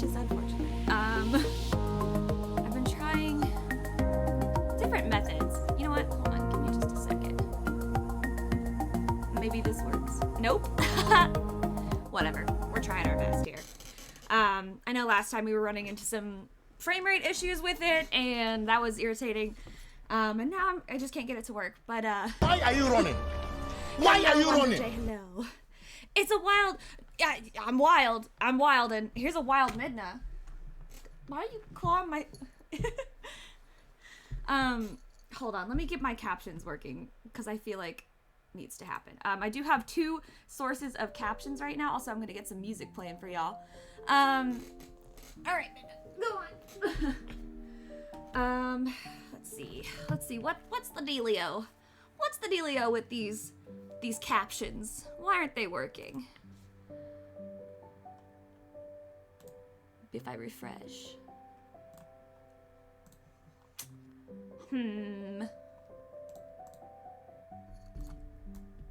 is unfortunate. I've been trying different methods. You know what? Hold on, give me just a second. Maybe this works. Nope. Whatever. We're trying our best here. I know last time we were running into some frame rate issues with it, and that was irritating. And now I just can't get it to work. But why are you running? Why are you running? Hello. It's a wild. Yeah, I'm wild. I'm wild, and here's a wild Midna. Why are you clawing my? Hold on. Let me get my captions working because I feel like it needs to happen. I do have 2 sources of captions right now. Also, I'm gonna get some music playing for y'all. All right, Midna, go on. Let's see. What's the dealio? What's the dealio with these captions? Why aren't they working? If I refresh.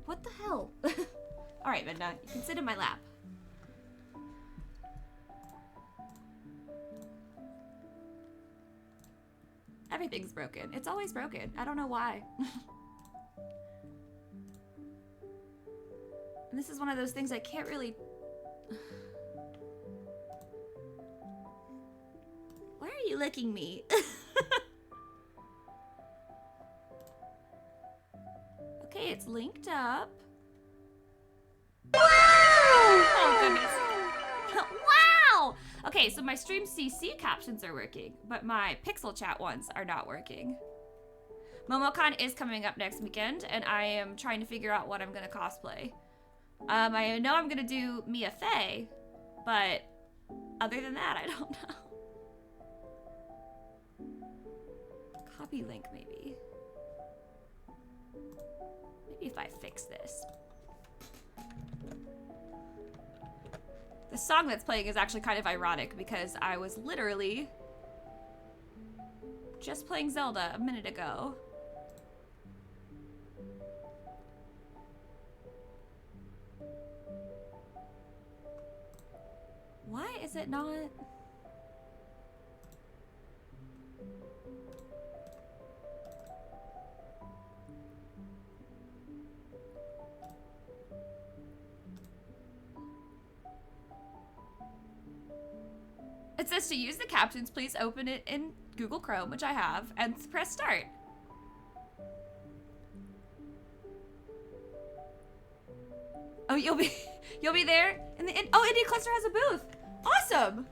What the hell? All right, Midna, you can sit in my lap. Everything's broken. It's always broken. I don't know why. And this is one of those things I can't really... Why are you licking me? Okay, it's linked up. Wow! Oh, goodness. Wow! Okay, so my Stream CC captions are working, but my Pixel Chat ones are not working. MomoCon is coming up next weekend, and I am trying to figure out what I'm going to cosplay. I know I'm going to do Mia Fey, but other than that, I don't know. Copy link, maybe. Maybe if I fix this. The song that's playing is actually kind of ironic because I was literally just playing Zelda a minute ago. Why is it not? It says to use the captions, please open it in Google Chrome, which I have, and press start. Oh, you'll be there in the oh, Indie Cluster has a booth. Awesome.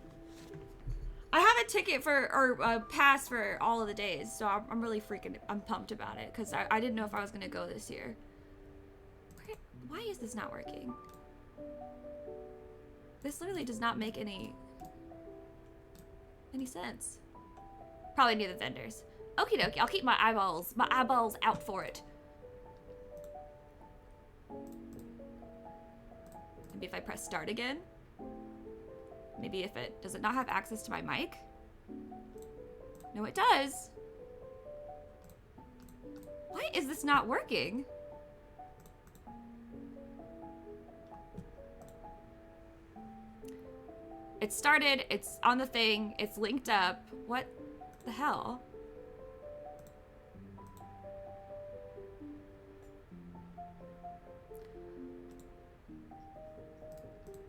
I have a ticket for or a pass for all of the days, so I'm really I'm pumped about it because I didn't know if I was gonna go this year. Why is this not working? This literally does not make any sense. Probably near the vendors. Okie dokie, I'll keep my eyeballs out for it. Maybe if I press start again. Maybe if does it not have access to my mic? No, it does. Why is this not working? It started, it's on the thing, it's linked up. What the hell?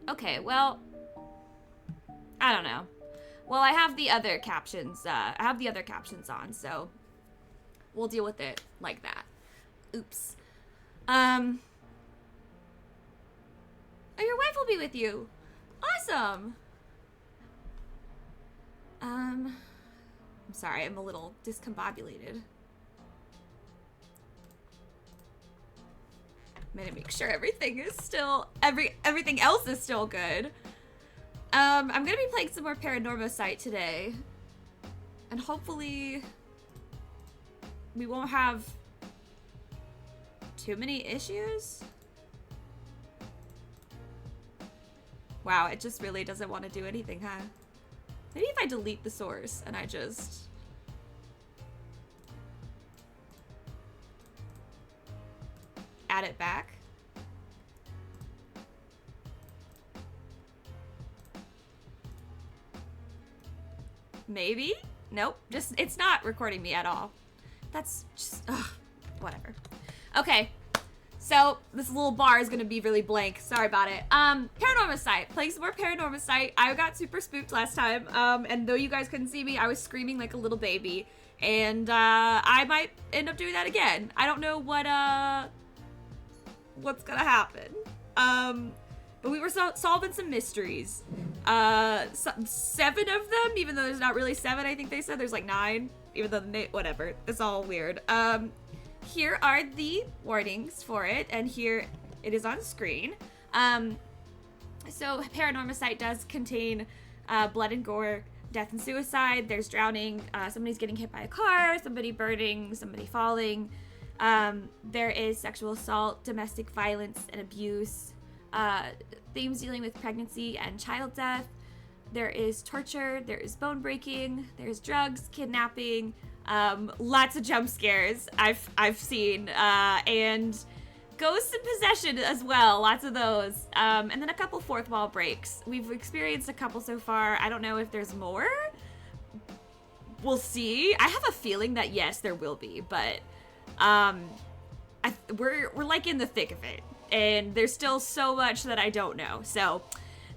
Okay, well, I don't know. Well, I have the other captions, on, so we'll deal with it like that. Oops. Oh, your wife will be with you. Awesome. I'm sorry, I'm a little discombobulated. I'm gonna make sure everything is still, everything else is still good. I'm gonna be playing some more Paranormasight today. And hopefully we won't have too many issues. Wow, it just really doesn't want to do anything, huh? Maybe if I delete the source and I just... add it back. Maybe? Nope. Just, it's not recording me at all. That's just, ugh, whatever. Okay. So, this little bar is gonna be really blank. Sorry about it. Paranormasight. Playing some more Paranormasight. I got super spooked last time. And though you guys couldn't see me, I was screaming like a little baby. And, I might end up doing that again. I don't know what's gonna happen. But we were solving some mysteries. 7 of them, even though there's not really 7, I think they said. There's like 9, even though, whatever. It's all weird. Here are the warnings for it, and here it is on screen. So Paranormasight does contain blood and gore, death and suicide. There's drowning, somebody's getting hit by a car, somebody burning, somebody falling. There is sexual assault, domestic violence, and abuse. Themes dealing with pregnancy and child death. There is torture, there is bone breaking, there's drugs, kidnapping, lots of jump scares I've seen, and ghosts and possession as well, lots of those, and then a couple fourth wall breaks. We've experienced a couple so far. I don't know if there's more. We'll see. I have a feeling that yes, there will be, but we're like in the thick of it, and there's still so much that I don't know. So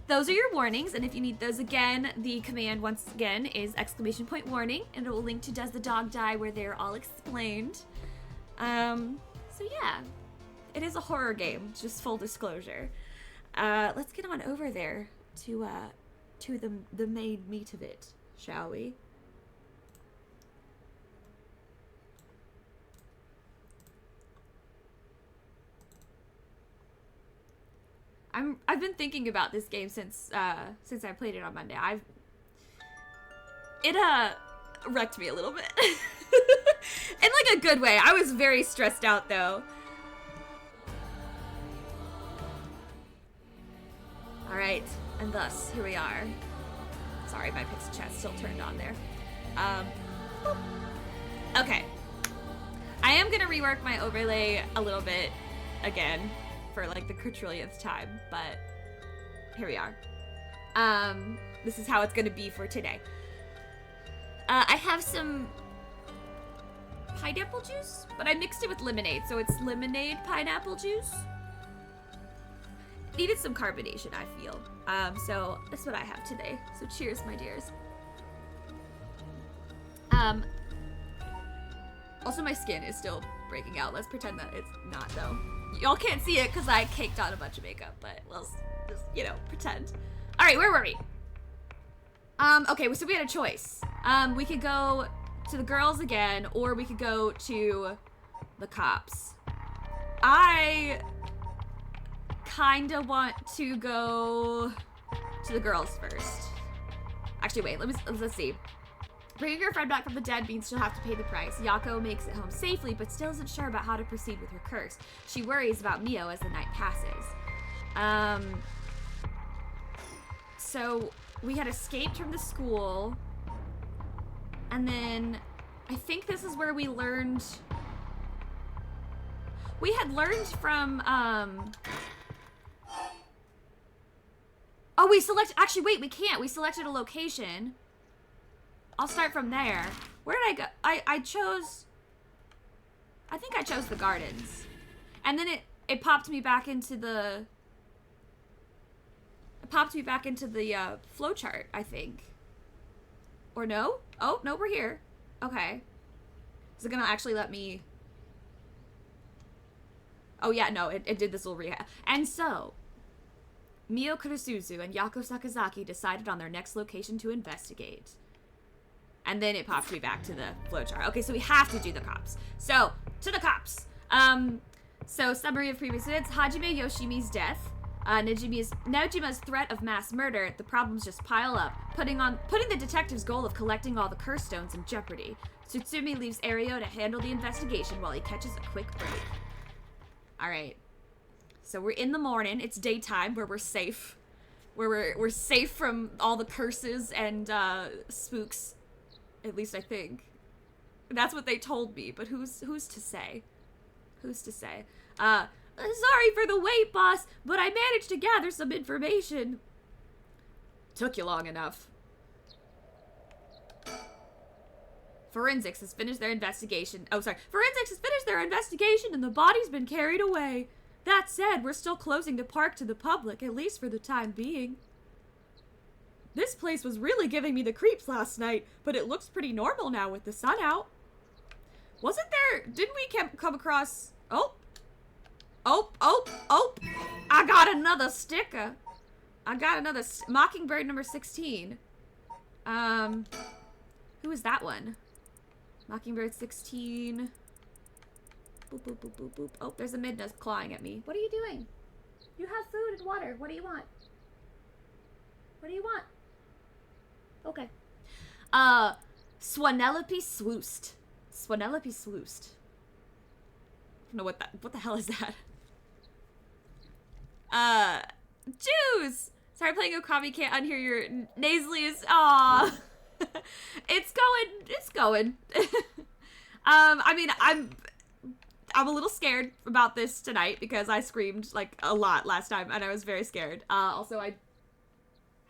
those are your warnings, and if you need those again, the command once again is !warning, and it will link to Does the Dog Die, where they're all explained. So yeah, it is a horror game, just full disclosure. Let's get on over there to the main meat of it, shall we? I've been thinking about this game since I played it on Monday. It wrecked me a little bit. In like a good way. I was very stressed out though. Alright, and thus, here we are. Sorry, my pixel chat's still turned on there. Okay. I am gonna rework my overlay a little bit again for like the quadrillionth time, but here we are. This is how it's gonna be for today. I have some pineapple juice, but I mixed it with lemonade, so it's lemonade pineapple juice. Needed some carbonation, I feel. So that's what I have today. So cheers, my dears. Also my skin is still breaking out. Let's pretend that it's not though. Y'all can't see it because I caked on a bunch of makeup, but we'll just, you know, pretend. All right, where were we? Okay, so we had a choice. We could go to the girls again, or we could go to the cops. I kinda want to go to the girls first. Actually, wait, let's see. Bringing her friend back from the dead means she'll have to pay the price. Yako makes it home safely, but still isn't sure about how to proceed with her curse. She worries about Mio as the night passes. So we had escaped from the school, and then I think this is where we learned. We had learned from oh, we select. Actually, wait, we can't. We selected a location. I'll start from there. Where did I go? I chose, I think I chose the gardens. And then it popped me back into the, flowchart, I think. Or no? Oh, no, we're here. Okay. Is it gonna actually let me? Oh yeah, no, it did this little rehab. And so, Mio Kurosuzu and Yako Sakazaki decided on their next location to investigate. And then it popped me back to the flowchart. Okay, so we have to do the cops. So, to the cops. So summary of previous events. Hajime Yoshimi's death. Nejima's threat of mass murder. The problems just pile up, putting the detective's goal of collecting all the curse stones in jeopardy. Tsutsumi leaves Ario to handle the investigation while he catches a quick break. Alright. So we're in the morning. It's daytime where we're safe. Where we're safe from all the curses and spooks. At least I think. That's what they told me, but who's to say? Who's to say? Sorry for the wait, boss, but I managed to gather some information. Took you long enough. Forensics has finished their investigation. Oh, sorry. Forensics has finished their investigation and the body's been carried away. That said, we're still closing the park to the public, at least for the time being. This place was really giving me the creeps last night, but it looks pretty normal now with the sun out. Wasn't there... Didn't we come across... Oh. I got another sticker. I got another... Mockingbird number 16. Who is that one? Mockingbird 16... Boop, boop, boop, boop, boop. Oh, there's a Midna clawing at me. What are you doing? You have food and water. What do you want? What do you want? Okay. Swanelope Swoost. Swanelope Swoost. I don't know what the hell is that? Juice! Sorry, playing Okami can't unhear your nasaliest. Aw. It's going. I mean, I'm a little scared about this tonight because I screamed like a lot last time and I was very scared. Also,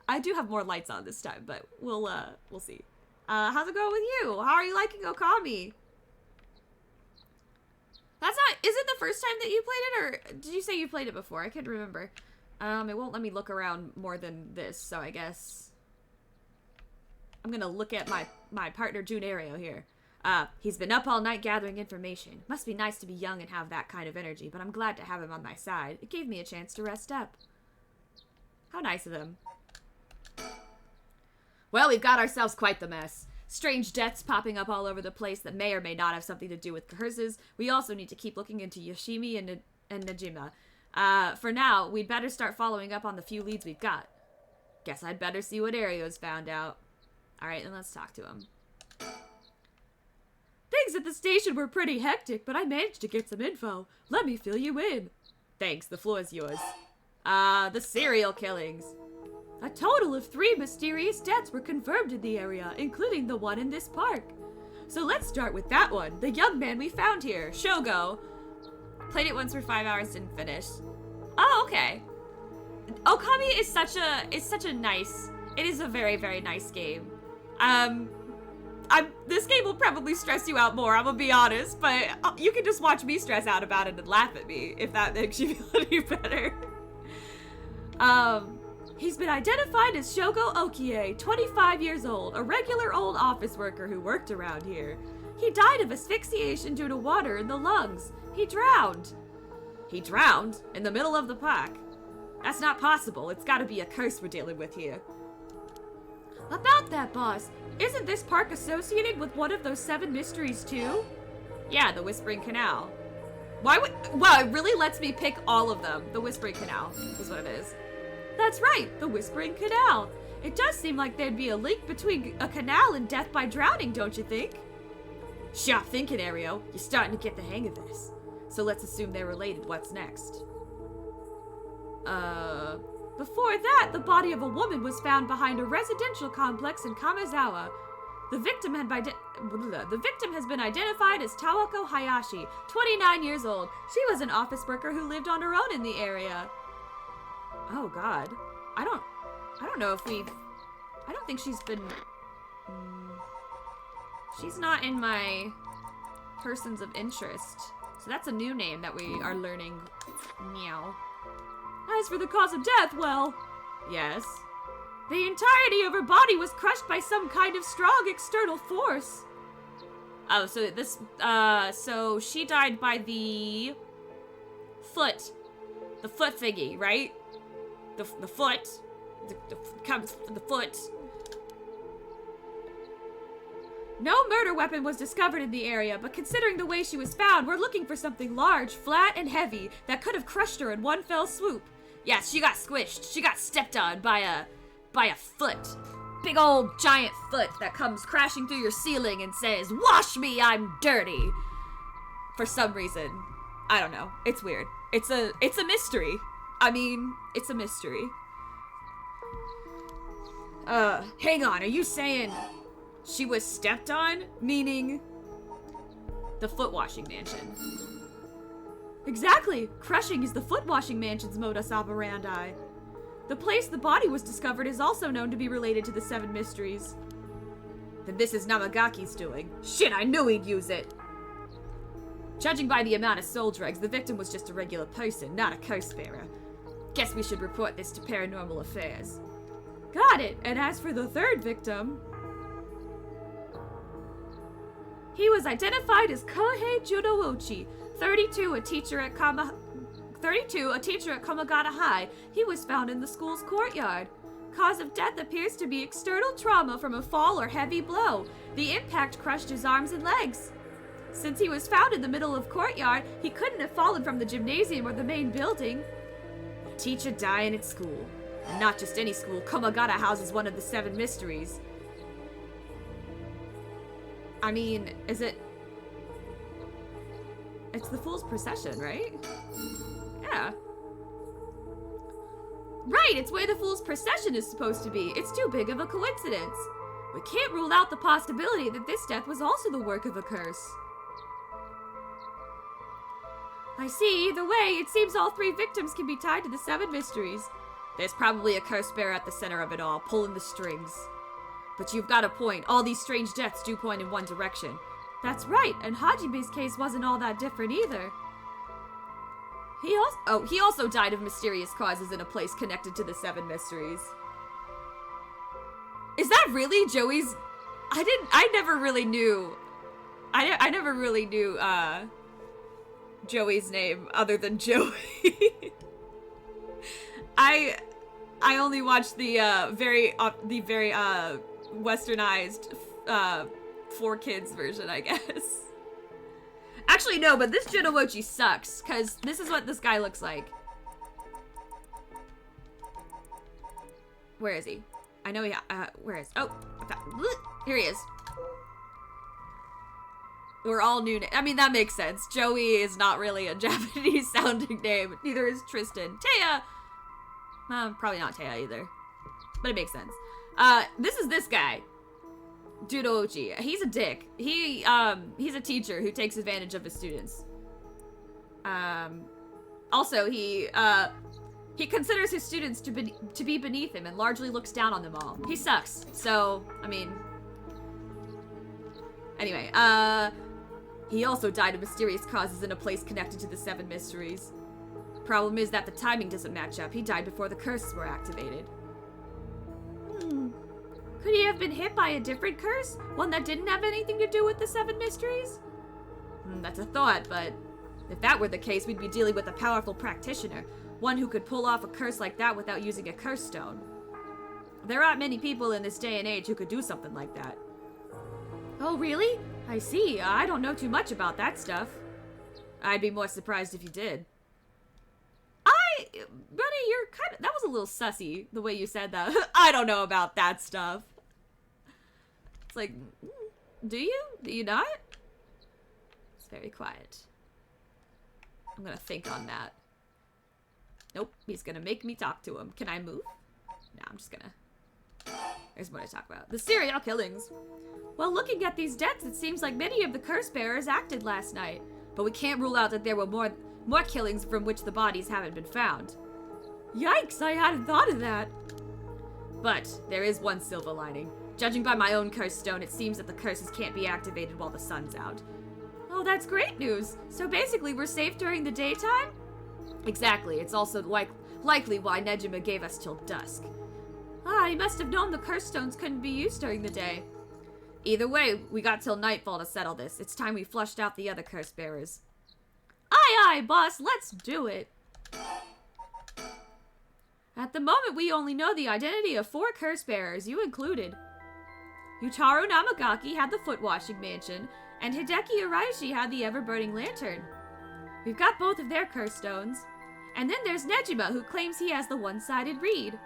I do have more lights on this time, but we'll see. How's it going with you? How are you liking Okami? Is it the first time that you played it, or did you say you played it before? I can't remember. It won't let me look around more than this, so I guess I'm gonna look at my partner Junario here. He's been up all night gathering information. Must be nice to be young and have that kind of energy, but I'm glad to have him on my side. It gave me a chance to rest up. How nice of him. Well, we've got ourselves quite the mess. Strange deaths popping up all over the place that may or may not have something to do with curses. We also need to keep looking into Yoshimi and Najima. For now, we'd better start following up on the few leads we've got. Guess I'd better see what Ario's found out. Alright, then let's talk to him. Things at the station were pretty hectic, but I managed to get some info. Let me fill you in. Thanks, the floor is yours. The serial killings. A total of 3 mysterious deaths were confirmed in the area, including the one in this park. So let's start with that one, the young man we found here, Shogo. Played it once for 5 hours, didn't finish. Oh, okay. Okami is such a nice, it is a very, very nice game. This game will probably stress you out more, I'm gonna be honest, but you can just watch me stress out about it and laugh at me, if that makes you feel any better. He's been identified as Shogo Okie, 25 years old, a regular old office worker who worked around here. He died of asphyxiation due to water in the lungs. He drowned. He drowned? In the middle of the park? That's not possible. It's gotta be a curse we're dealing with here. About that, boss. Isn't this park associated with one of those 7 mysteries, too? Yeah, the Whispering Canal. Wow, it really lets me pick all of them. The Whispering Canal is what it is. That's right, the Whispering Canal. It does seem like there'd be a link between a canal and death by drowning, don't you think? Sharp thinking, Ario. You're starting to get the hang of this. So let's assume they're related. What's next? Before that, the body of a woman was found behind a residential complex in Kamizawa. The victim has been identified as Tawako Hayashi, 29 years old. She was an office worker who lived on her own in the area. Oh God, I don't know if I don't think she's been. She's not in my persons of interest, so that's a new name that we are learning. Meow. As for the cause of death, well, yes. The entirety of her body was crushed by some kind of strong external force. Oh, so so she died by the foot thingy, right? The foot. The foot. No murder weapon was discovered in the area, but considering the way she was found, we're looking for something large, flat, and heavy that could have crushed her in one fell swoop. Yes, she got squished. She got stepped on by a foot. Big old giant foot that comes crashing through your ceiling and says, "Wash me, I'm dirty." For some reason. I don't know. It's weird. It's a mystery. I mean, it's a mystery. Hang on, are you saying she was stepped on? Meaning the foot washing mansion. Exactly! Crushing is the foot washing mansion's modus operandi. The place the body was discovered is also known to be related to the 7 mysteries. Then this is Namagaki's doing. Shit, I knew he'd use it! Judging by the amount of soul drugs, the victim was just a regular person, not a curse bearer. Guess we should report this to Paranormal Affairs. Got it! And as for the third victim... He was identified as Kohei Junouchi, 32, a teacher at Komagata High. He was found in the school's courtyard. Cause of death appears to be external trauma from a fall or heavy blow. The impact crushed his arms and legs. Since he was found in the middle of courtyard, he couldn't have fallen from the gymnasium or the main building. A teacher dying at school. And not just any school, Komagata houses one of the 7 mysteries. I mean, is it... It's the Fool's Procession, right? Yeah. Right, it's where the Fool's Procession is supposed to be. It's too big of a coincidence. We can't rule out the possibility that this death was also the work of a curse. I see, either way, it seems all 3 victims can be tied to the 7 mysteries. There's probably a curse bearer at the center of it all, pulling the strings. But you've got a point. All these strange deaths do point in one direction. That's right, and Hajime's case wasn't all that different either. He also died of mysterious causes in a place connected to the 7 mysteries. Is that really Joey's? I never really knew Joey's name other than Joey. I only watched the very westernized 4Kids version, I guess. Actually, no, but this Junouchi sucks, because this is what this guy looks like. Where is he? I know he, where is, oh, here he is. We're all new, I mean, that makes sense. Joey is not really a Japanese sounding name, neither is Tristan. Taya! Probably not Taya either, but it makes sense. This is this guy. Junouchi. He's a dick. He's a teacher who takes advantage of his students. Also, he considers his students to be beneath him and largely looks down on them all. He sucks. So, I mean... Anyway, he also died of mysterious causes in a place connected to the 7 mysteries. Problem is that the timing doesn't match up. He died before the curses were activated. Could he have been hit by a different curse? One that didn't have anything to do with the 7 mysteries? That's a thought, but if that were the case, we'd be dealing with a powerful practitioner. One who could pull off a curse like that without using a curse stone. There aren't many people in this day and age who could do something like that. Oh, really? I see. I don't know too much about that stuff. I'd be more surprised if you did. Buddy, you're kind of... That was a little sussy, the way you said that. I don't know about that stuff. It's like, do you? Do you not? It's very quiet. I'm gonna think on that. Nope, he's gonna make me talk to him. Can I move? No, I'm just gonna... There's more to talk about. The serial killings. Well, looking at these deaths, it seems like many of the curse bearers acted last night. But we can't rule out that there were more killings from which the bodies haven't been found. Yikes, I hadn't thought of that. But there is one silver lining. Judging by my own curse stone, it seems that the curses can't be activated while the sun's out. Oh, that's great news. So basically, we're safe during the daytime? Exactly. It's also likely why Nejima gave us till dusk. Ah, he must have known the curse stones couldn't be used during the day. Either way, we got till nightfall to settle this. It's time we flushed out the other curse bearers. Aye, aye, boss, let's do it. At the moment, we only know the identity of 4 curse bearers, you included. Yutaru Namagaki had the foot-washing mansion, and Hideki Araishi had the ever-burning lantern. We've got both of their curse stones. And then there's Nejima, who claims he has the one-sided reed.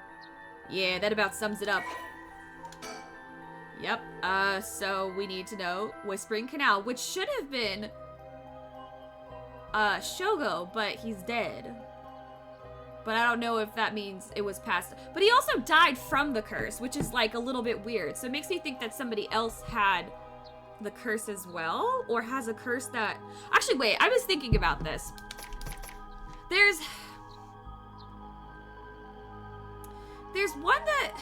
Yeah, that about sums it up. Yep, so we need to know Whispering Canal, which should have been Shogo, but he's dead. But I don't know if that means it was past. But he also died from the curse, which is like a little bit weird. So it makes me think that somebody else had the curse as well, or has a curse that... Actually, wait, I was thinking about this. There's one that...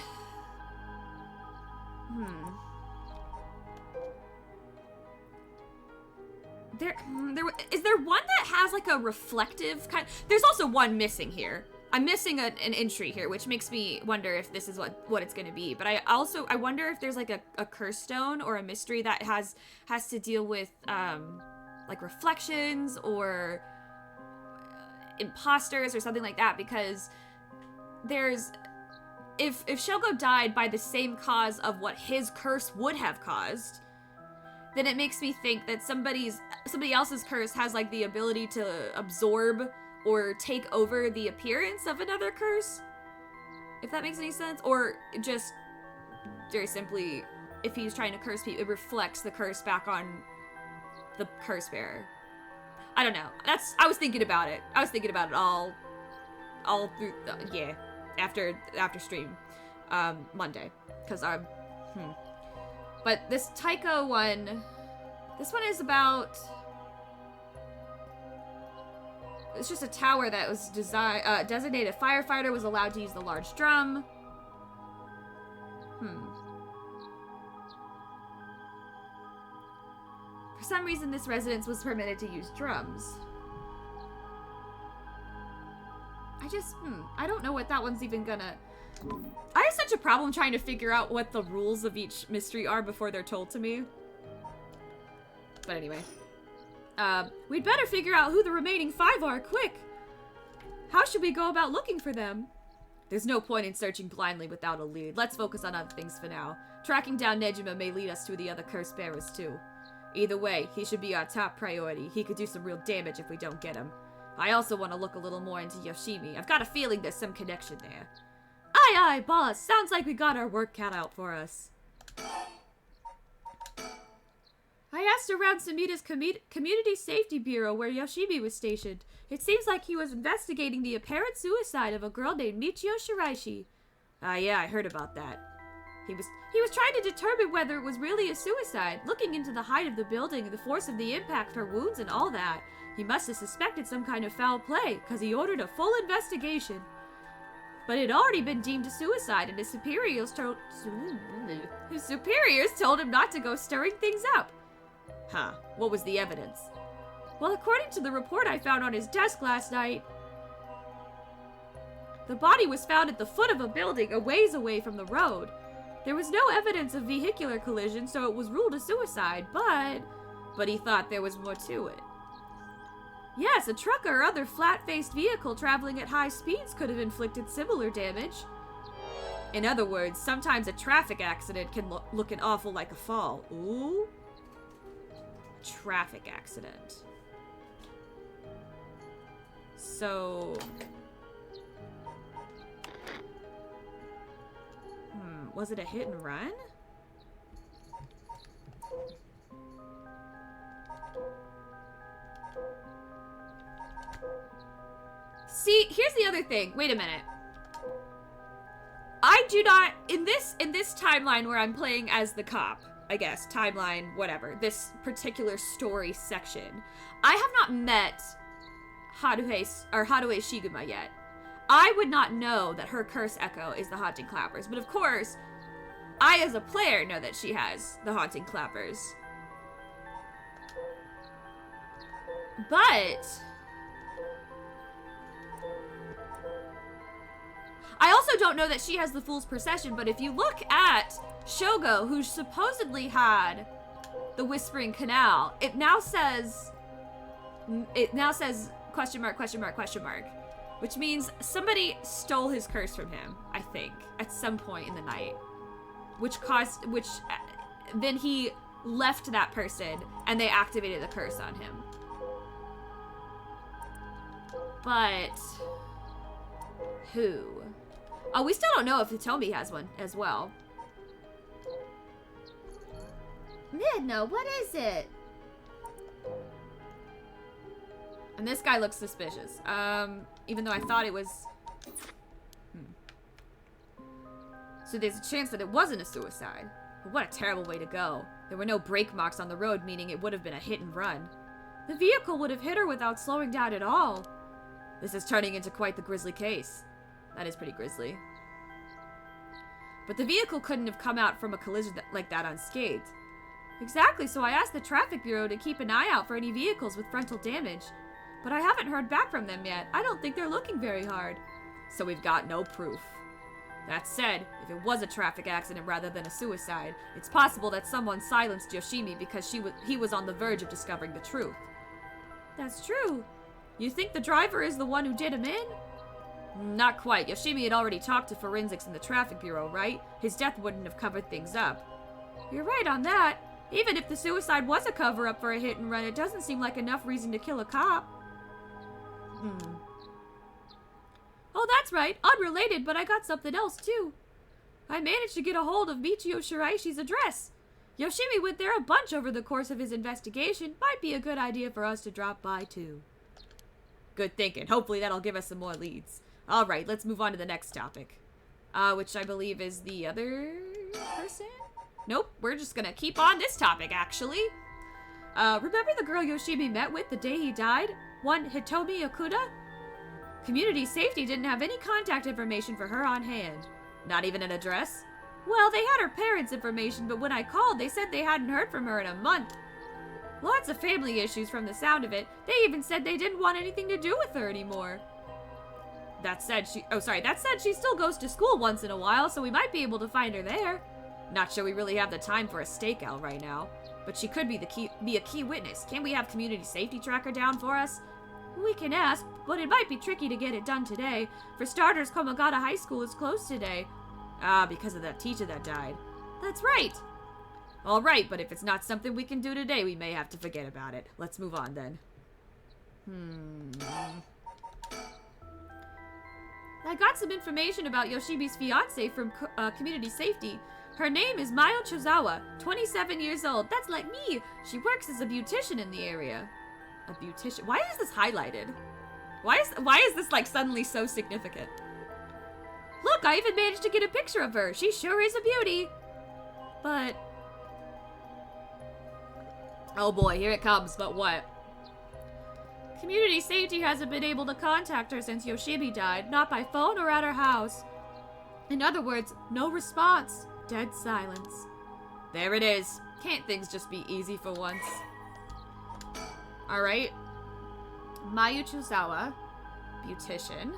Is there one that has like a reflective kind? There's also one missing here. I'm missing an entry here, which makes me wonder if this is what it's going to be. But I wonder if there's like a curse stone or a mystery that has to deal with like reflections or imposters or something like that, because there's if Shogo died by the same cause of what his curse would have caused, then it makes me think that somebody else's curse has like the ability to absorb or take over the appearance of another curse, if that makes any sense. Or just very simply, if he's trying to curse people, it reflects the curse back on the curse bearer. I don't know. I was thinking about it. I was thinking about it all through, after stream, Monday, because But this Taiko one, this one is about, it's just a tower that was designated firefighter was allowed to use the large drum. For some reason, this residence was permitted to use drums. I don't know what that one's even gonna... I have such a problem trying to figure out what the rules of each mystery are before they're told to me. But anyway. We'd better figure out who the remaining 5 are, quick! How should we go about looking for them? There's no point in searching blindly without a lead. Let's focus on other things for now. Tracking down Nejima may lead us to the other curse bearers too. Either way, he should be our top priority. He could do some real damage if we don't get him. I also want to look a little more into Yoshimi. I've got a feeling there's some connection there. Aye aye, boss! Sounds like we got our work cut out for us. I asked around Sumita's Community Safety Bureau where Yoshimi was stationed. It seems like he was investigating the apparent suicide of a girl named Michio Shiraishi. Ah yeah, I heard about that. He was trying to determine whether it was really a suicide, looking into the height of the building, the force of the impact, her wounds, and all that. He must have suspected some kind of foul play, because he ordered a full investigation. But it had already been deemed a suicide, and his superiors told him not to go stirring things up. Huh, what was the evidence? Well, according to the report I found on his desk last night, the body was found at the foot of a building a ways away from the road. There was no evidence of vehicular collision, so it was ruled a suicide, but he thought there was more to it. Yes, a truck or other flat-faced vehicle traveling at high speeds could have inflicted similar damage. In other words, sometimes a traffic accident can look an awful like a fall. Ooh. Traffic accident. So... was it a hit and run? See, here's the other thing. Wait a minute. I do not, in this timeline where I'm playing as the cop, I guess, timeline, whatever, this particular story section, I have not met Haruhe Shiguma yet. I would not know that her curse echo is the Haunting Clappers, but of course, I as a player know that she has the Haunting Clappers. But I also don't know that she has the Fool's Procession, but if you look at Shogo, who supposedly had the Whispering Canal, it now says question mark, question mark, question mark, which means somebody stole his curse from him, I think, at some point in the night, then he left that person and they activated the curse on him. But who? Oh, we still don't know if Hitomi has one as well. Midno, what is it? And this guy looks suspicious. Even though I thought it was... So there's a chance that it wasn't a suicide. But what a terrible way to go. There were no brake marks on the road, meaning it would have been a hit and run. The vehicle would have hit her without slowing down at all. This is turning into quite the grisly case. That is pretty grisly. But the vehicle couldn't have come out from a collision like that unscathed. Exactly, so I asked the traffic bureau to keep an eye out for any vehicles with frontal damage. But I haven't heard back from them yet. I don't think they're looking very hard. So we've got no proof. That said, if it was a traffic accident rather than a suicide, it's possible that someone silenced Yoshimi because he was on the verge of discovering the truth. That's true. You think the driver is the one who did him in? Not quite. Yoshimi had already talked to forensics in the traffic bureau, right? His death wouldn't have covered things up. You're right on that. Even if the suicide was a cover-up for a hit and run, it doesn't seem like enough reason to kill a cop. Oh, that's right. Unrelated, but I got something else, too. I managed to get a hold of Michio Shiraishi's address. Yoshimi went there a bunch over the course of his investigation. Might be a good idea for us to drop by, too. Good thinking. Hopefully that'll give us some more leads. Alright, let's move on to the next topic. Which I believe is the other person? Nope, we're just gonna keep on this topic, actually. Remember the girl Yoshimi met with the day he died? One Hitomi Okuda? Community Safety didn't have any contact information for her on hand. Not even an address? Well, they had her parents' information, but when I called, they said they hadn't heard from her in a month. Lots of family issues from the sound of it. They even said they didn't want anything to do with her anymore. That said, she still goes to school once in a while, so we might be able to find her there. Not sure we really have the time for a stakeout right now, but she could be a key witness. Can't we have community safety tracker down for us? We can ask, but it might be tricky to get it done today. For starters, Komagata High School is closed today. Because of that teacher that died. That's right. All right, but if it's not something we can do today, we may have to forget about it. Let's move on then. I got some information about Yoshimi's fiancé from Community Safety. Her name is Mayo Chozawa, 27 years old. That's like me. She works as a beautician in the area. A beautician? Why is this highlighted? Why is this like suddenly so significant? Look, I even managed to get a picture of her. She sure is a beauty. But... oh boy, here it comes. But what? Community Safety hasn't been able to contact her since Yoshimi died. Not by phone or at her house. In other words, no response. Dead silence. There it is. Can't things just be easy for once? Alright. Mayu Chozawa. Beautician.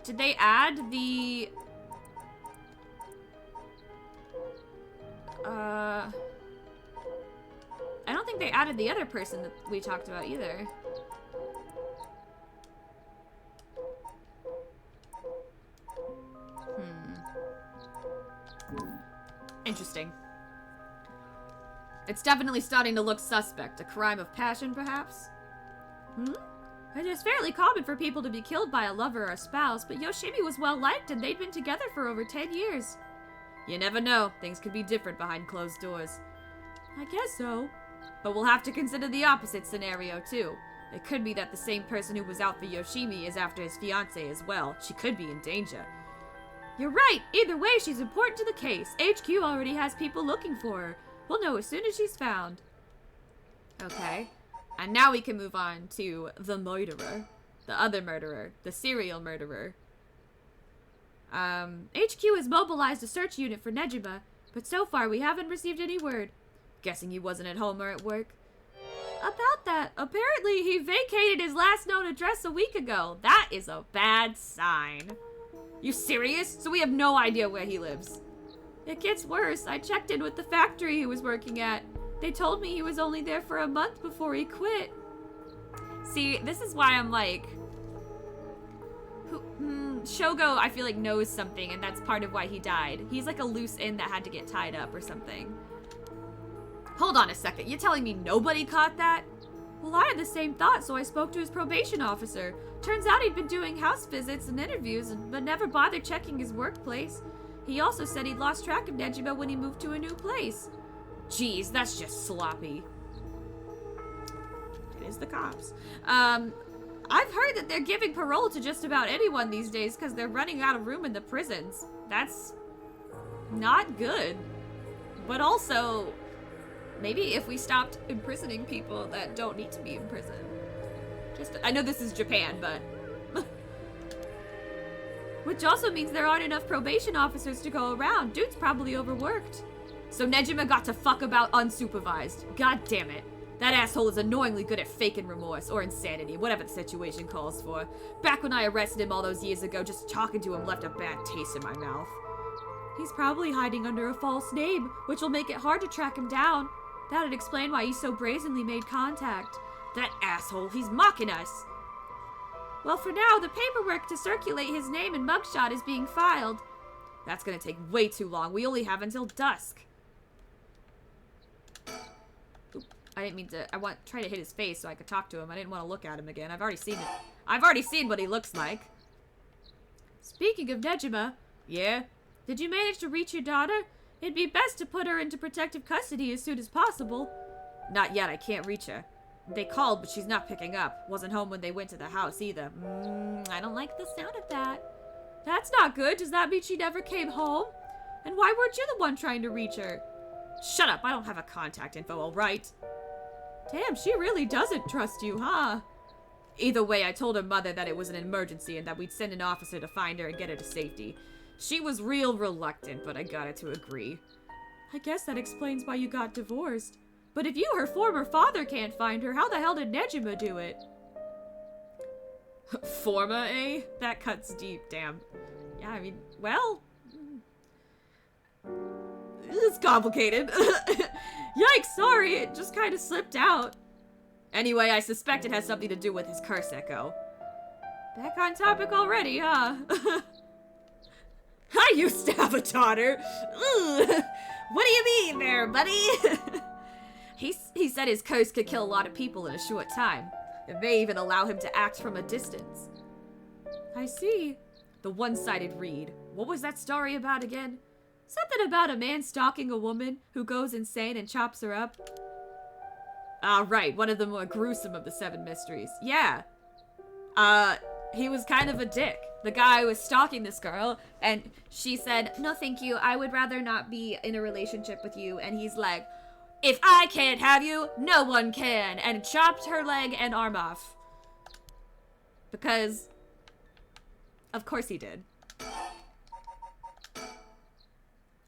Did they add the... I don't think they added the other person that we talked about either. Interesting. It's definitely starting to look suspect. A crime of passion, perhaps? It is fairly common for people to be killed by a lover or a spouse, but Yoshimi was well-liked and they'd been together for over 10 years. You never know. Things could be different behind closed doors. I guess so. But we'll have to consider the opposite scenario, too. It could be that the same person who was out for Yoshimi is after his fiancé as well. She could be in danger. You're right! Either way, she's important to the case. HQ already has people looking for her. We'll know as soon as she's found. Okay. And now we can move on to the murderer. The other murderer. The serial murderer. HQ has mobilized a search unit for Nejima, but so far we haven't received any word. Guessing he wasn't at home or at work. About that, apparently he vacated his last known address a week ago. That is a bad sign. You serious? So we have no idea where he lives. It gets worse. I checked in with the factory he was working at. They told me he was only there for a month before he quit. See, this is why I'm like... Shogo, I feel like, knows something, and that's part of why he died. He's like a loose end that had to get tied up or something. Hold on a second. You're telling me nobody caught that? Well, I had the same thought, so I spoke to his probation officer. Turns out he'd been doing house visits and interviews, but never bothered checking his workplace. He also said he'd lost track of Nejima when he moved to a new place. Jeez, that's just sloppy. It is the cops. I've heard that they're giving parole to just about anyone these days because they're running out of room in the prisons. That's not good. But also, maybe if we stopped imprisoning people that don't need to be in prison. I know this is Japan, but... Which also means there aren't enough probation officers to go around. Dude's probably overworked. So Nejima got to fuck about unsupervised. God damn it. That asshole is annoyingly good at faking remorse, or insanity, whatever the situation calls for. Back when I arrested him all those years ago, just talking to him left a bad taste in my mouth. He's probably hiding under a false name, which will make it hard to track him down. That'd explain why he so brazenly made contact. That asshole, he's mocking us. Well, for now, the paperwork to circulate his name and mugshot is being filed. That's gonna take way too long. We only have until dusk. Oop, I didn't mean to. Try to hit his face so I could talk to him. I didn't want to look at him again. I've already seen it. I've already seen what he looks like. Speaking of Nejima, yeah? Did you manage to reach your daughter? It'd be best to put her into protective custody as soon as possible. Not yet. I can't reach her. They called, but she's not picking up. Wasn't home when they went to the house either. I don't like the sound of that. That's not good. Does that mean she never came home? And why weren't you the one trying to reach her? Shut up. I don't have a contact info, all right? Damn, she really doesn't trust you, huh? Either way, I told her mother that it was an emergency and that we'd send an officer to find her and get her to safety. She was real reluctant, but I got her to agree. I guess that explains why you got divorced. But if you, her former father, can't find her, how the hell did Nejima do it? Former, eh? That cuts deep, damn. Yeah, I mean, well... It's complicated. Yikes, sorry, it just kind of slipped out. Anyway, I suspect it has something to do with his curse echo. Back on topic already, huh? I used to have a daughter. Ugh. What do you mean there, buddy? He said his curse could kill a lot of people in a short time. It may even allow him to act from a distance. I see. The one-sided read. What was that story about again? Something about a man stalking a woman who goes insane and chops her up. Ah, right. One of the more gruesome of the 7 mysteries. Yeah. He was kind of a dick. The guy was stalking this girl, and she said, "No, thank you. I would rather not be in a relationship with you." And he's like, "If I can't have you, no one can," and chopped her leg and arm off. Because, of course he did.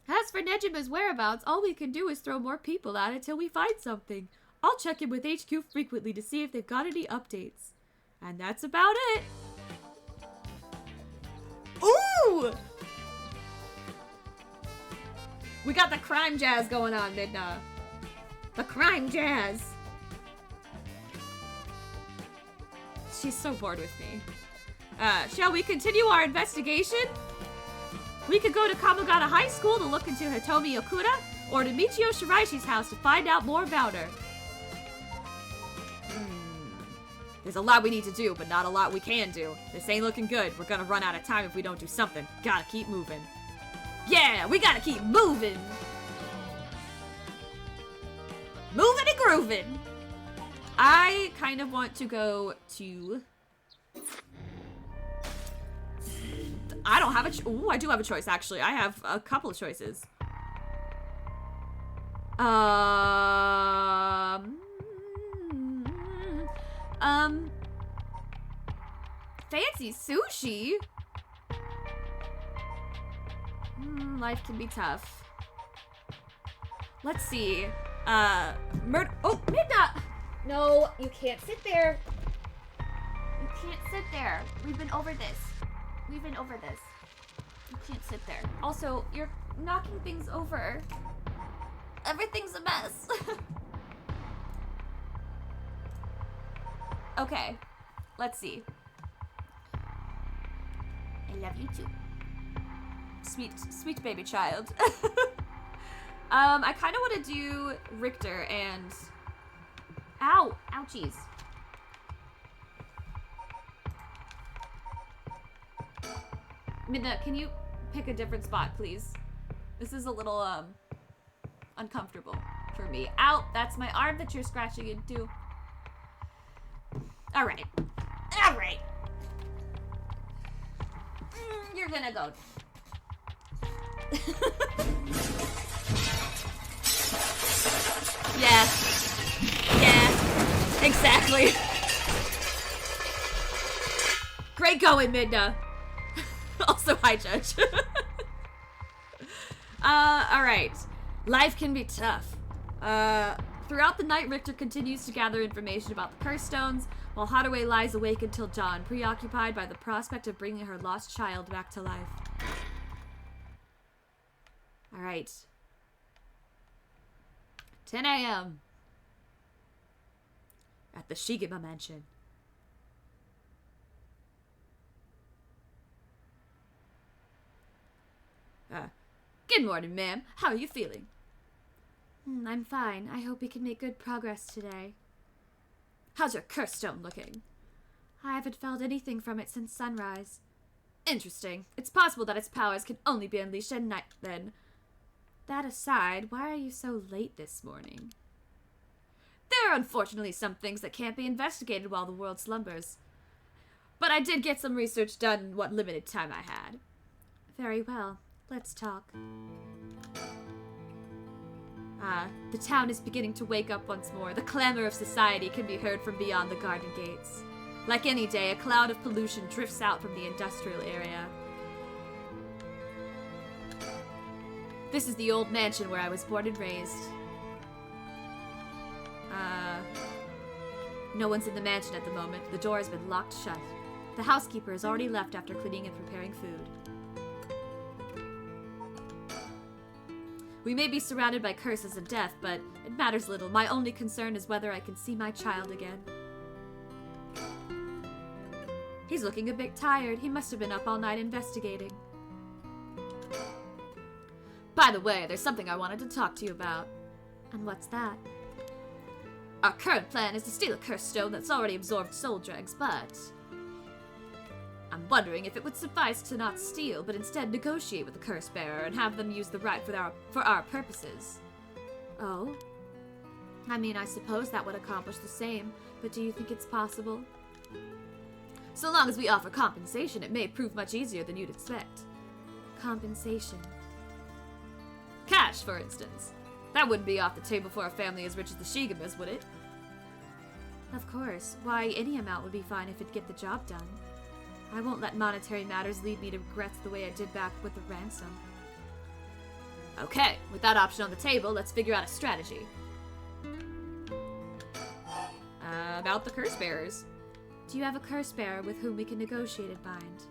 As for Nejima's whereabouts, all we can do is throw more people at it till we find something. I'll check in with HQ frequently to see if they've got any updates. And that's about it. Ooh! We got the crime jazz going on, Midna. The crime jazz. She's so bored with me. Shall we continue our investigation? We could go to Kamagata High School to look into Hitomi Okuda, or to Michio Shiraishi's house to find out more about her. There's a lot we need to do, but not a lot we can do. This ain't looking good. We're gonna run out of time if we don't do something. Gotta keep moving. Yeah, we gotta keep moving. Moving and grooving. I kind of want to go to... I don't have a ooh, I do have a choice, actually. I have a couple of choices. Fancy sushi? Life can be tough. Let's see. Oh, Midna! No, you can't sit there. You can't sit there. We've been over this. We've been over this. You can't sit there. Also, you're knocking things over. Everything's a mess. Okay, let's see. I love you too. Sweet, sweet baby child. I kind of want to do Richter and... Ow! Ouchies. Midna, can you pick a different spot, please? This is a little, uncomfortable for me. Ow! That's my arm that you're scratching into. Alright. Alright. You're gonna go. Yeah. Yeah. Exactly. Great going, Midna. Also, hi, Judge. Alright. Life can be tough. Throughout the night, Richter continues to gather information about the curse stones, while Hathaway lies awake until dawn, preoccupied by the prospect of bringing her lost child back to life. Alright. 10 a.m. at the Shigema mansion. Good morning, ma'am. How are you feeling? I'm fine. I hope we can make good progress today. How's your curse stone looking? I haven't felt anything from it since sunrise. Interesting. It's possible that its powers can only be unleashed at night, then. That aside, why are you so late this morning? There are unfortunately some things that can't be investigated while the world slumbers. But I did get some research done in what limited time I had. Very well. Let's talk. The town is beginning to wake up once more. The clamor of society can be heard from beyond the garden gates. Like any day, a cloud of pollution drifts out from the industrial area. This is the old mansion where I was born and raised. No one's in the mansion at the moment. The door has been locked shut. The housekeeper has already left after cleaning and preparing food. We may be surrounded by curses and death, but it matters little. My only concern is whether I can see my child again. He's looking a bit tired. He must have been up all night investigating. By the way, there's something I wanted to talk to you about. And what's that? Our current plan is to steal a cursed stone that's already absorbed soul dregs, but I'm wondering if it would suffice to not steal, but instead negotiate with the curse bearer and have them use the right for our purposes. Oh? I mean, I suppose that would accomplish the same, but do you think it's possible? So long as we offer compensation, it may prove much easier than you'd expect. Compensation? Cash, for instance. That wouldn't be off the table for a family as rich as the Shigemas, would it? Of course. Why, any amount would be fine if it'd get the job done. I won't let monetary matters lead me to regrets the way I did back with the ransom. Okay, with that option on the table, let's figure out a strategy. About the curse bearers. Do you have a curse bearer with whom we can negotiate and bind?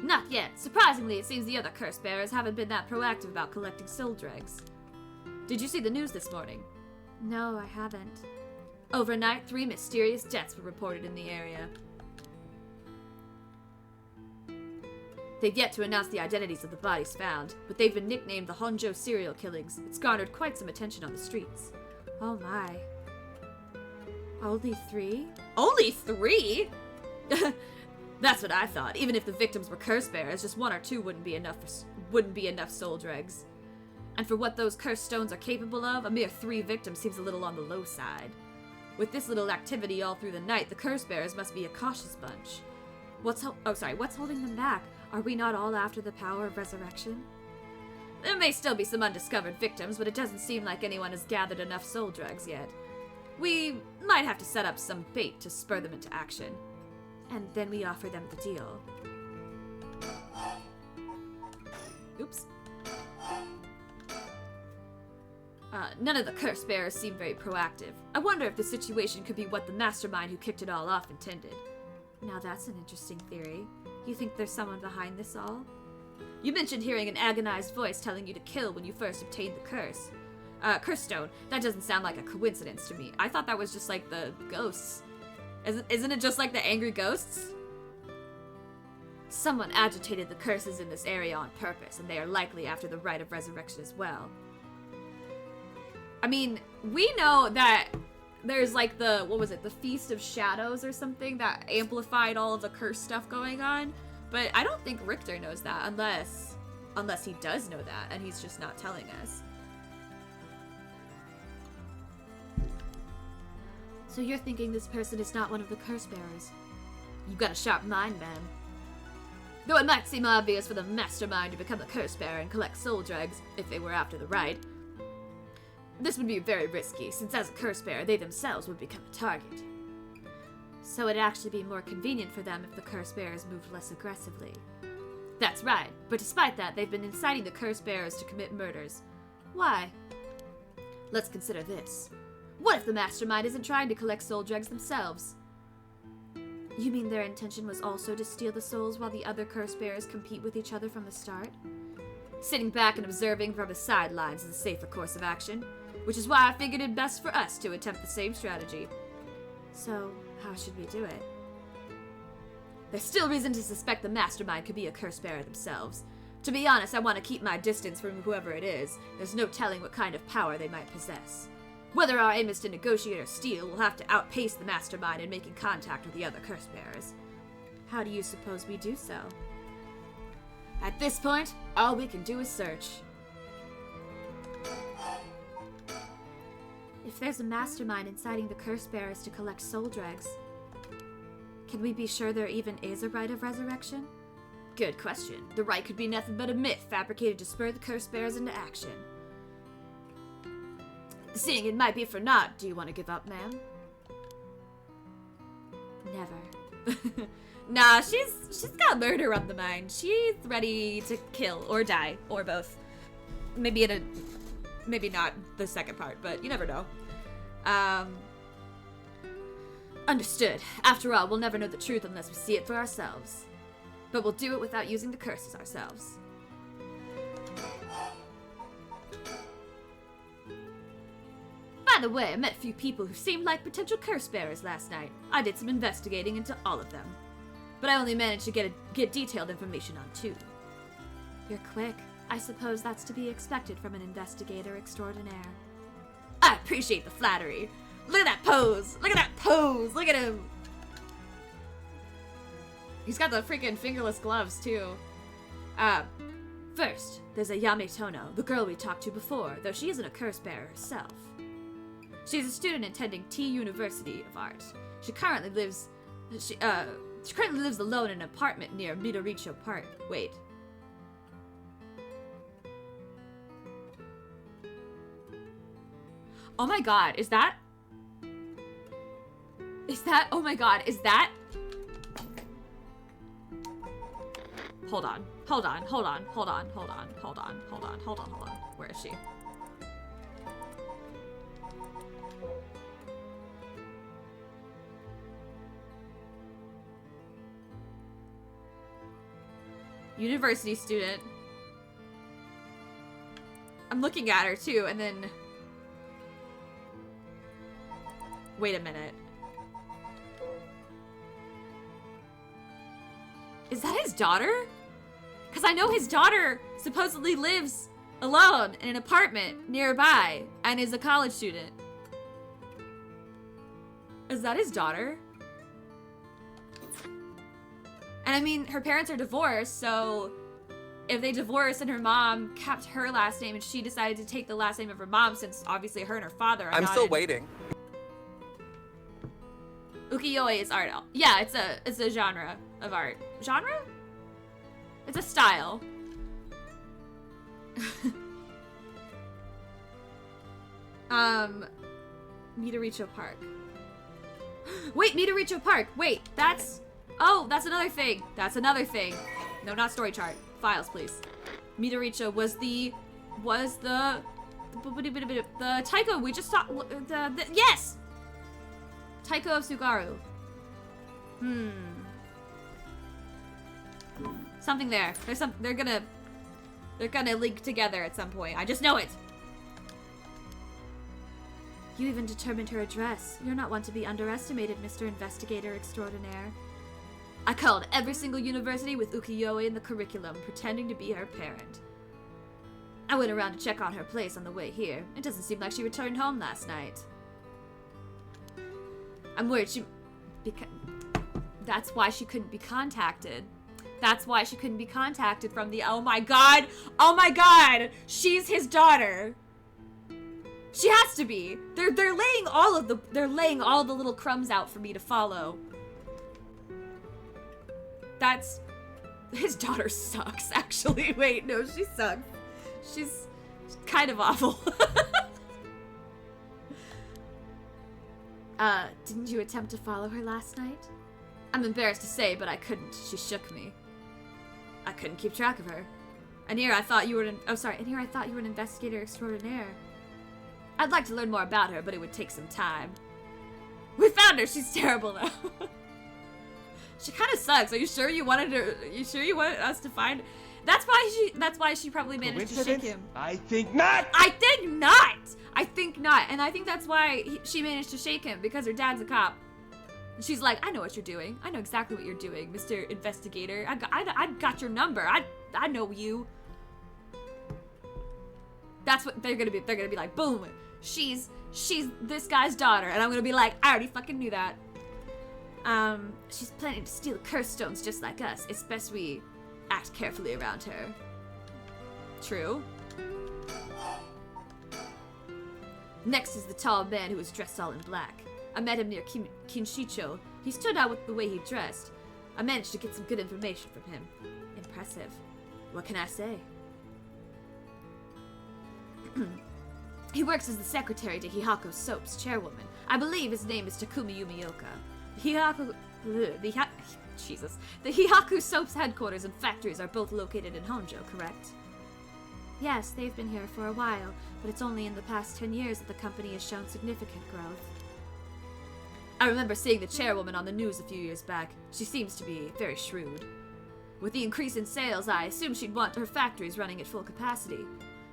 Not yet. Surprisingly, it seems the other curse bearers haven't been that proactive about collecting soul dregs. Did you see the news this morning? No, I haven't. Overnight, 3 mysterious deaths were reported in the area. They've yet to announce the identities of the bodies found, but they've been nicknamed the Honjo serial killings. It's garnered quite some attention on the streets. Oh my. Only 3? Only 3?! That's what I thought. Even if the victims were curse bearers, just 1 or 2 wouldn't be enough soul dregs. And for what those cursed stones are capable of, a mere 3 victims seems a little on the low side. With this little activity all through the night, the curse bearers must be a cautious bunch. What's holding them back? Are we not all after the power of resurrection? There may still be some undiscovered victims, but it doesn't seem like anyone has gathered enough soul drugs yet. We might have to set up some bait to spur them into action. And then we offer them the deal. Oops. None of the curse bearers seem very proactive. I wonder if the situation could be what the mastermind who kicked it all off intended. Now that's an interesting theory. You think there's someone behind this all? You mentioned hearing an agonized voice telling you to kill when you first obtained the curse. Curse stone. That doesn't sound like a coincidence to me. I thought that was just like the ghosts. Isn't it just like the angry ghosts? Someone agitated the curses in this area on purpose, and they are likely after the rite of resurrection as well. I mean, we know that there's like the, what was it, the Feast of Shadows or something that amplified all of the curse stuff going on, but I don't think Richter knows that unless he does know that and he's just not telling us. So you're thinking this person is not one of the curse bearers? You've got a sharp mind, ma'am. Though it might seem obvious for the mastermind to become a curse bearer and collect soul dregs if they were after the rite, this would be very risky, since as a curse bearer, they themselves would become a target. So it'd actually be more convenient for them if the curse bearers moved less aggressively. That's right, but despite that, they've been inciting the curse bearers to commit murders. Why? Let's consider this. What if the mastermind isn't trying to collect soul dregs themselves? You mean their intention was also to steal the souls while the other curse bearers compete with each other from the start? Sitting back and observing from the sidelines is a safer course of action, which is why I figured it best for us to attempt the same strategy. So, how should we do it? There's still reason to suspect the mastermind could be a curse bearer themselves. To be honest, I want to keep my distance from whoever it is. There's no telling what kind of power they might possess. Whether our aim is to negotiate or steal, we'll have to outpace the mastermind in making contact with the other curse bearers. How do you suppose we do so? At this point, all we can do is search. If there's a mastermind inciting the curse bearers to collect soul dregs, can we be sure there even is a rite of resurrection? Good question. The rite could be nothing but a myth fabricated to spur the curse bearers into action. Seeing it might be for naught, do you want to give up, ma'am? Never. Nah, she's got murder on the mind. She's ready to kill or die or both. Maybe not the second part, but you never know. Understood. After all, we'll never know the truth unless we see it for ourselves. But we'll do it without using the curses ourselves. By the way, I met a few people who seemed like potential curse bearers last night. I did some investigating into all of them. But I only managed to get detailed information on 2. You're quick. I suppose that's to be expected from an investigator extraordinaire. I appreciate the flattery. Look at that pose! Look at that pose! Look at him! He's got the freaking fingerless gloves, too. First, there's Ayame Tono, the girl we talked to before, though she isn't a curse bearer herself. She's a student attending T University of Art. She currently lives alone in an apartment near Midoricho Park. Wait. Oh my god, is that? Oh my god, is that? Hold on. Where is she? University student. I'm looking at her too, and then... Wait a minute. Is that his daughter? Because I know his daughter supposedly lives alone in an apartment nearby and is a college student. Is that his daughter? And I mean, her parents are divorced, so if they divorced and her mom kept her last name and she decided to take the last name of her mom, since obviously her and her father are I'm not still in... waiting. Ukiyo-e is art. Yeah, it's a genre of art. Genre? It's a style. Midoricho Park. Wait, Midoricho Park. Wait, that's... Oh, that's another thing. That's another thing. No, not story chart. Files, please. Midoricho was the Taiko we just saw. Yes! Taiko of Sugaru. Something there. There's some. They're gonna link together at some point. I just know it. You even determined her address. You're not one to be underestimated, Mr. Investigator Extraordinaire. I called every single university with ukiyo-e in the curriculum, pretending to be her parent. I went around to check on her place on the way here. It doesn't seem like she returned home last night. I'm worried she... That's why she couldn't be contacted. That's why she couldn't be contacted from the... Oh my god! Oh my god! She's his daughter! She has to be! They're laying all the little crumbs out for me to follow. That's... His daughter sucks, actually. Wait, no, she sucks. She's kind of awful. Didn't you attempt to follow her last night? I'm embarrassed to say, but I couldn't. She shook me. I couldn't keep track of her. And here I thought you were an... Oh, sorry. And here I thought you were an investigator extraordinaire. I'd like to learn more about her, but it would take some time. We found her. She's terrible though. She kind of sucks. Are you sure you wanted her? You sure you wanted us to find? That's why she probably managed to shake him. I think not. I think not. I think not. And I think that's why she managed to shake him, because her dad's a cop. And she's like, I know what you're doing. I know exactly what you're doing, Mr. Investigator. I got your number. I know you. That's what they're gonna be. They're gonna be like, boom. She's this guy's daughter, and I'm gonna be like, I already fucking knew that. She's planning to steal curse stones just like us. It's best we act carefully around her. True. Next is the tall man who was dressed all in black. I met him near Kinshicho. He stood out with the way he dressed. I managed to get some good information from him. Impressive. What can I say? He works as the secretary to Hihako Soap's chairwoman. I believe his name is Takumi Yumioka. The Hihako Soap's headquarters and factories are both located in Honjo, correct? Yes, they've been here for a while, but it's only in the past 10 years that the company has shown significant growth. I remember seeing the chairwoman on the news a few years back. She seems to be very shrewd. With the increase in sales, I assumed she'd want her factories running at full capacity.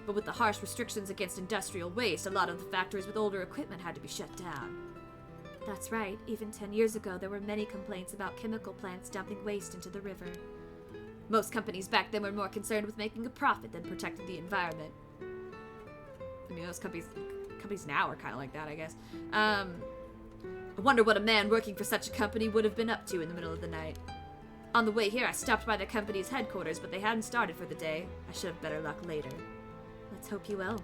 But with the harsh restrictions against industrial waste, a lot of the factories with older equipment had to be shut down. That's right. Even 10 years ago, there were many complaints about chemical plants dumping waste into the river. Most companies back then were more concerned with making a profit than protecting the environment. I mean, those companies now are kind of like that, I guess. I wonder what a man working for such a company would have been up to in the middle of the night. On the way here, I stopped by the company's headquarters, but they hadn't started for the day. I should have better luck later. Let's hope you will.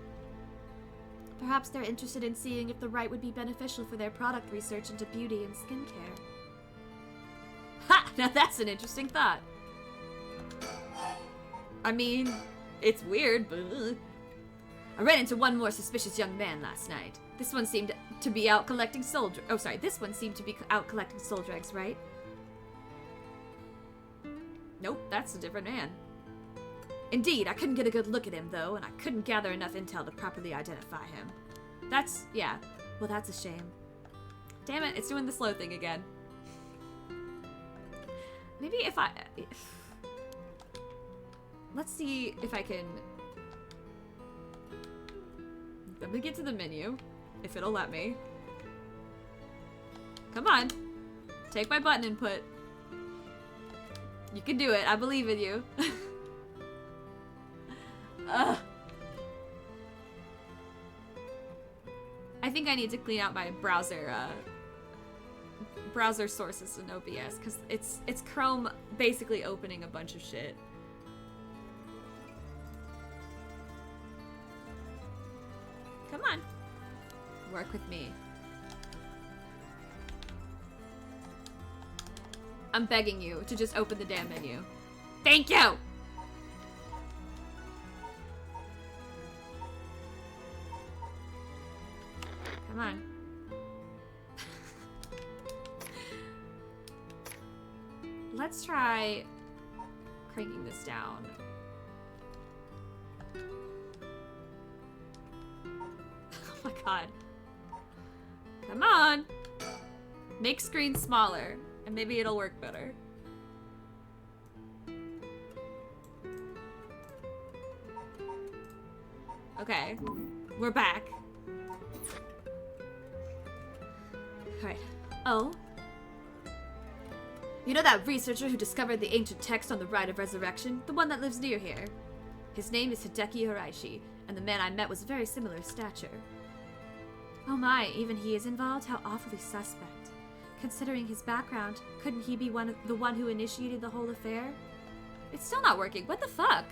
Perhaps they're interested in seeing if the right would be beneficial for their product research into beauty and skincare. Ha! Now that's an interesting thought. I mean, it's weird, but... I ran into one more suspicious young man last night. This one seemed to be out collecting this one seemed to be out collecting soul dregs, right? Nope, that's a different man. Indeed, I couldn't get a good look at him, though, and I couldn't gather enough intel to properly identify him. Yeah. Well, that's a shame. Damn it, it's doing the slow thing again. Maybe let's see if I can... Let me get to the menu, if it'll let me. Come on. Take my button input. You can do it. I believe in you. Ugh. I think I need to clean out my browser sources in OBS, because it's Chrome basically opening a bunch of shit. Come on. Work with me. I'm begging you to just open the damn menu. Thank you! Come on. Let's try cranking this down. Oh my god. Come on! Make screen smaller, and maybe it'll work better. Okay, we're back. Alright. Oh? You know that researcher who discovered the ancient text on the Rite of Resurrection? The one that lives near here? His name is Hideki Hiraishi, and the man I met was very similar stature. Oh my, even he is involved? How awfully suspect. Considering his background, couldn't he be the one who initiated the whole affair? It's still not working. What the fuck?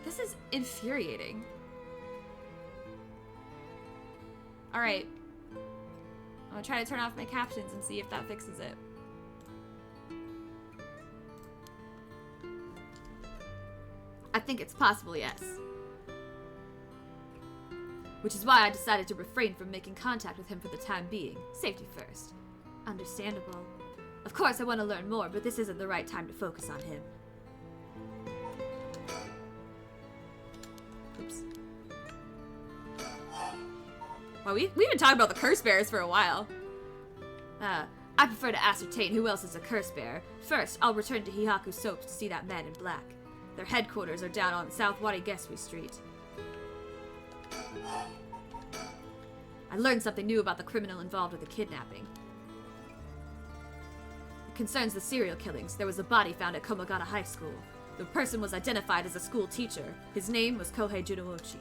This is infuriating. Alright. I'm gonna try to turn off my captions and see if that fixes it. I think it's possible, yes. Which is why I decided to refrain from making contact with him for the time being. Safety first. Understandable. Of course I want to learn more, but this isn't the right time to focus on him. Well, we've been talking about the curse bearers for a while. I prefer to ascertain who else is a curse bearer. First, I'll return to Hihaku Soaps to see that man in black. Their headquarters are down on South Warigesui Street. I learned something new about the criminal involved with the kidnapping. It concerns the serial killings. There was a body found at Komagata High School. The person was identified as a school teacher. His name was Kohei Junouchi.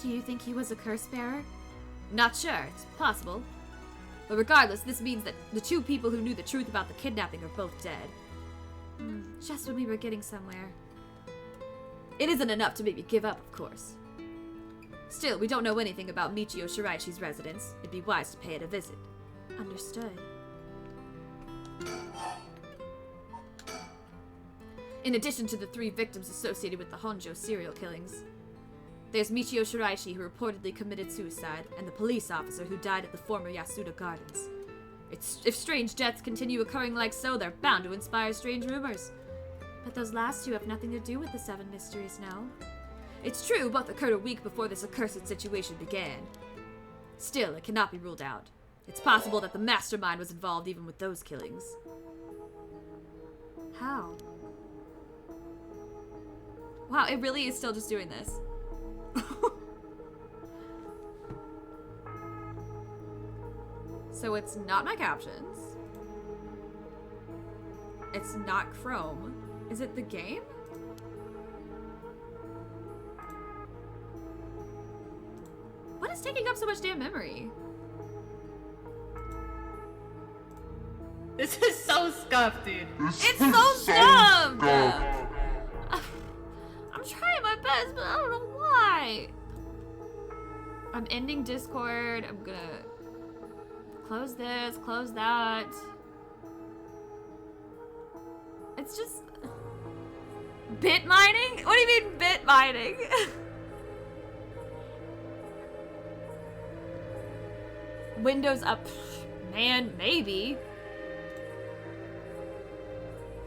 Do you think he was a curse bearer? Not sure. It's possible. But regardless, this means that the two people who knew the truth about the kidnapping are both dead. Just when we were getting somewhere. It isn't enough to make me give up, of course. Still, we don't know anything about Michio Shiraishi's residence. It'd be wise to pay it a visit. Understood. In addition to the 3 victims associated with the Honjo serial killings, there's Michio Shiraishi, who reportedly committed suicide, and the police officer who died at the former Yasuda Gardens. If strange deaths continue occurring like so, they're bound to inspire strange rumors. But those last 2 have nothing to do with the 7 mysteries, no? It's true, both occurred a week before this accursed situation began. Still, it cannot be ruled out. It's possible that the mastermind was involved even with those killings. How? Wow, it really is still just doing this. So it's not my captions. It's not Chrome. Is it the game? What is taking up so much damn memory? This is so scuffed, dude. It's so scuffed! I'm trying my best, but I don't know why. I'm ending Discord. I'm gonna close this, close that. It's just... Bit mining? What do you mean bit mining? Windows up. Man, maybe.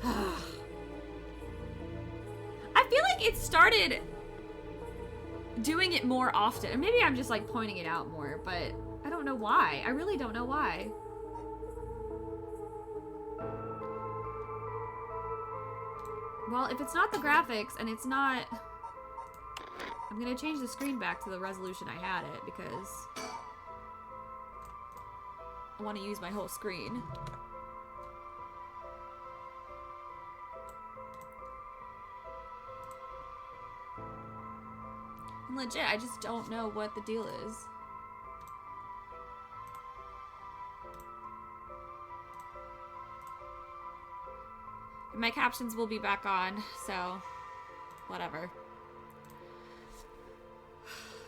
I feel like it started doing it more often. Or maybe I'm just like pointing it out more, but I don't know why. I really don't know why. Well, if it's not the graphics and it's not... I'm gonna change the screen back to the resolution I had it because I want to use my whole screen. And legit, I just don't know what the deal is. My captions will be back on, so whatever.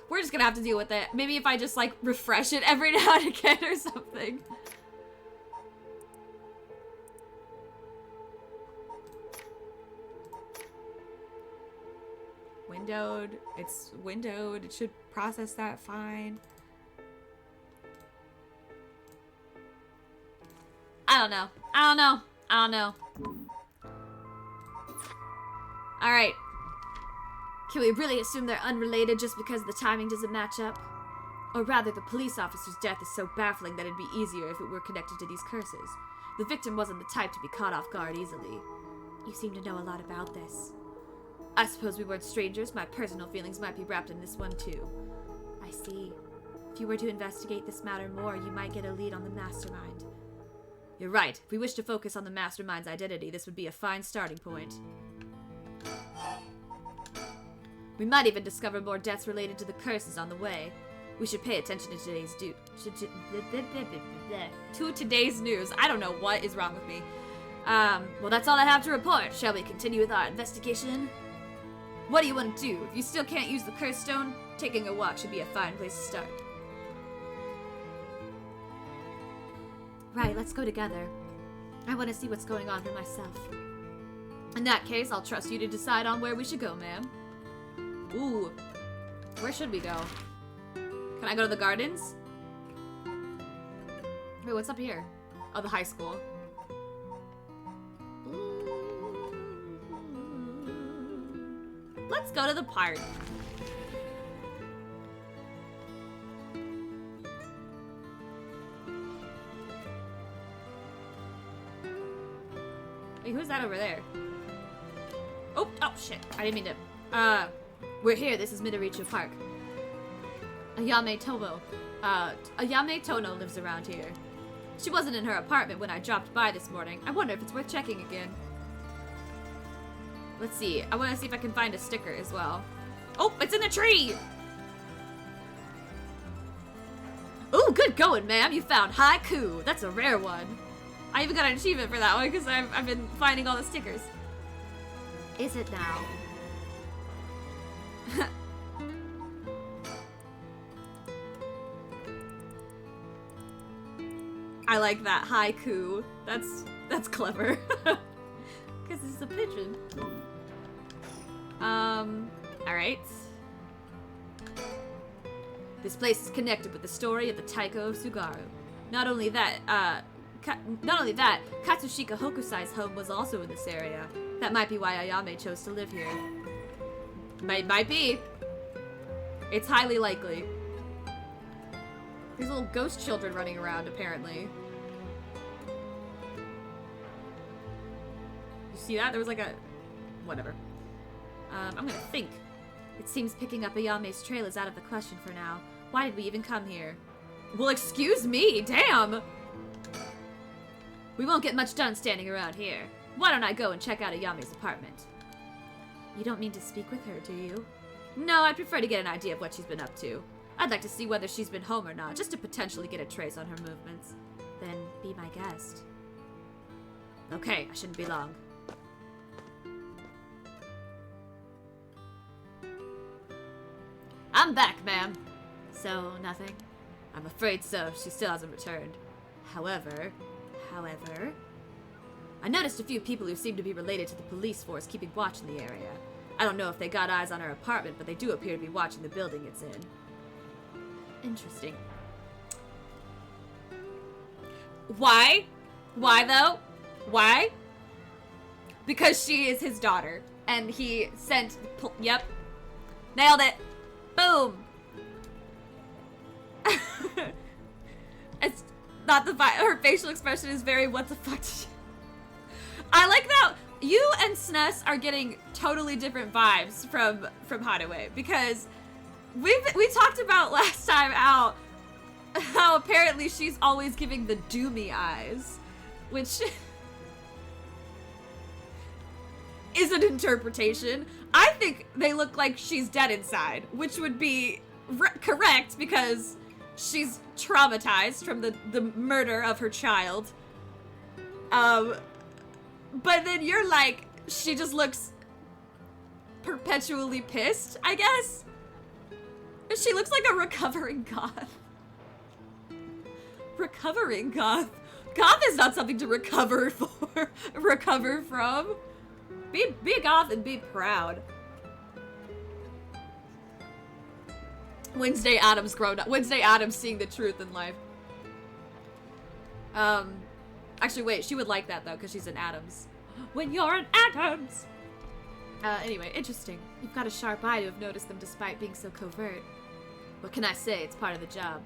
We're just gonna have to deal with it. Maybe if I just like refresh it every now and again or something. Windowed. It's windowed. It should process that fine. I don't know. I don't know. I don't know. Alright. Can we really assume they're unrelated just because the timing doesn't match up? Or rather, the police officer's death is so baffling that it'd be easier if it were connected to these curses. The victim wasn't the type to be caught off guard easily. You seem to know a lot about this. I suppose we weren't strangers. My personal feelings might be wrapped in this one too. I see. If you were to investigate this matter more, you might get a lead on the mastermind. You're right. If we wish to focus on the mastermind's identity, this would be a fine starting point. We might even discover more deaths related to the curses on the way. We should pay attention to today's news. I don't know what is wrong with me. Well, that's all I have to report. Shall we continue with our investigation? What do you want to do? If you still can't use the curse stone, taking a walk should be a fine place to start. Right, let's go together. I want to see what's going on for myself. In that case, I'll trust you to decide on where we should go, ma'am. Ooh. Where should we go? Can I go to the gardens? Wait, what's up here? Oh, the high school. Let's go to the park. that over there? Oh, shit. I didn't mean to. We're here. This is Midoricho Park. Ayame Tono lives around here. She wasn't in her apartment when I dropped by this morning. I wonder if it's worth checking again. Let's see. I want to see if I can find a sticker as well. Oh, it's in the tree! Ooh, good going, ma'am. You found haiku. That's a rare one. I even got an achievement for that one because I've been finding all the stickers. Is it now? I like that haiku. That's clever. Because it's a pigeon. Alright. This place is connected with the story of the Taiko of Sugaru. Not only that, Katsushika Hokusai's home was also in this area. That might be why Ayame chose to live here. Might be. It's highly likely. These little ghost children running around, apparently. You see that? There was like a... Whatever. I'm gonna think. It seems picking up Ayame's trail is out of the question for now. Why did we even come here? Well, excuse me! Damn! We won't get much done standing around here. Why don't I go and check out Ayame's apartment? You don't mean to speak with her, do you? No, I'd prefer to get an idea of what she's been up to. I'd like to see whether she's been home or not, just to potentially get a trace on her movements. Then be my guest. Okay, I shouldn't be long. I'm back, ma'am. So, nothing? I'm afraid so. She still hasn't returned. However, I noticed a few people who seem to be related to the police force keeping watch in the area. I don't know if they got eyes on her apartment, but they do appear to be watching the building it's in. Interesting. Why? Why, though? Why? Because she is his daughter. And he sent... Yep. Nailed it. Boom. It's not the vibe. Her facial expression is very what the fuck. I like that you and SNES are getting totally different vibes from Hadaway, because we talked about last time out how apparently she's always giving the doomy eyes, which is an interpretation. I think they look like she's dead inside, which would be correct because she's traumatized from the murder of her child. But then you're like, she just looks perpetually pissed, I guess? She looks like a recovering goth. Recovering goth? Goth is not something to recover from. Be a goth and be proud. Wednesday Addams grown up. Wednesday Addams seeing the truth in life. Actually, wait, she would like that, though, because she's an Addams. When you're an Addams! Anyway, interesting. You've got a sharp eye to have noticed them despite being so covert. What can I say? It's part of the job.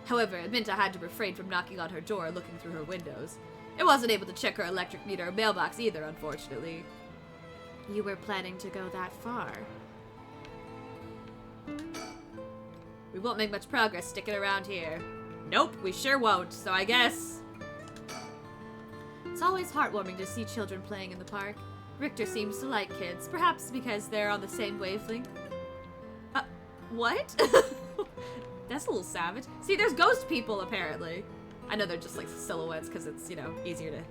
However, it meant I had to refrain from knocking on her door or looking through her windows. I wasn't able to check her electric meter or mailbox either, unfortunately. You were planning to go that far? We won't make much progress sticking around here. Nope, we sure won't, so I guess... It's always heartwarming to see children playing in the park. Richter seems to like kids, perhaps because they're on the same wavelength. What? That's a little savage. See, there's ghost people, apparently. I know they're just like silhouettes because it's, you know, easier to...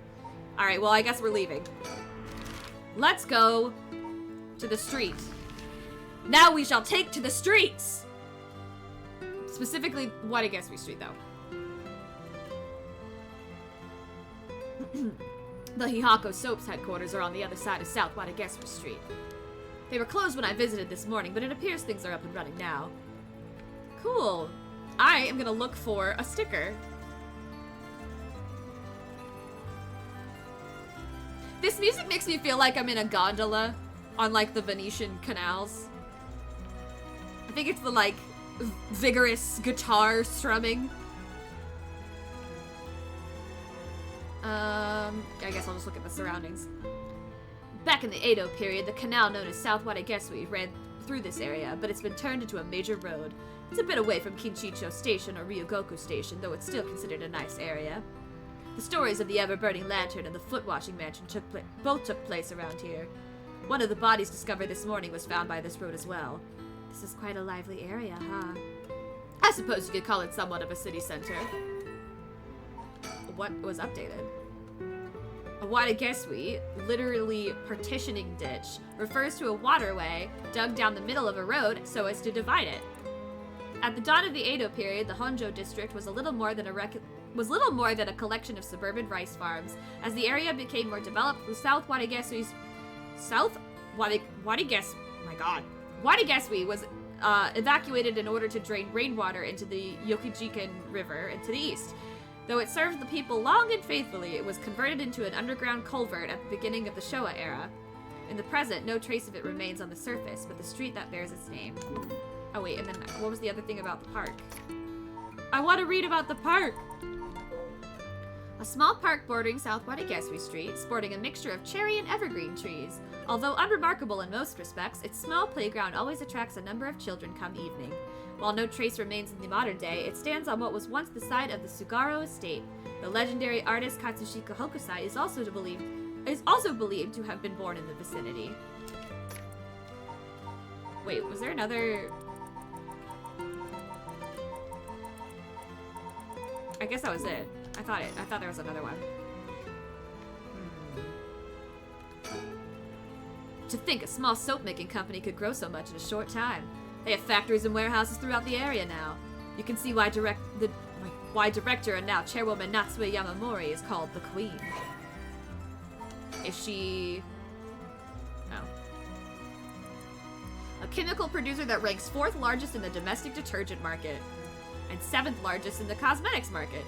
Alright, well, I guess we're leaving. Let's go to the street. Now we shall take to the streets! Specifically, Warigesui Street, though. The Hihako Soaps headquarters are on the other side of South Warigesui Street. They were closed when I visited this morning, but it appears things are up and running now. Cool. I am gonna look for a sticker. This music makes me feel like I'm in a gondola on, like, the Venetian canals. I think it's the, like, vigorous guitar strumming. I guess I'll just look at the surroundings. Back in the Edo period, the canal known as South Watagesui ran through this area, but it's been turned into a major road. It's a bit away from Kinchicho Station or Ryugoku Station, though it's still considered a nice area. The stories of the ever-burning lantern and the foot-washing mansion both took place around here. One of the bodies discovered this morning was found by this road as well. This is quite a lively area, huh? I suppose you could call it somewhat of a city center. What was updated? A Watagesui, literally partitioning ditch, refers to a waterway dug down the middle of a road so as to divide it. At the dawn of the Edo period, the Honjo district was little more than a collection of suburban rice farms. As the area became more developed, the Watagesui was evacuated in order to drain rainwater into the Yokujikan River and to the east. Though it served the people long and faithfully, it was converted into an underground culvert at the beginning of the Showa era. In the present, no trace of it remains on the surface, but the street that bears its name. Oh wait, and then what was the other thing about the park? I want to read about the park! A small park bordering South Watagesui Street, sporting a mixture of cherry and evergreen trees. Although unremarkable in most respects, its small playground always attracts a number of children come evening. While no trace remains in the modern day, it stands on what was once the site of the Sugaro estate. The legendary artist Katsushika Hokusai is also believed to have been born in the vicinity. Wait, was there another... I guess that was it. I thought there was another one. To think a small soap-making company could grow so much in a short time. They have factories and warehouses throughout the area now. You can see why director and now chairwoman Natsue Yamamori is called the Queen. Is she... No. A chemical producer that ranks 4th largest in the domestic detergent market and 7th largest in the cosmetics market.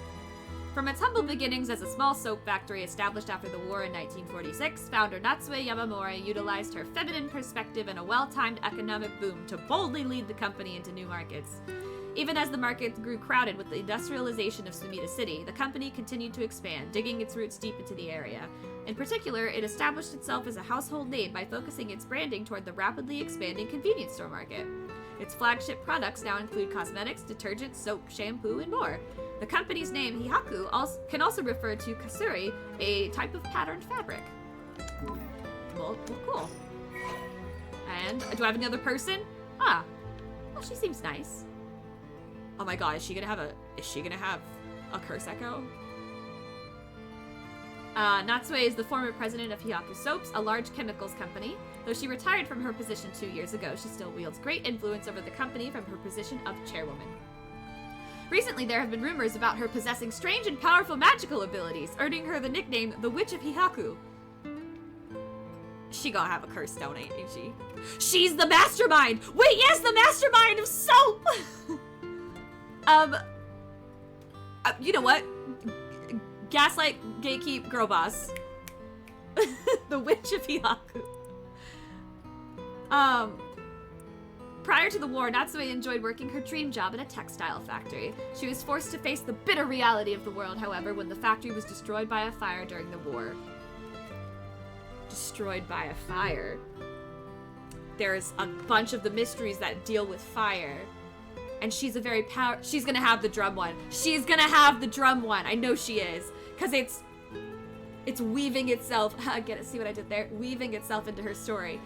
From its humble beginnings as a small soap factory established after the war in 1946, founder Natsue Yamamori utilized her feminine perspective and a well-timed economic boom to boldly lead the company into new markets. Even as the market grew crowded with the industrialization of Sumida City, the company continued to expand, digging its roots deep into the area. In particular, it established itself as a household name by focusing its branding toward the rapidly expanding convenience store market. Its flagship products now include cosmetics, detergent, soap, shampoo, and more. The company's name, Hihaku, can also refer to kasuri, a type of patterned fabric. Well, cool. And do I have another person? Ah, well, she seems nice. Oh my god, is she gonna have a curse echo? Natsue is the former president of Hihaku Soaps, a large chemicals company. Though she retired from her position 2 years ago, she still wields great influence over the company from her position of chairwoman. Recently, there have been rumors about her possessing strange and powerful magical abilities, earning her the nickname the Witch of Hihaku. She gonna have a curse stone, ain't she? She's the mastermind! Wait, yes, the mastermind of soap! You know what? Gaslight, gatekeep, girl boss. The Witch of Hihaku. Prior to the war, Natsue enjoyed working her dream job in a textile factory. She was forced to face the bitter reality of the world, however, when the factory was destroyed by a fire during the war. Destroyed by a fire. There's a bunch of the mysteries that deal with fire. And she's a very she's gonna have the drum one. She's gonna have the drum one. I know she is. Because it's weaving itself. Get it? See what I did there? Weaving itself into her story.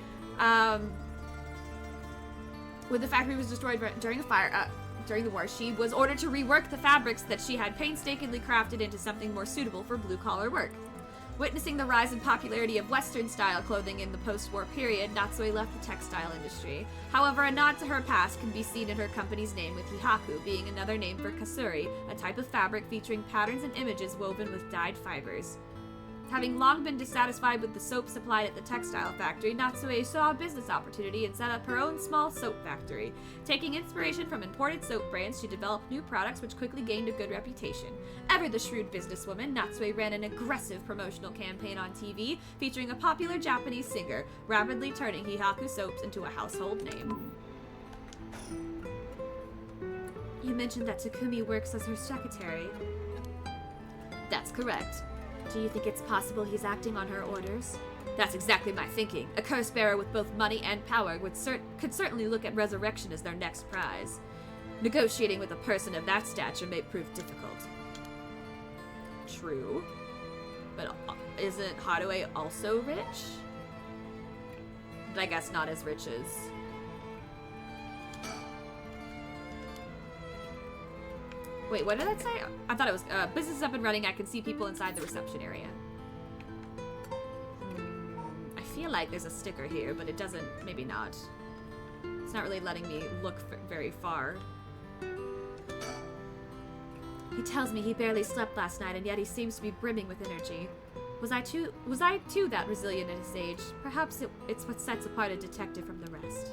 When the factory was destroyed during a fire, during the war, she was ordered to rework the fabrics that she had painstakingly crafted into something more suitable for blue-collar work. Witnessing the rise in popularity of Western-style clothing in the post-war period, Natsue left the textile industry. However, a nod to her past can be seen in her company's name, with Hihaku being another name for kasuri, a type of fabric featuring patterns and images woven with dyed fibers. Having long been dissatisfied with the soap supplied at the textile factory, Natsue saw a business opportunity and set up her own small soap factory. Taking inspiration from imported soap brands, she developed new products which quickly gained a good reputation. Ever the shrewd businesswoman, Natsue ran an aggressive promotional campaign on TV featuring a popular Japanese singer, rapidly turning Hihaku Soaps into a household name. You mentioned that Takumi works as her secretary. That's correct. Do you think it's possible he's acting on her orders? That's exactly my thinking. A curse bearer with both money and power could certainly look at resurrection as their next prize. Negotiating with a person of that stature may prove difficult. True. But isn't Haruo also rich? But I guess not as rich as... Wait, what did that say? I thought it was, business is up and running. I can see people inside the reception area. I feel like there's a sticker here, but it doesn't, maybe not. It's not really letting me look very far. He tells me he barely slept last night, and yet he seems to be brimming with energy. Was I too that resilient at his age? Perhaps it's what sets apart a detective from the rest.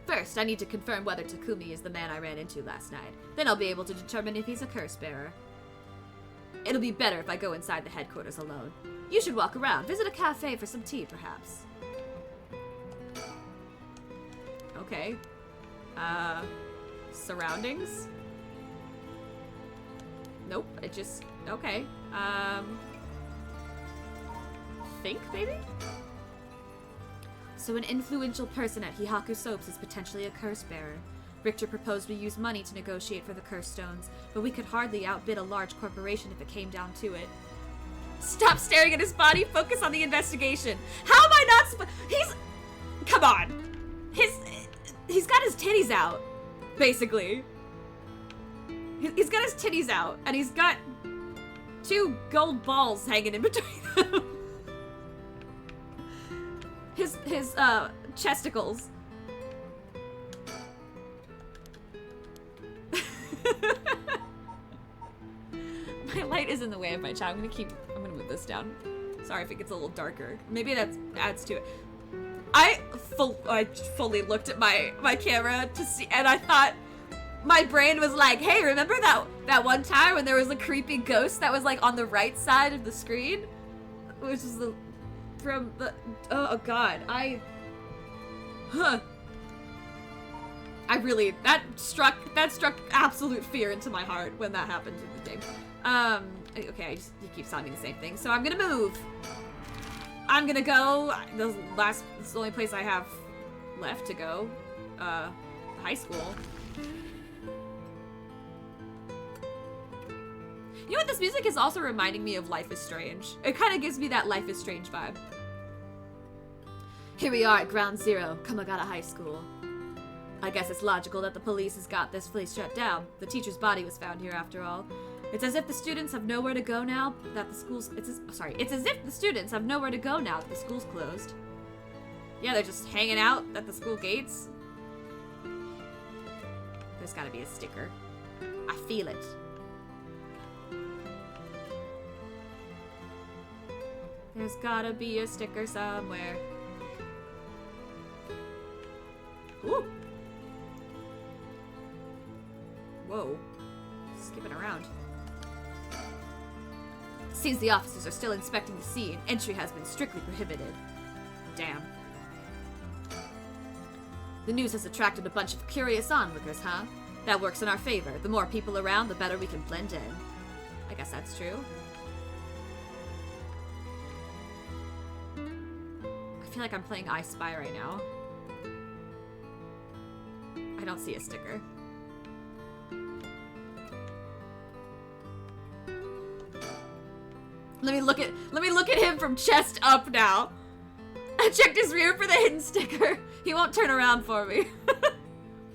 First, I need to confirm whether Takumi is the man I ran into last night. Then I'll be able to determine if he's a curse bearer. It'll be better if I go inside the headquarters alone. You should walk around. Visit a cafe for some tea, perhaps. Okay. Surroundings? Nope, it just... Okay. Think, maybe? So an influential person at Hihaku Soaps is potentially a curse bearer. Richter proposed we use money to negotiate for the curse stones, but we could hardly outbid a large corporation if it came down to it. Stop staring at his body, focus on the investigation. How am I not he's... Come on. He's got his titties out, basically. He's got his titties out, and he's got 2 gold balls hanging in between them. His chesticles. My light is in the way of my chat. I'm gonna move this down. Sorry if it gets a little darker. Maybe that adds to it. I fully looked at my camera to see, and I thought, my brain was like, hey, remember that one time when there was a creepy ghost that was like on the right side of the screen? Which is from the, oh god, I really, that struck absolute fear into my heart when that happened in the game. Okay, he keeps telling me the same thing, so I'm gonna move. I'm gonna go, this is the only place I have left to go, high school. You know what, this music is also reminding me of Life is Strange. It kind of gives me that Life is Strange vibe. Here we are at Ground Zero, Kamagata High School. I guess it's logical that the police has got this place shut down. The teacher's body was found here after all. It's as if the students have nowhere to go now that the school's... It's as if the students have nowhere to go now that the school's closed. Yeah, they're just hanging out at the school gates. There's gotta be a sticker. I feel it. There's gotta be a sticker somewhere. Ooh. Whoa. Skipping around. Seems the officers are still inspecting the scene. Entry has been strictly prohibited. Damn. The news has attracted a bunch of curious onlookers, huh? That works in our favor. The more people around, the better we can blend in. I guess that's true. I feel like I'm playing I Spy right now. I don't see a sticker. Let me look at him from chest up now. I checked his rear for the hidden sticker. He won't turn around for me.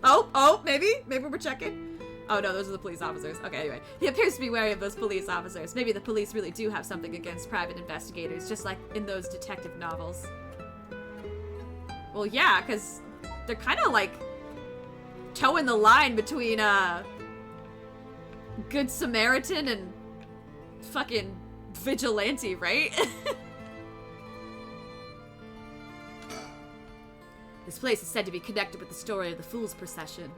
Oh, maybe we're checking. Oh no, those are the police officers. Okay, anyway. He appears to be wary of those police officers. Maybe the police really do have something against private investigators, just like in those detective novels. Well, yeah, because they're kind of like towing the line between Good Samaritan and fucking vigilante, right? This place is said to be connected with the story of the Fool's Procession.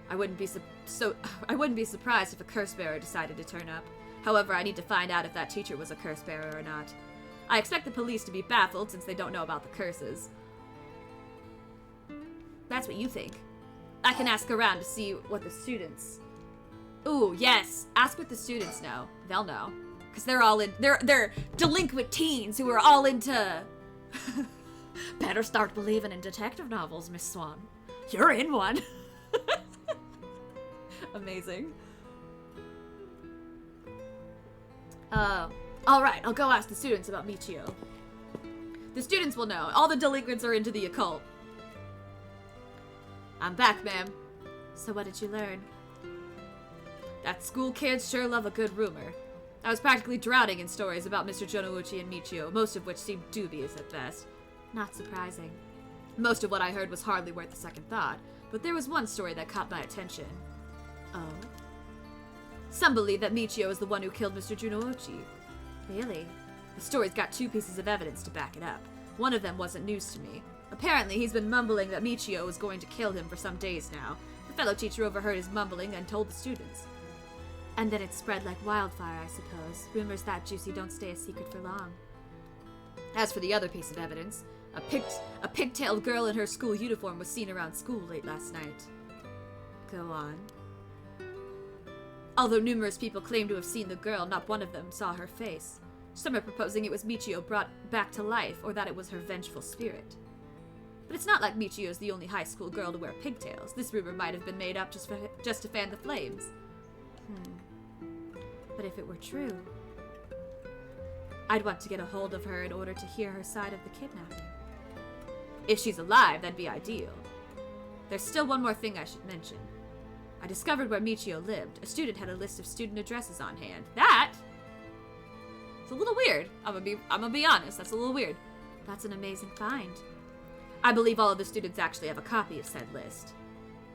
I wouldn't be surprised if a curse bearer decided to turn up. However, I need to find out if that teacher was a curse bearer or not. I expect the police to be baffled since they don't know about the curses. That's what you think. I can ask around to see what the students... Ooh, yes! Ask what the students know. They'll know. Because they're all in, they're delinquent teens who are all into... Better start believing in detective novels, Miss Swan. You're in one. Amazing. Alright, I'll go ask the students about Michio. The students will know. All the delinquents are into the occult. I'm back, ma'am. So what did you learn? That school kids sure love a good rumor. I was practically drowning in stories about Mr. Jonouchi and Michio, most of which seemed dubious at best. Not surprising. Most of what I heard was hardly worth a second thought, but there was one story that caught my attention. Oh? Some believe that Michio is the one who killed Mr. Junouchi. Really? The story's got 2 pieces of evidence to back it up. One of them wasn't news to me. Apparently, he's been mumbling that Michio was going to kill him for some days now. The fellow teacher overheard his mumbling and told the students. And then it spread like wildfire, I suppose. Rumors that juicy don't stay a secret for long. As for the other piece of evidence, a pigtailed girl in her school uniform was seen around school late last night. Go on. Although numerous people claim to have seen the girl, not one of them saw her face. Some are proposing it was Michio brought back to life, or that it was her vengeful spirit. But it's not like Michio is the only high school girl to wear pigtails. This rumor might have been made up just to fan the flames. But if it were true, I'd want to get a hold of her in order to hear her side of the kidnapping. If she's alive, that'd be ideal. There's still one more thing I should mention. I discovered where Michio lived. A student had a list of student addresses on hand. That? It's a little weird. I'm gonna be honest. That's a little weird. That's an amazing find. I believe all of the students actually have a copy of said list.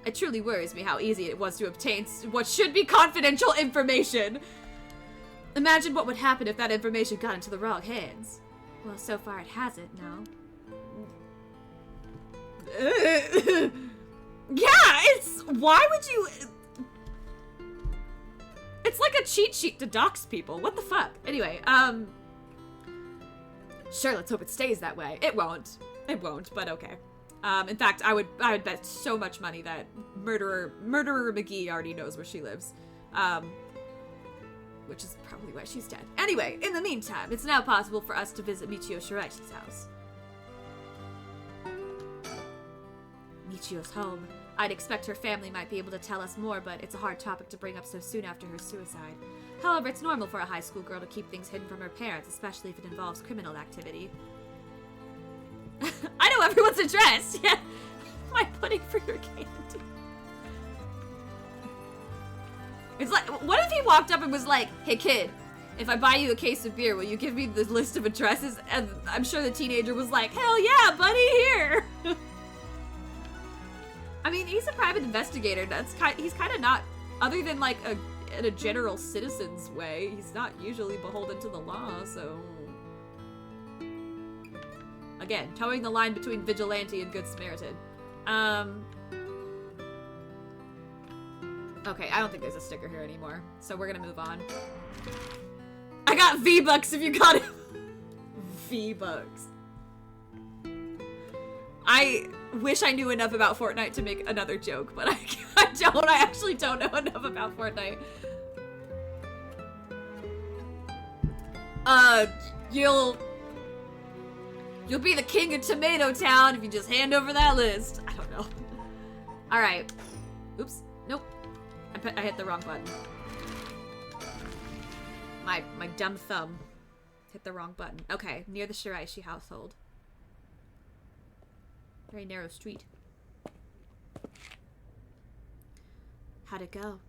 It truly worries me how easy it was to obtain what should be confidential information. Imagine what would happen if that information got into the wrong hands. Well, so far it hasn't, no. Yeah, why would you... It's like a cheat sheet to dox people. What the fuck? Anyway, sure, let's hope it stays that way. It won't. It won't, but okay. In fact, I would bet so much money that Murderer McGee already knows where she lives. Which is probably why she's dead. Anyway, in the meantime, it's now possible for us to visit Michio Shiraichi's house. Michio's home. I'd expect her family might be able to tell us more, but it's a hard topic to bring up so soon after her suicide. However, it's normal for a high school girl to keep things hidden from her parents, especially if it involves criminal activity. I know everyone's address! Yeah. My pudding for your candy. It's like, what if he walked up and was like, hey kid, if I buy you a case of beer, will you give me the list of addresses? And I'm sure the teenager was like, hell yeah, buddy, here! I mean, he's a private investigator. He's kind of not, other than like in a general citizen's way, he's not usually beholden to the law, so... Again, towing the line between vigilante and good Samaritan. Okay, I don't think there's a sticker here anymore, so we're gonna move on. I got V-Bucks if you got it. V-Bucks. I wish I knew enough about Fortnite to make another joke, but I don't. I actually don't know enough about Fortnite. You'll be the king of Tomato Town if you just hand over that list. I don't know. All right. Oops. Nope. I hit the wrong button. My dumb thumb hit the wrong button. Okay, near the Shiraishi household. Very narrow street. How'd it go?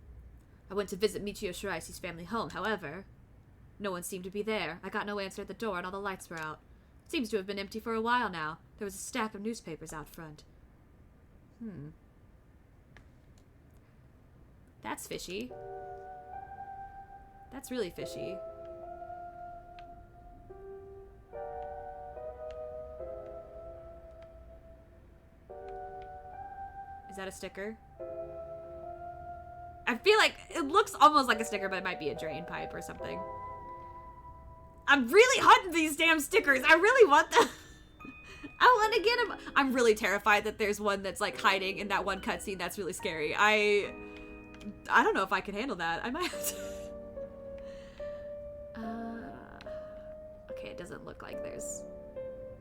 I went to visit Michio Shiraishi's family home, however. No one seemed to be there. I got no answer at the door and all the lights were out. Seems to have been empty for a while now. There was a stack of newspapers out front. That's fishy. That's really fishy. Is that a sticker? I feel like it looks almost like a sticker, but it might be a drain pipe or something. I'm really hunting these damn stickers. I really want them. I want to get them. I'm really terrified that there's one that's like hiding in that one cutscene. That's really scary. I don't know if I can handle that. I might have to. look like there's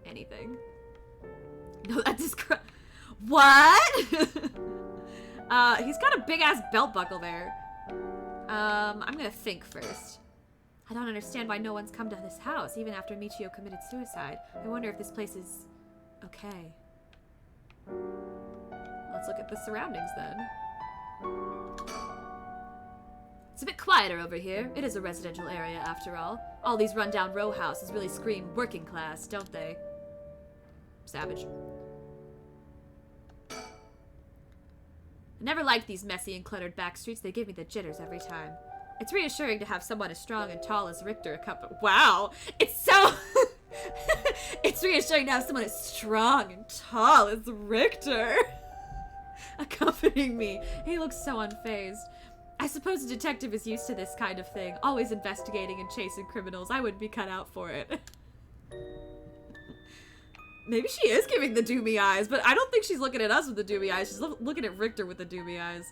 anything. No, that is what? He's got a big ass belt buckle there. I'm gonna think first. I don't understand why no one's come to this house, even after Michio committed suicide. I wonder if this place is okay. Let's look at the surroundings then. It's a bit quieter over here. It is a residential area, after all. All these rundown row houses really scream working class, don't they? Savage. I never liked these messy and cluttered back streets. They give me the jitters every time. It's reassuring to have someone as strong and tall as Richter accompany. Wow! It's so... It's reassuring to have someone as strong and tall as Richter accompanying me. He looks so unfazed. I suppose a detective is used to this kind of thing, always investigating and chasing criminals. I wouldn't be cut out for it. Maybe she is giving the doomy eyes, but I don't think she's looking at us with the doomy eyes. She's looking at Richter with the doomy eyes.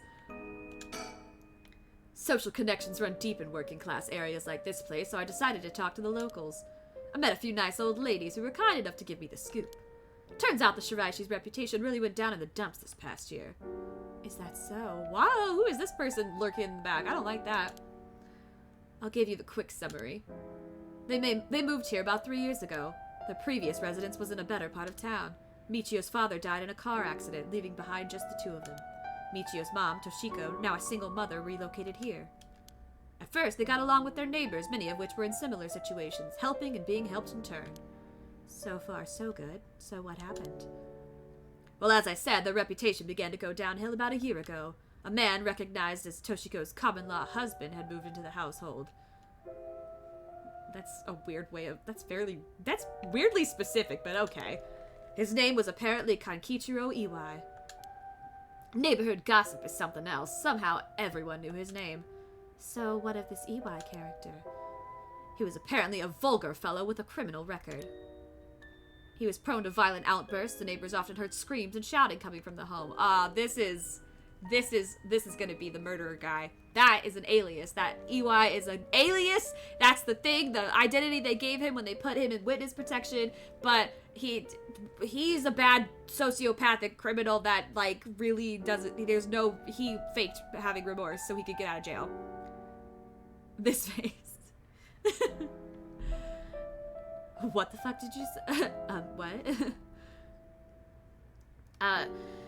Social connections run deep in working class areas like this place, so I decided to talk to the locals. I met a few nice old ladies who were kind enough to give me the scoop. Turns out the Shiraishi's reputation really went down in the dumps this past year. Is that so? Wow, who is this person lurking in the back? I don't like that. I'll give you the quick summary. They moved here about 3 years ago. The previous residence was in a better part of town. Michio's father died in a car accident, leaving behind just the two of them. Michio's mom, Toshiko, now a single mother, relocated here. At first, they got along with their neighbors, many of which were in similar situations, helping and being helped in turn. So far, so good. So what happened? Well, as I said, their reputation began to go downhill about a year ago. A man recognized as Toshiko's common-law husband had moved into the household. That's a weird way of... That's weirdly specific, but okay. His name was apparently Kankichiro Iwai. Neighborhood gossip is something else. Somehow everyone knew his name. So what of this Iwai character? He was apparently a vulgar fellow with a criminal record. He was prone to violent outbursts. The neighbors often heard screams and shouting coming from the home. This is gonna be the murderer guy. That is an alias. That Iwai is an alias. That's the thing, the identity they gave him when they put him in witness protection. But he's a bad sociopathic criminal that, like, really doesn't... He faked having remorse so he could get out of jail. This face. What the fuck did you say? What?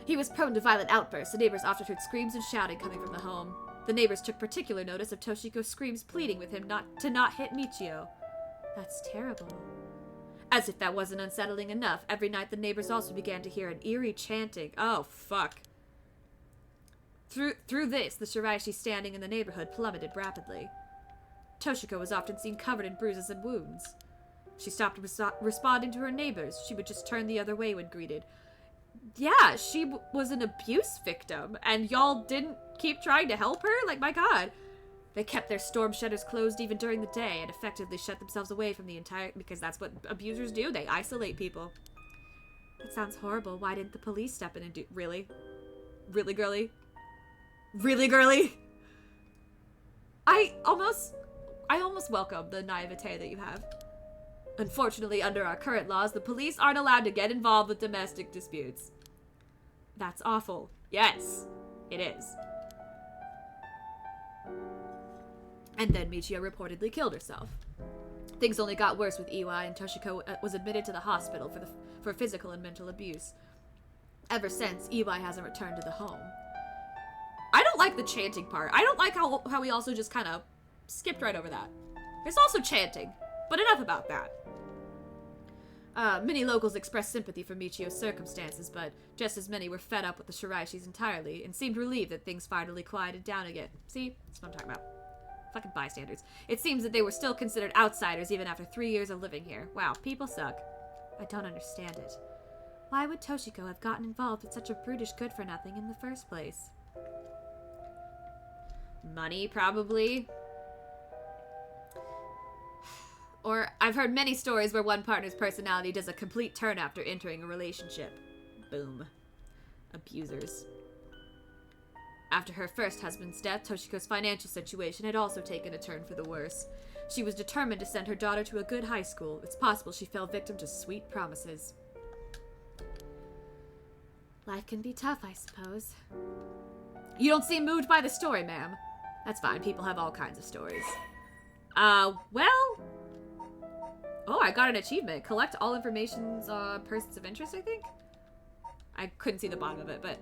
He was prone to violent outbursts. The neighbors often heard screams and shouting coming from the home. The neighbors took particular notice of Toshiko's screams pleading with him not to hit Michio. That's terrible. As if that wasn't unsettling enough, every night the neighbors also began to hear an eerie chanting. Oh, fuck. Through this, the Shiraishi standing in the neighborhood plummeted rapidly. Toshiko was often seen covered in bruises and wounds. She stopped responding to her neighbors. She would just turn the other way when greeted. Yeah, she was an abuse victim, and y'all didn't keep trying to help her? Like, my god. They kept their storm shutters closed even during the day and effectively shut themselves away from the entire... Because that's what abusers do. They isolate people. That sounds horrible. Why didn't the police step in and do... Really? Really, girly? Really, girly? I almost welcome the naivete that you have. Unfortunately, under our current laws, the police aren't allowed to get involved with domestic disputes. That's awful. Yes, it is. And then Michio reportedly killed herself. Things only got worse with Iwai, and Toshiko was admitted to the hospital for physical and mental abuse. Ever since, Iwai hasn't returned to the home. I don't like the chanting part. I don't like how we also just kind of skipped right over that. There's also chanting, but enough about that. Many locals expressed sympathy for Michio's circumstances, but just as many were fed up with the Shiraishis entirely and seemed relieved that things finally quieted down again. See? That's what I'm talking about. Fucking bystanders. It seems that they were still considered outsiders even after 3 years of living here. Wow, people suck. I don't understand it. Why would Toshiko have gotten involved with such a brutish good-for-nothing in the first place? Money, probably. Or, I've heard many stories where one partner's personality does a complete turn after entering a relationship. Boom. Abusers. After her first husband's death, Toshiko's financial situation had also taken a turn for the worse. She was determined to send her daughter to a good high school. It's possible she fell victim to sweet promises. Life can be tough, I suppose. You don't seem moved by the story, ma'am. That's fine. People have all kinds of stories. Well... Oh, I got an achievement. Collect all informations on persons of interest, I think? I couldn't see the bottom of it, but...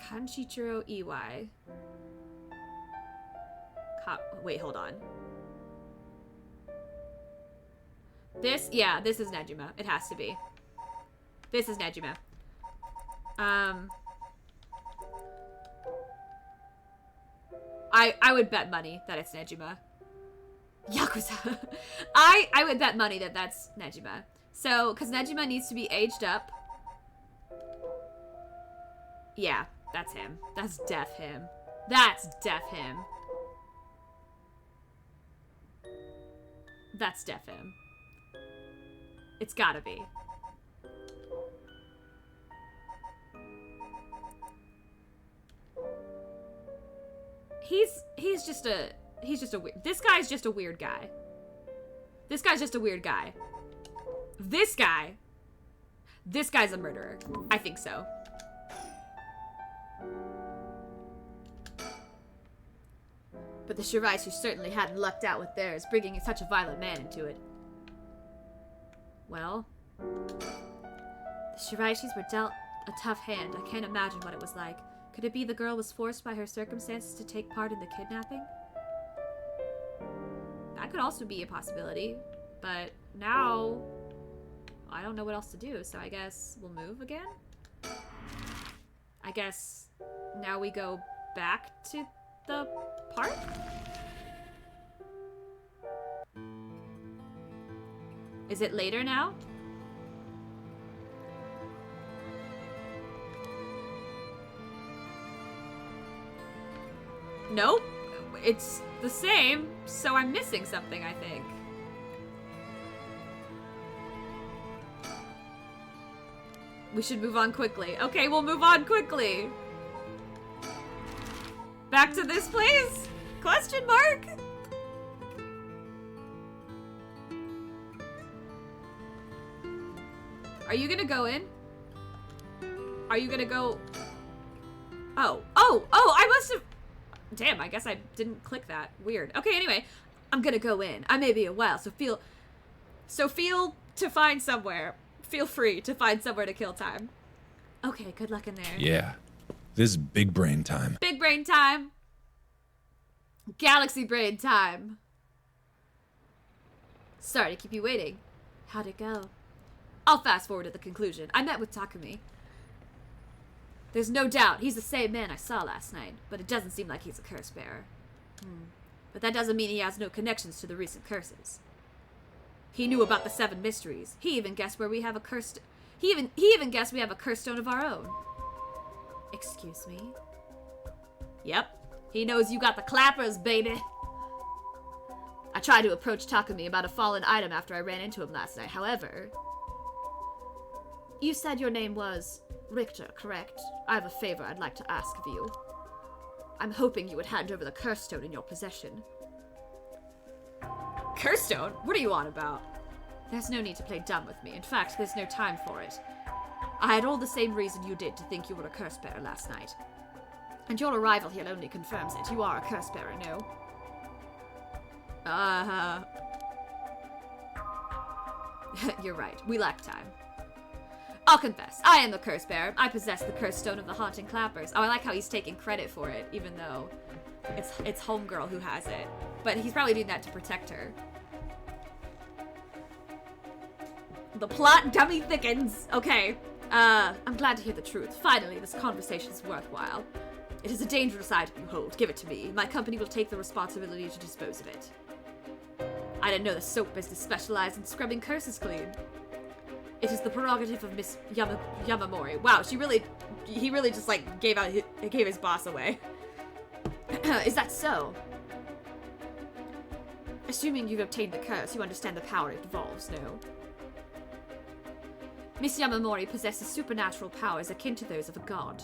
Kanchichiro Iwai. Wait, hold on. This is Nejima. It has to be. This is Nejima. I would bet money that it's Nejima. Yakuza. I would bet money that that's Nejima. So, because Nejima needs to be aged up. Yeah, that's him. That's deaf him. That's deaf him. That's deaf him. It's gotta be. He's just a this guy's just a weird guy. This guy's just a weird guy. This guy's a murderer. I think so. But the Shiraishi certainly hadn't lucked out with theirs, bringing such a violent man into it. Well, the Shiraishis were dealt a tough hand. I can't imagine what it was like. Could it be the girl was forced by her circumstances to take part in the kidnapping? That could also be a possibility. But now, I don't know what else to do, so I guess we'll move again? I guess now we go back to the park? Is it later now? Nope. It's the same, so I'm missing something, I think. We should move on quickly. Okay, we'll move on quickly. Back to this place? Question mark? Are you gonna go in? Are you gonna go... Oh, I must have... Damn, I guess I didn't click that. Weird. Okay, anyway, I'm gonna go in. I may be a while, so feel to find somewhere. Feel free to find somewhere to kill time. Okay, good luck in there. Yeah, this is big brain time. Big brain time. Galaxy brain time. Sorry to keep you waiting. How'd it go? I'll fast forward to the conclusion. I met with Takumi. There's no doubt he's the same man I saw last night, but it doesn't seem like he's a curse bearer. But that doesn't mean he has no connections to the recent curses. He knew about the 7 mysteries. He even guessed where we have a cursed... He even guessed we have a curse stone of our own. Excuse me? Yep. He knows you got the clappers, baby. I tried to approach Takumi about a fallen item after I ran into him last night. However... You said your name was Richter, correct? I have a favor I'd like to ask of you. I'm hoping you would hand over the curse stone in your possession. Curse stone? What are you on about? There's no need to play dumb with me. In fact, there's no time for it. I had all the same reason you did to think you were a curse bearer last night. And your arrival here only confirms it. You are a curse bearer, no? You're right. We lack time. I'll confess, I am the curse bearer. I possess the curse stone of the haunting clappers. Oh, I like how he's taking credit for it, even though it's homegirl who has it. But he's probably doing that to protect her. The plot dummy thickens. Okay, I'm glad to hear the truth. Finally, this conversation is worthwhile. It is a dangerous item you hold. Give it to me. My company will take the responsibility to dispose of it. I didn't know the soap business specialized in scrubbing curses clean. It is the prerogative of Miss Yamamori. Wow, he really just like gave his boss away. Is that so? Assuming you've obtained the curse, you understand the power it involves, no? Miss Yamamori possesses supernatural powers akin to those of a god.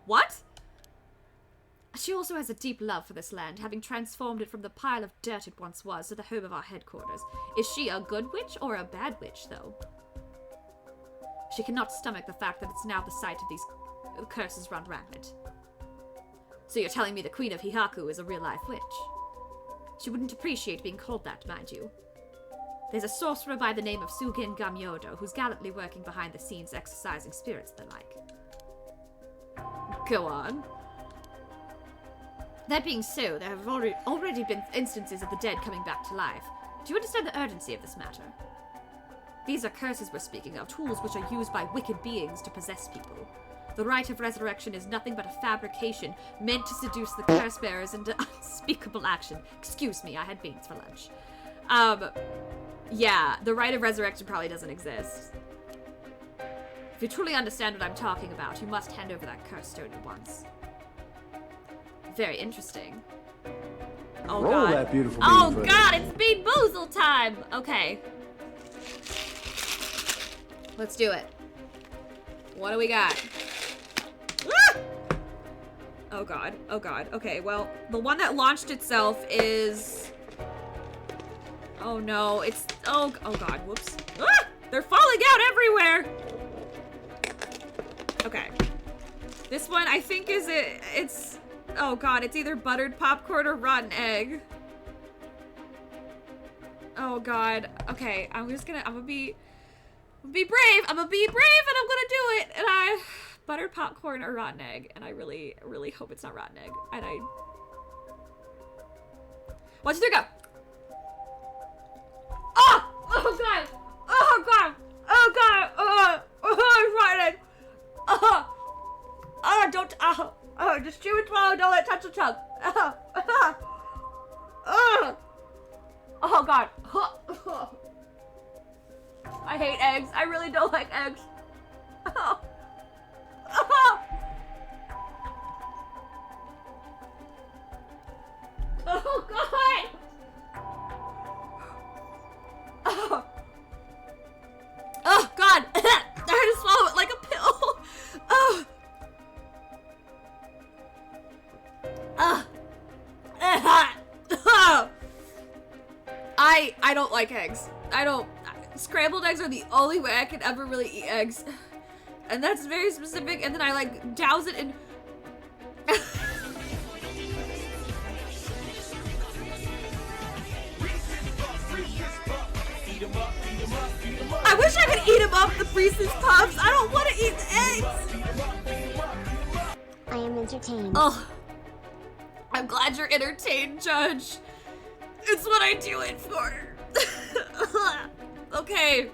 What? She also has a deep love for this land, having transformed it from the pile of dirt it once was to the home of our headquarters. Is she a good witch or a bad witch, though? She cannot stomach the fact that it's now the site of these curses run rampant. So you're telling me the Queen of Hihaku is a real-life witch? She wouldn't appreciate being called that, mind you. There's a sorcerer by the name of Sugin Gamyodo who's gallantly working behind the scenes exorcising spirits and the like. Go on. That being so, there have already been instances of the dead coming back to life. Do you understand the urgency of this matter? These are curses we're speaking of, tools which are used by wicked beings to possess people. The rite of resurrection is nothing but a fabrication meant to seduce the curse bearers into unspeakable action. Excuse me, I had beans for lunch. Yeah, the rite of resurrection probably doesn't exist. If you truly understand what I'm talking about, you must hand over that curse stone at once. Very interesting. Oh Roll god. that beautiful Oh bean god, it's Bean Boozle time! Okay. Let's do it. What do we got? Ah! Oh god, oh god. Okay, well, the one that launched itself is... Oh no, it's... Oh god, whoops. Ah! They're falling out everywhere! Okay. This one, I think it's... Oh god, it's either buttered popcorn or rotten egg. Oh god. Okay, I'm gonna be brave. I'm gonna be brave and I'm gonna do it. And buttered popcorn or rotten egg. And I really, really hope it's not rotten egg. And 1, 2, 3, go. Oh! Oh god! Oh god! Oh god! Oh, rotten egg! Don't, just chew and swallow, don't let it touch the tongue. Oh god. I hate eggs. I really don't like eggs. Oh god. Oh god. I had to swallow it like a pill. Oh. I don't like eggs. Scrambled eggs are the only way I can ever really eat eggs. And that's very specific, and then I like douse it in... I wish I could eat them up, the Reese's Puffs. I don't want to eat the eggs. I am entertained. Oh, I'm glad you're entertained, Judge. It's what I do it for. Okay.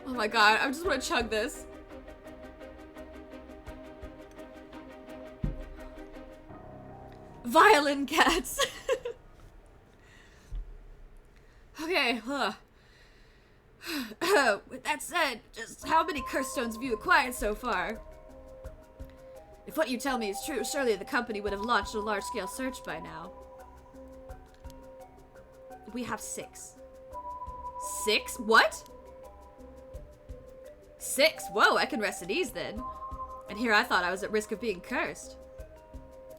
Oh my god, I just want to chug this. Violin cats. Okay, with that said, just how many curse stones have you acquired so far? If what you tell me is true, surely the company would have launched a large-scale search by now. We have 6. 6? What? 6? Whoa, I can rest at ease then. And here I thought I was at risk of being cursed.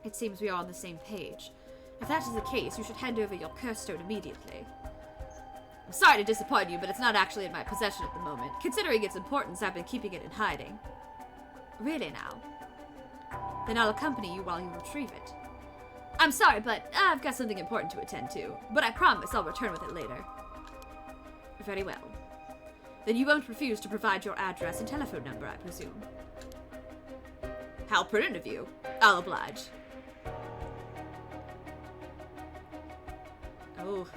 It seems we are on the same page. If that is the case, you should hand over your curse stone immediately. I'm sorry to disappoint you, but it's not actually in my possession at the moment. Considering its importance, I've been keeping it in hiding. Really now? Then I'll accompany you while you retrieve it. I'm sorry, but I've got something important to attend to. But I promise I'll return with it later. Very well. Then you won't refuse to provide your address and telephone number, I presume. How prudent of you. I'll oblige. Oh.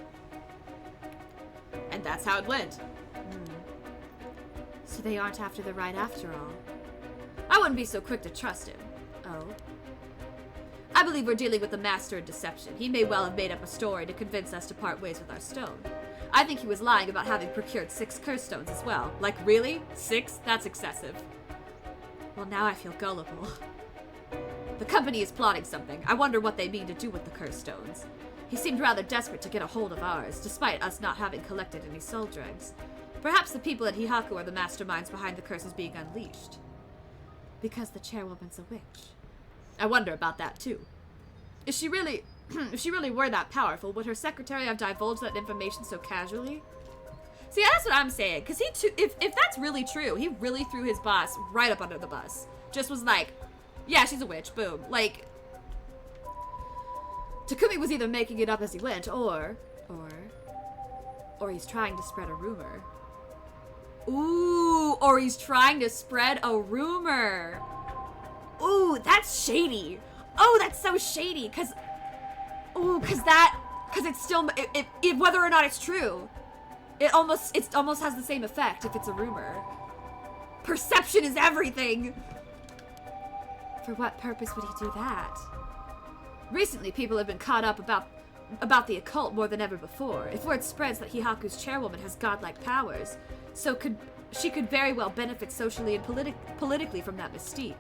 And that's how it went. So they aren't after the right after all. I wouldn't be so quick to trust him. Oh. I believe we're dealing with the master in deception. He may well have made up a story to convince us to part ways with our stone. I think he was lying about having procured 6 curse stones as well. Like, really? 6? That's excessive. Well, now I feel gullible. The company is plotting something. I wonder what they mean to do with the curse stones. He seemed rather desperate to get a hold of ours, despite us not having collected any soul dregs. Perhaps the people at Hihaku are the masterminds behind the curses being unleashed. Because the chairwoman's a witch. I wonder about that, too. If she really were that powerful, would her secretary have divulged that information so casually? See, that's what I'm saying, because if that's really true, he really threw his boss right up under the bus. Just was like, yeah, she's a witch, boom. Like, Takumi was either making it up as he went, or he's trying to spread a rumor. Ooh, or he's trying to spread a rumor. Ooh, that's shady. Oh, that's so shady, because it's still, whether or not it's true, it almost has the same effect if it's a rumor. Perception is everything. For what purpose would he do that? Recently, people have been caught up about the occult more than ever before. If word spreads that Hihaku's chairwoman has godlike powers, she could very well benefit socially and politically from that mystique.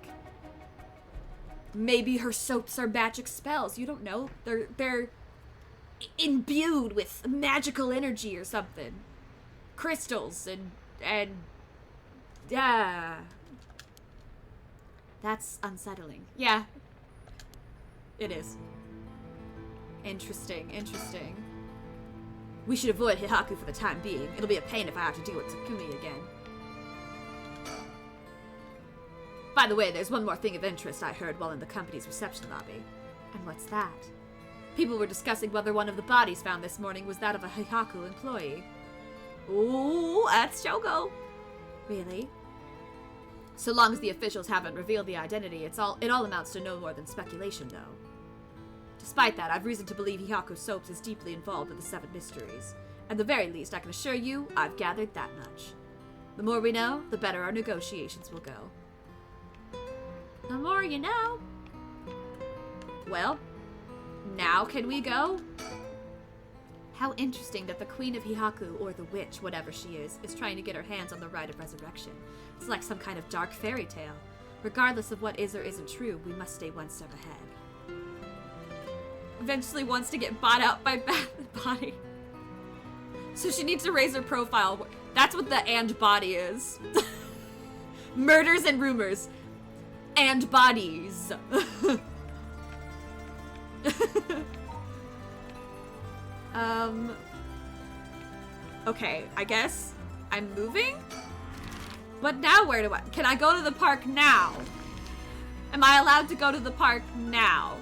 Maybe her soaps are magic spells. You don't know. They're imbued with magical energy or something. Crystals and yeah. That's unsettling. Yeah. It is. Interesting. We should avoid Hihaku for the time being. It'll be a pain if I have to deal with Takumi again. By the way, there's one more thing of interest I heard while in the company's reception lobby. And what's that? People were discussing whether one of the bodies found this morning was that of a Hihaku employee. Ooh, that's Shogo. Really? So long as the officials haven't revealed the identity, it all amounts to no more than speculation, though. Despite that, I've reason to believe Hihaku Soaps is deeply involved with the Seven Mysteries. At the very least, I can assure you, I've gathered that much. The more we know, the better our negotiations will go. The more you know. Well, now can we go? How interesting that the Queen of Hihaku, or the witch, whatever she is trying to get her hands on the rite of resurrection. It's like some kind of dark fairy tale. Regardless of what is or isn't true, we must stay one step ahead. Eventually wants to get bought out by Bath & Body. So she needs to raise her profile. That's what the and body is. Murders and rumors. And bodies. Okay, I guess I'm moving? But now where do can I go to the park now? Am I allowed to go to the park now?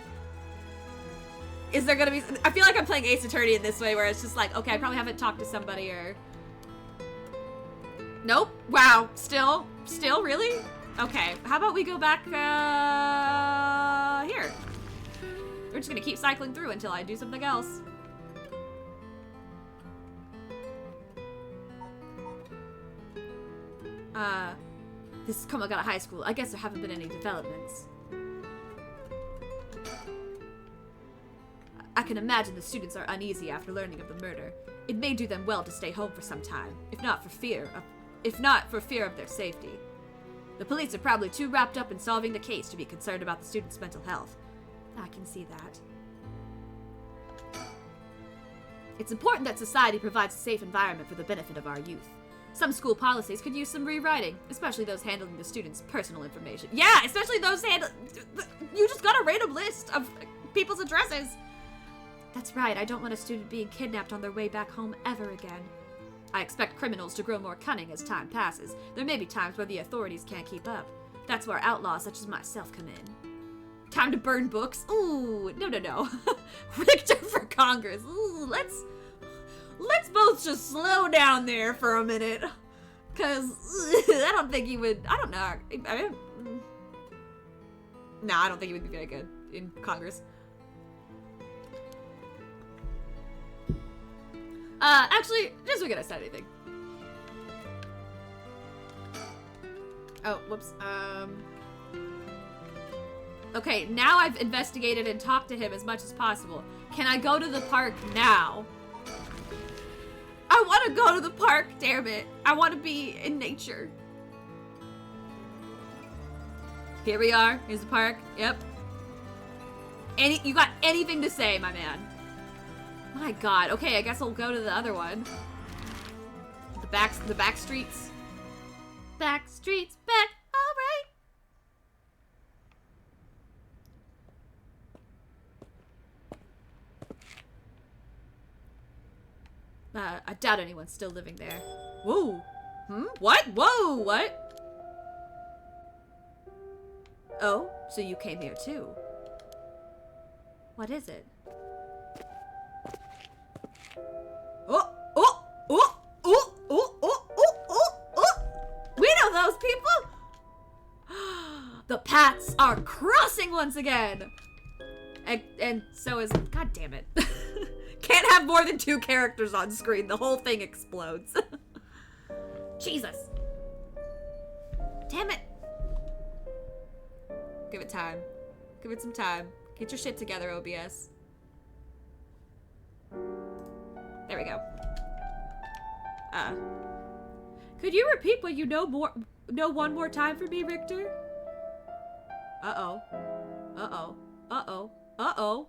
Is there gonna be, I feel like I'm playing Ace Attorney in this way where it's just like, okay, I probably haven't talked to somebody or, nope, wow, still, really? Okay, how about we go back, here. We're just gonna keep cycling through until I do something else. This is Komagata High School. I guess there haven't been any developments. I can imagine the students are uneasy after learning of the murder. It may do them well to stay home for some time, if not for fear of their safety. The police are probably too wrapped up in solving the case to be concerned about the students' mental health. I can see that. It's important that society provides a safe environment for the benefit of our youth. Some school policies could use some rewriting, especially those handling the students' personal information. Yeah, especially those you just got a random list of people's addresses. That's right, I don't want a student being kidnapped on their way back home ever again. I expect criminals to grow more cunning as time passes. There may be times where the authorities can't keep up. That's where outlaws such as myself come in. Time to burn books? Ooh, no. Richter for Congress. Ooh, let's both just slow down there for a minute. Cause I don't think he would, I don't know. I don't think he would be very good in Congress. Actually, just so we gonna say anything. Oh, whoops. Okay, now I've investigated and talked to him as much as possible. Can I go to the park now? I want to go to the park, damn it. I want to be in nature. Here we are. Here's the park. Yep. You got anything to say, my man? My God. Okay, I guess I'll go to the other one. The back streets. Back streets, back. All right. I doubt anyone's still living there. Whoa. What? Whoa, what? Oh, so you came here too. What is it? Oh, oh, oh, oh, oh, oh, oh, oh, oh. We know those people. The paths are crossing once again. And so is, god damn it. Can't have more than 2 characters on screen. The whole thing explodes. Jesus. Damn it. Give it time. Give it some time. Get your shit together, OBS. There we go. Could you repeat what you know one more time for me, Richter? Uh-oh. Uh-oh. Uh-oh. Uh-oh.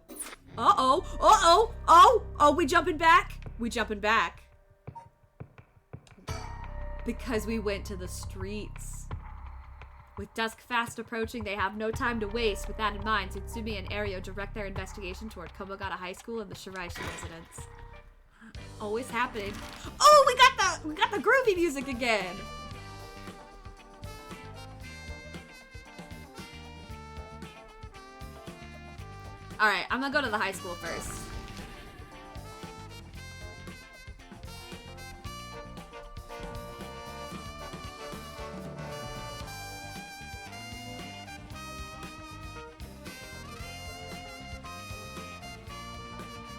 Uh-oh. Uh-oh. Oh, we jumping back? We jumping back. Because we went to the streets. With dusk fast approaching, they have no time to waste. With that in mind, Tsutsumi and Ario direct their investigation toward Komogata High School and the Shiraishi residence. Always happening. Oh, we got the groovy music again. All right, I'm gonna go to the high school first.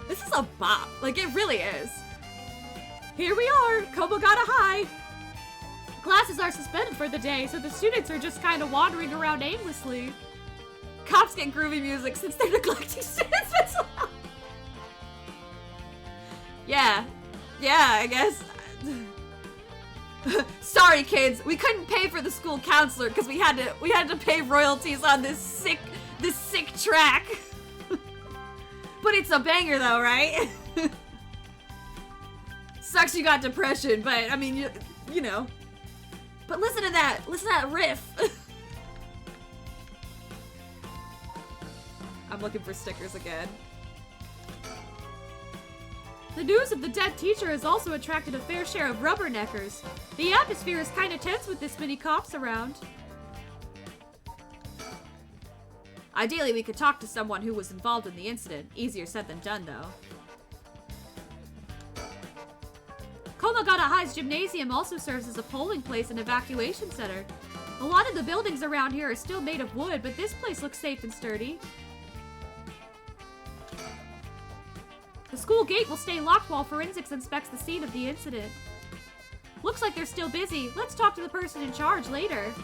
This is a bop. Like, it really is. Here we are, Komogata High. Classes are suspended for the day, so the students are just kind of wandering around aimlessly. Cops get groovy music since they're neglecting students. Yeah, I guess. Sorry, kids. We couldn't pay for the school counselor because we had to pay royalties on this sick track. But it's a banger though, right? Sucks you got depression, but I mean, you know. But listen to that riff. I'm looking for stickers again. The news of the dead teacher has also attracted a fair share of rubberneckers. The atmosphere is kinda tense with this many cops around. Ideally, we could talk to someone who was involved in the incident. Easier said than done, though. Komogata High's gymnasium also serves as a polling place and evacuation center. A lot of the buildings around here are still made of wood, but this place looks safe and sturdy. The school gate will stay locked while forensics inspects the scene of the incident. Looks like they're still busy. Let's talk to the person in charge later.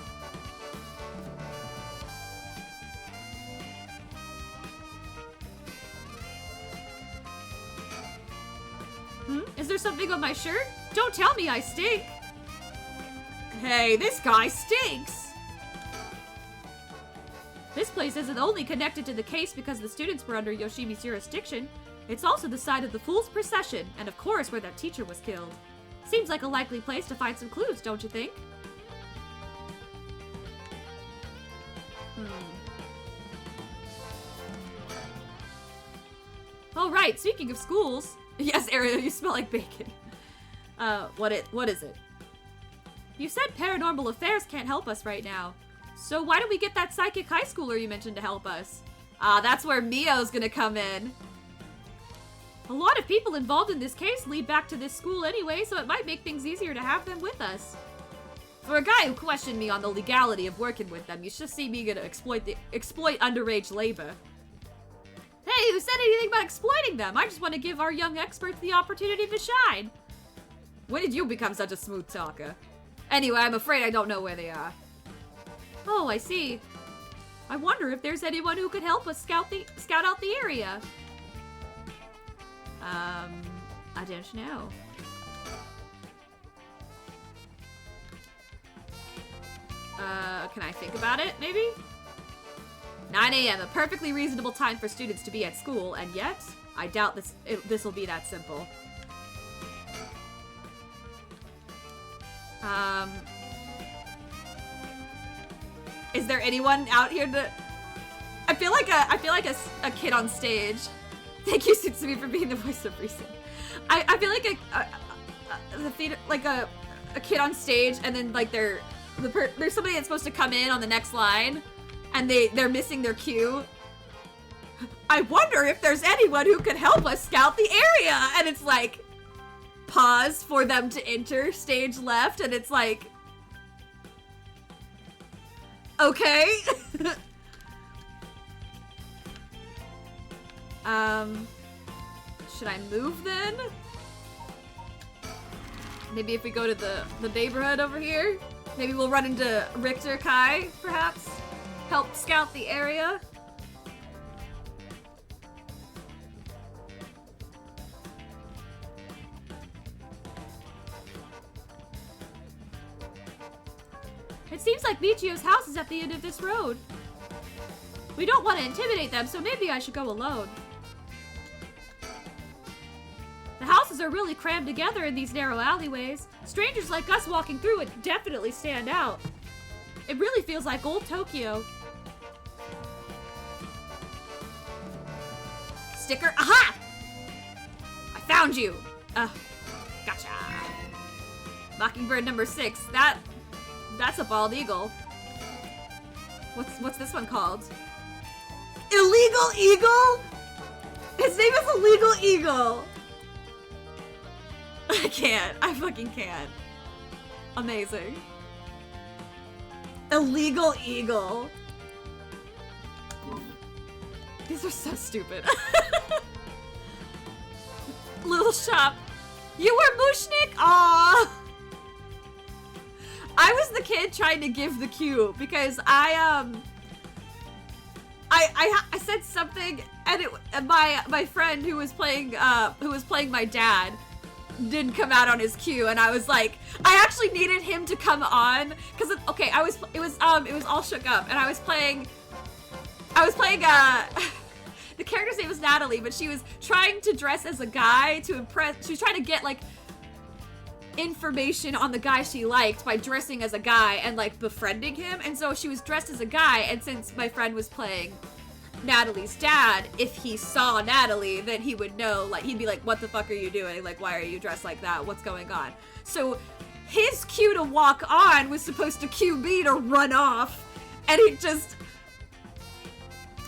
Is there something on my shirt? Don't tell me I stink. Hey, this guy stinks. This place isn't only connected to the case because the students were under Yoshimi's jurisdiction. It's also the site of the Fool's Procession, and of course where that teacher was killed. Seems like a likely place to find some clues, don't you think? All right, speaking of schools. Yes, Ariel, you smell like bacon. What is it? You said paranormal affairs can't help us right now. So why don't we get that psychic high schooler you mentioned to help us? That's where Mio's gonna come in. A lot of people involved in this case lead back to this school anyway, so it might make things easier to have them with us. For a guy who questioned me on the legality of working with them, you should see me gonna exploit underage labor. Hey, who said anything about exploiting them? I just want to give our young experts the opportunity to shine. When did you become such a smooth talker? Anyway, I'm afraid I don't know where they are. Oh, I see. I wonder if there's anyone who could help us scout out the area. I don't know. Can I think about it, maybe? 9 a.m., a perfectly reasonable time for students to be at school, and yet, I doubt this will be that simple. Is there anyone out here to... I feel like a kid on stage. Thank you, Sutsumi, for being the voice of reason. I feel like a kid on stage, and then like there's somebody that's supposed to come in on the next line, and they're missing their cue. I wonder if there's anyone who could help us scout the area, and it's like pause for them to enter stage left, and it's like okay. Should I move then? Maybe if we go to the neighborhood over here, maybe we'll run into Richter Kai, perhaps? Help scout the area? It seems like Michio's house is at the end of this road. We don't want to intimidate them, so maybe I should go alone. The houses are really crammed together in these narrow alleyways. Strangers like us walking through would definitely stand out. It really feels like old Tokyo. Sticker. Aha! I found you. Gotcha. Mockingbird number 6. That's a bald eagle. What's this one called? Illegal Eagle? His name is Illegal Eagle. I can't. I fucking can't. Amazing. Illegal Eagle. These are so stupid. Little shop. You were Mushnik? Aww. I was the kid trying to give the cue because I said something, and my friend who was playing my dad didn't come out on his cue, and I was like, I actually needed him to come on because okay, it was all shook up, and I was playing the character's name was Natalie, but she was trying to dress as a guy to impress. She was trying to get like information on the guy she liked by dressing as a guy and like befriending him, and so she was dressed as a guy, and since my friend was playing Natalie's dad, if he saw Natalie, then he would know, like, he'd be like, what the fuck are you doing? Like, why are you dressed like that? What's going on? So his cue to walk on was supposed to cue me to run off, and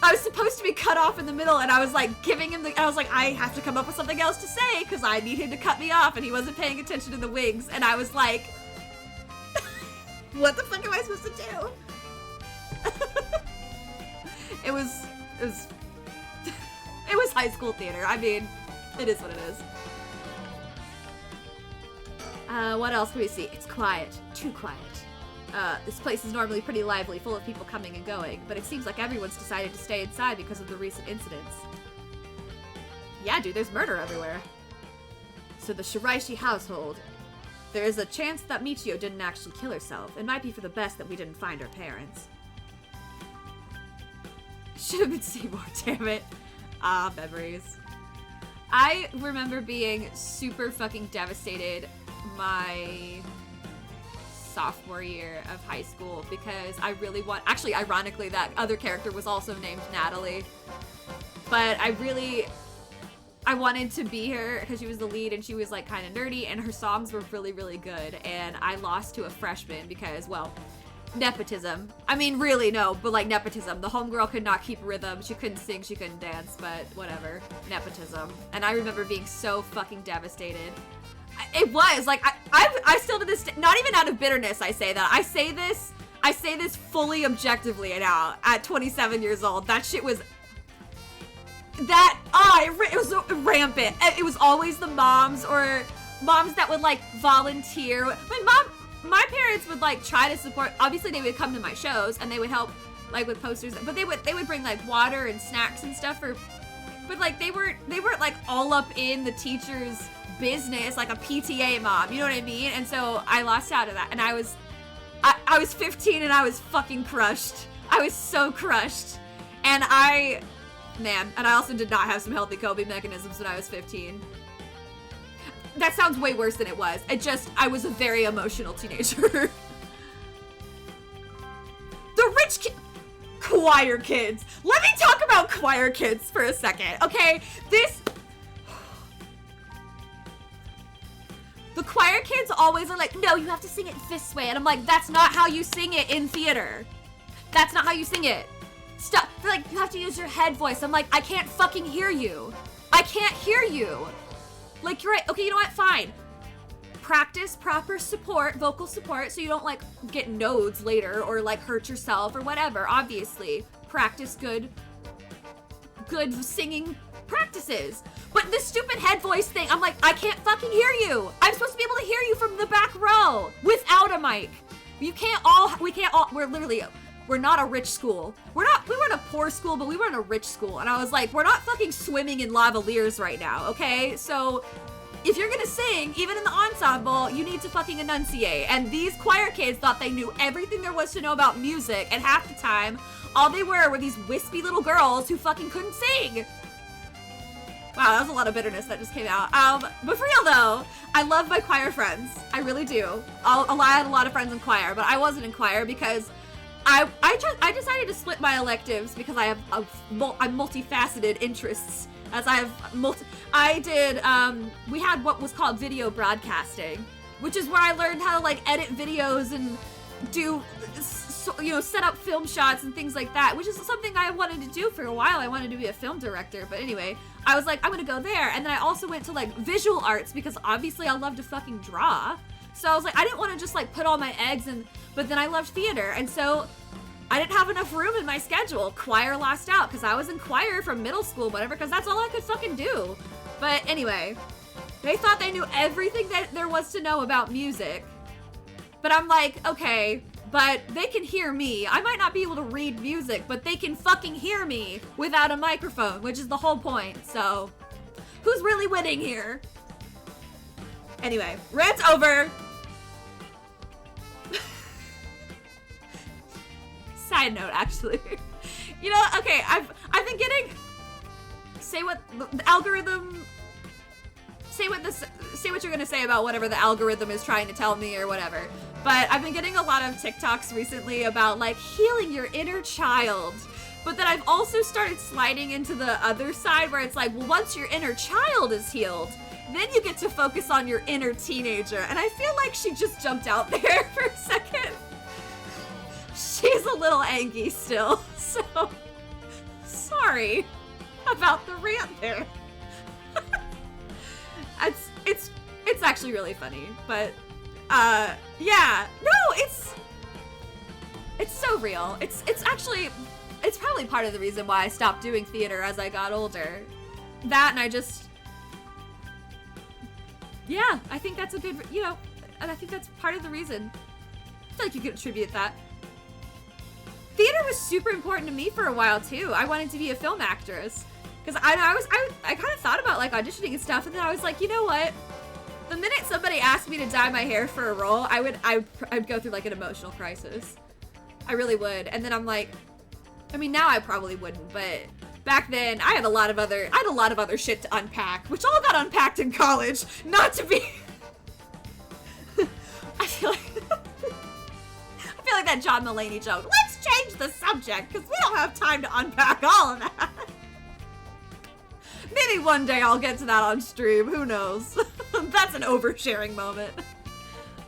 I was supposed to be cut off in the middle, and I was like giving him I was like, I have to come up with something else to say because I need him to cut me off, and he wasn't paying attention to the wings, and I was like, what the fuck am I supposed to do? It was high school theater. I mean, it is what it is. What else can we see? It's quiet. Too quiet. This place is normally pretty lively, full of people coming and going, but it seems like everyone's decided to stay inside because of the recent incidents. Yeah, dude, there's murder everywhere. So the Shiraishi household. There is a chance that Michio didn't actually kill herself. It might be for the best that we didn't find her parents. Should have been Seymour, damn it. Ah, memories. I remember being super fucking devastated my sophomore year of high school because I really actually, ironically, that other character was also named Natalie. But I wanted to be her because she was the lead and she was like kind of nerdy and her songs were really, really good. And I lost to a freshman because, well, nepotism. I mean, really, no, but like nepotism. The homegirl could not keep rhythm. She couldn't sing, she couldn't dance, but whatever. Nepotism. And I remember being so fucking devastated. It was like I still to this day, not even out of bitterness I say that. I say this fully objectively now at 27 years old. That shit was it was so rampant. It was always the moms or moms that would like volunteer. My parents would like try to support. Obviously they would come to my shows and they would help like with posters, but they would bring like water and snacks and stuff but like they weren't like all up in the teacher's business like a PTA mom, you know what I mean? And so I lost out of that, and I was 15 and I was fucking crushed. I was so crushed. And I also did not have some healthy coping mechanisms when I was 15. That sounds way worse than it was. I was a very emotional teenager. The rich choir kids. Let me talk about choir kids for a second, okay? The choir kids always are like, no, you have to sing it this way. And I'm like, that's not how you sing it in theater. That's not how you sing it. Stop. They're like, you have to use your head voice. I'm like, I can't fucking hear you. I can't hear you. Like, you're right. Okay, you know what? Fine. Practice proper support, vocal support, so you don't, like, get nodes later or, like, hurt yourself or whatever, obviously. Practice good singing practices. But this stupid head voice thing, I'm like, I can't fucking hear you. I'm supposed to be able to hear you from the back row without a mic. We can't all, we're not a rich school. We weren't a poor school, but we weren't a rich school. And I was like, we're not fucking swimming in lavaliers right now, okay? So if you're gonna sing, even in the ensemble, you need to fucking enunciate. And these choir kids thought they knew everything there was to know about music, and half the time, all they were these wispy little girls who fucking couldn't sing. Wow, that was a lot of bitterness that just came out. But for real though, I love my choir friends. I really do. I had a lot of friends in choir, but I wasn't in choir because I decided to split my electives because I have I'm multifaceted interests. As we had what was called video broadcasting, which is where I learned how to, like, edit videos and do, set up film shots and things like that, which is something I wanted to do for a while. I wanted to be a film director, but anyway, I was like, I'm gonna go there. And then I also went to, like, visual arts because obviously I love to fucking draw. So I was like, I didn't want to just, like, put all my eggs in, but then I loved theater, and so I didn't have enough room in my schedule. Choir lost out because I was in choir from middle school, whatever, because that's all I could fucking do. But anyway, they thought they knew everything that there was to know about music. But I'm like, okay, but they can hear me. I might not be able to read music, but they can fucking hear me without a microphone, which is the whole point. So, who's really winning here? Anyway, rant's over. Side note, actually. You know, okay, I've been getting, say what you're gonna say about whatever the algorithm is trying to tell me or whatever. But I've been getting a lot of TikToks recently about, like, healing your inner child. But then I've also started sliding into the other side where it's like, well, once your inner child is healed, then you get to focus on your inner teenager. And I feel like she just jumped out there for a second. She's a little angry still, so sorry about the rant there. It's actually really funny, but yeah, no, it's so real. It's probably part of the reason why I stopped doing theater as I got older. That, and I think that's a good, and I think that's part of the reason. I feel like you could attribute that. Theater was super important to me for a while too. I wanted to be a film actress because I kind of thought about, like, auditioning and stuff, and then I was like, you know what? The minute somebody asked me to dye my hair for a role, I'd go through, like, an emotional crisis. I really would. And then I'm like, I mean, now I probably wouldn't, but back then I had a lot of other shit to unpack, which all got unpacked in college. Not to be. I feel like that John Mulaney joke. Let's change the subject because we don't have time to unpack all of that. Maybe one day I'll get to that on stream. Who knows? That's an oversharing moment.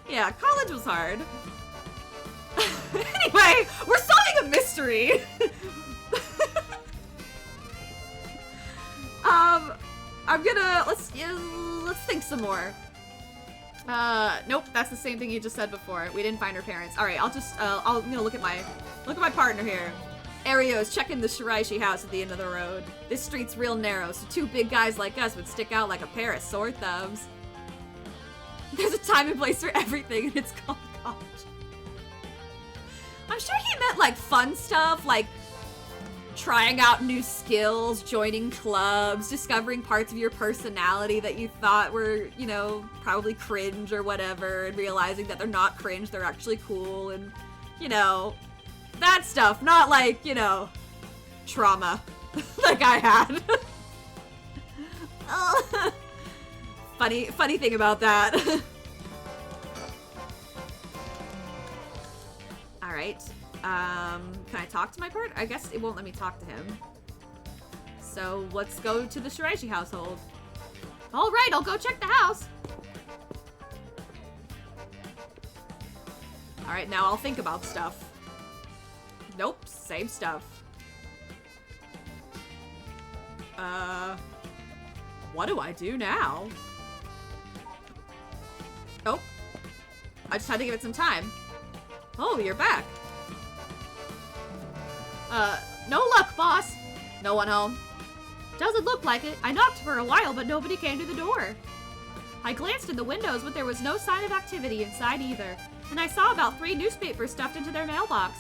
Yeah, college was hard. Anyway, we're solving a mystery. Let's think some more. Nope, that's the same thing you just said before. We didn't find her parents. All right, I'll look at my partner here. Ario's checking the Shiraishi house at the end of the road. This street's real narrow, so two big guys like us would stick out like a pair of sore thumbs. There's a time and place for everything, and it's called college. I'm sure he meant, like, fun stuff, like trying out new skills, joining clubs, discovering parts of your personality that you thought were, probably cringe or whatever, and realizing that they're not cringe, they're actually cool, and, that stuff, not like, trauma like I had. Funny thing about that. Alright. Can I talk to my partner? I guess it won't let me talk to him. So let's go to the Shiraishi household. Alright, I'll go check the house. Alright, now I'll think about stuff. Nope, same stuff. What do I do now? Oh. I just had to give it some time. Oh, you're back. No luck, boss. No one home. Doesn't look like it. I knocked for a while, but nobody came to the door. I glanced in the windows, but there was no sign of activity inside either. And I saw about 3 newspapers stuffed into their mailbox.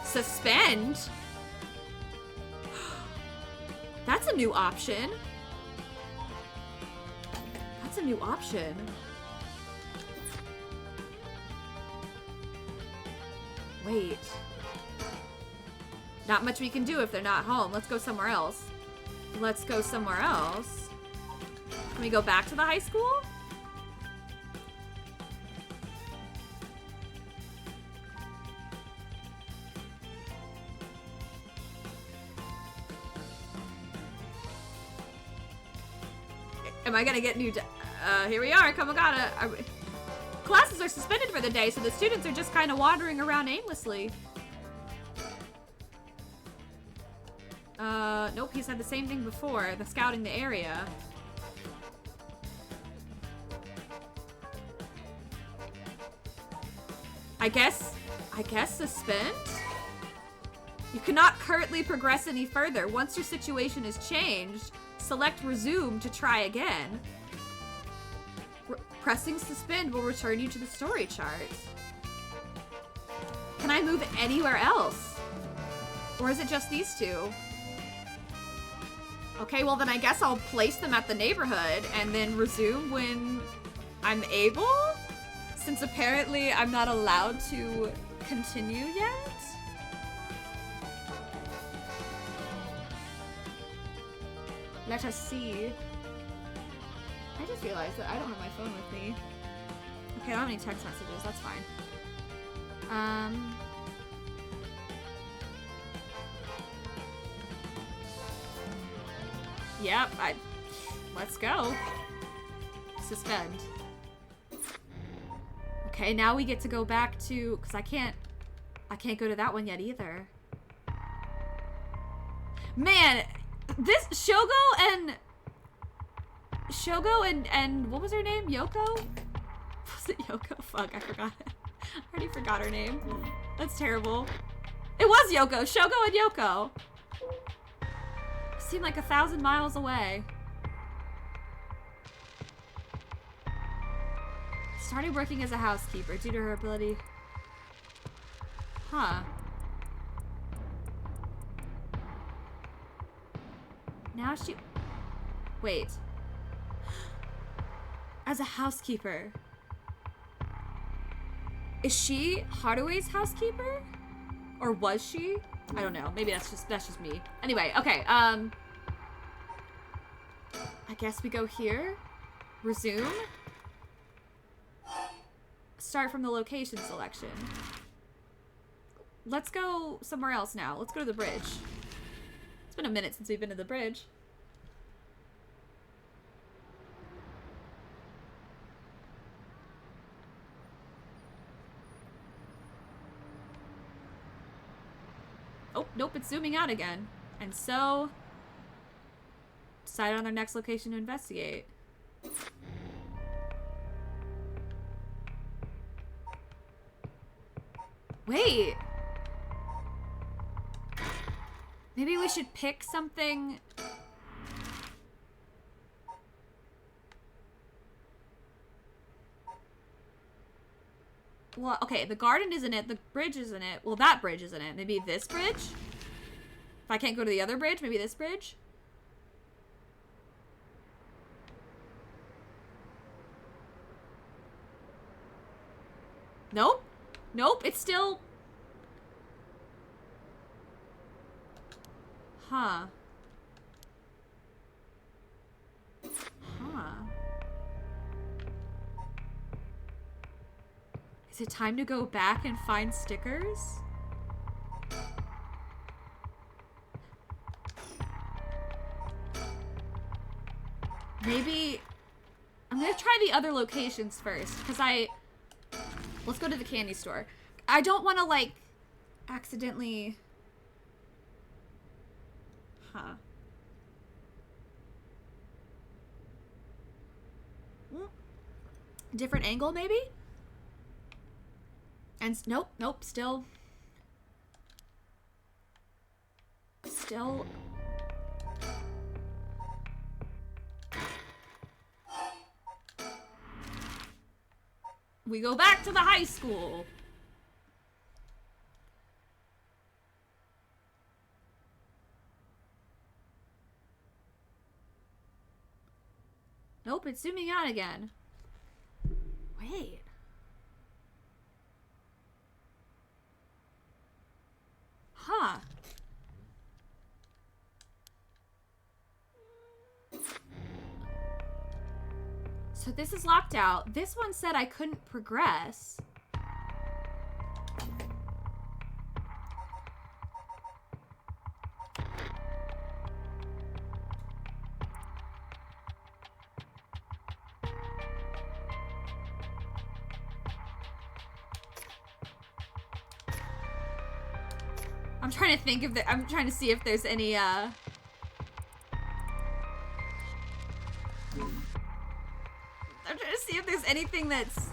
Suspend? That's a new option. That's a new option. Wait. Not much we can do if they're not home. Let's go somewhere else. Let's go somewhere else. Can we go back to the high school? Am I gonna get new here we are, Kamagata. Classes are suspended for the day, so the students are just kind of wandering around aimlessly. Nope, he said the same thing before. The scouting the area. I guess suspend? You cannot currently progress any further. Once your situation is changed, select resume to try again. Pressing suspend will return you to the story chart. Can I move anywhere else? Or is it just these two? Okay, well then I guess I'll place them at the neighborhood and then resume when I'm able? Since apparently I'm not allowed to continue yet? Let us see. I just realized that I don't have my phone with me. Okay, I don't have any text messages, that's fine. Yep, let's go. Suspend. Okay, now we get to go back to, because I can't go to that one yet either. Man, this Shogo and what was her name? Yoko? Was it Yoko? Fuck, I forgot it. I already forgot her name. That's terrible. It was Yoko. Shogo and Yoko. Seemed like 1,000 miles away. Started working as a housekeeper due to her ability. Huh. Now she... Wait. As a housekeeper. Is she Harue's housekeeper? Or was she? I don't know. Maybe that's just me. Anyway, okay, I guess we go here. Resume. Start from the location selection. Let's go somewhere else now. Let's go to the bridge. It's been a minute since we've been to the bridge. Oh, nope, it's zooming out again. And so... decided on their next location to investigate. Wait! Maybe we should pick something... Well, okay, the garden isn't it, the bridge isn't it. Well, that bridge isn't it. Maybe this bridge? If I can't go to the other bridge, maybe this bridge? Nope. Nope, it's still... Huh. Huh. Is it time to go back and find stickers? Maybe... I'm gonna try the other locations first, because Let's go to the candy store. I don't want to, like, accidentally... Huh. Different angle, maybe? And nope, nope, still. We go back to the high school. Nope, it's zooming out again. Wait. Huh. So this is locked out. This one said I couldn't progress. I'm trying to think of the, I'm trying to see if there's any, I'm trying to see if there's anything that's...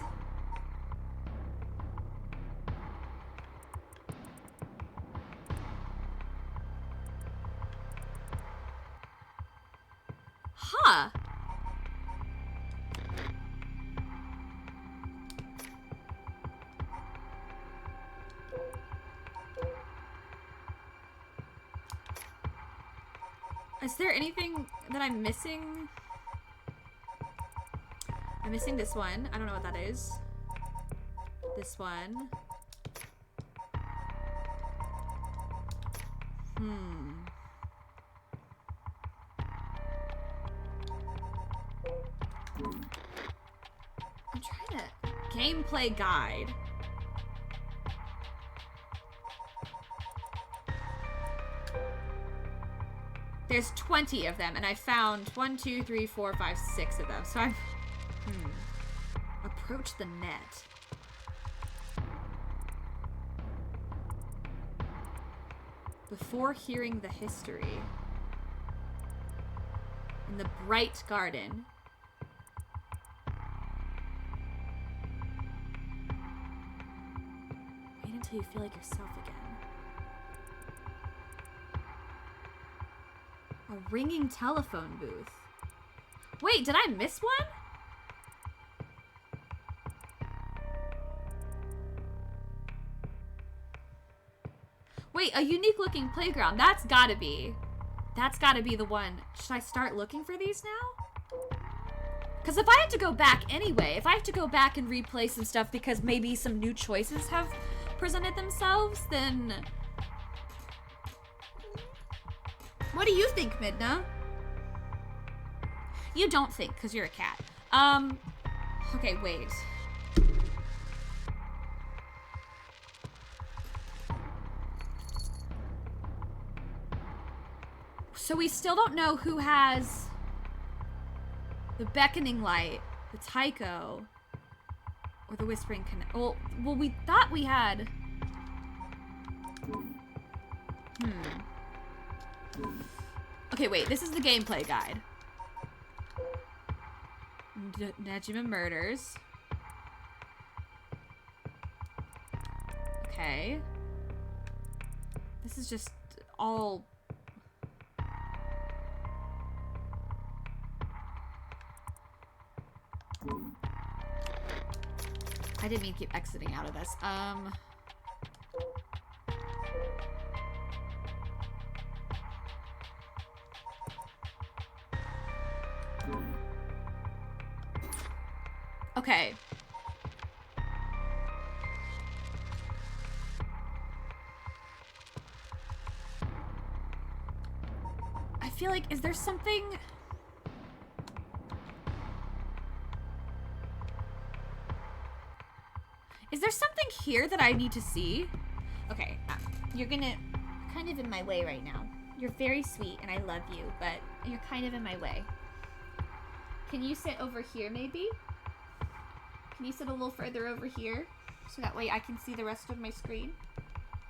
Huh. Is there anything that I'm missing? I'm missing this one. I don't know what that is. This one. I'm trying to... Gameplay guide. There's 20 of them, and I found 1, 2, 3, 4, 5, 6 of them. So I'm... Approach the net. Before hearing the history. In the bright garden. Wait until you feel like yourself again. A ringing telephone booth. Wait, did I miss one? Wait, a unique looking playground. That's gotta be the one. Should I start looking for these now? Because if I have to go back anyway, if I have to go back and replay some stuff because maybe some new choices have presented themselves, then... What do you think, Midna? You don't think, because you're a cat. Okay, wait. So we still don't know who has the beckoning light, the Tycho, or the whispering connect. Well, we thought we had... Okay, wait, this is the gameplay guide. Najima murders. Okay. This is just all... I didn't mean to keep exiting out of this. Okay. I feel like, is there something... Is there something here that I need to see? Okay, you're kind of in my way right now. You're very sweet and I love you, but you're kind of in my way. Can you sit over here maybe? Can you sit a little further over here? so that way I can see the rest of my screen.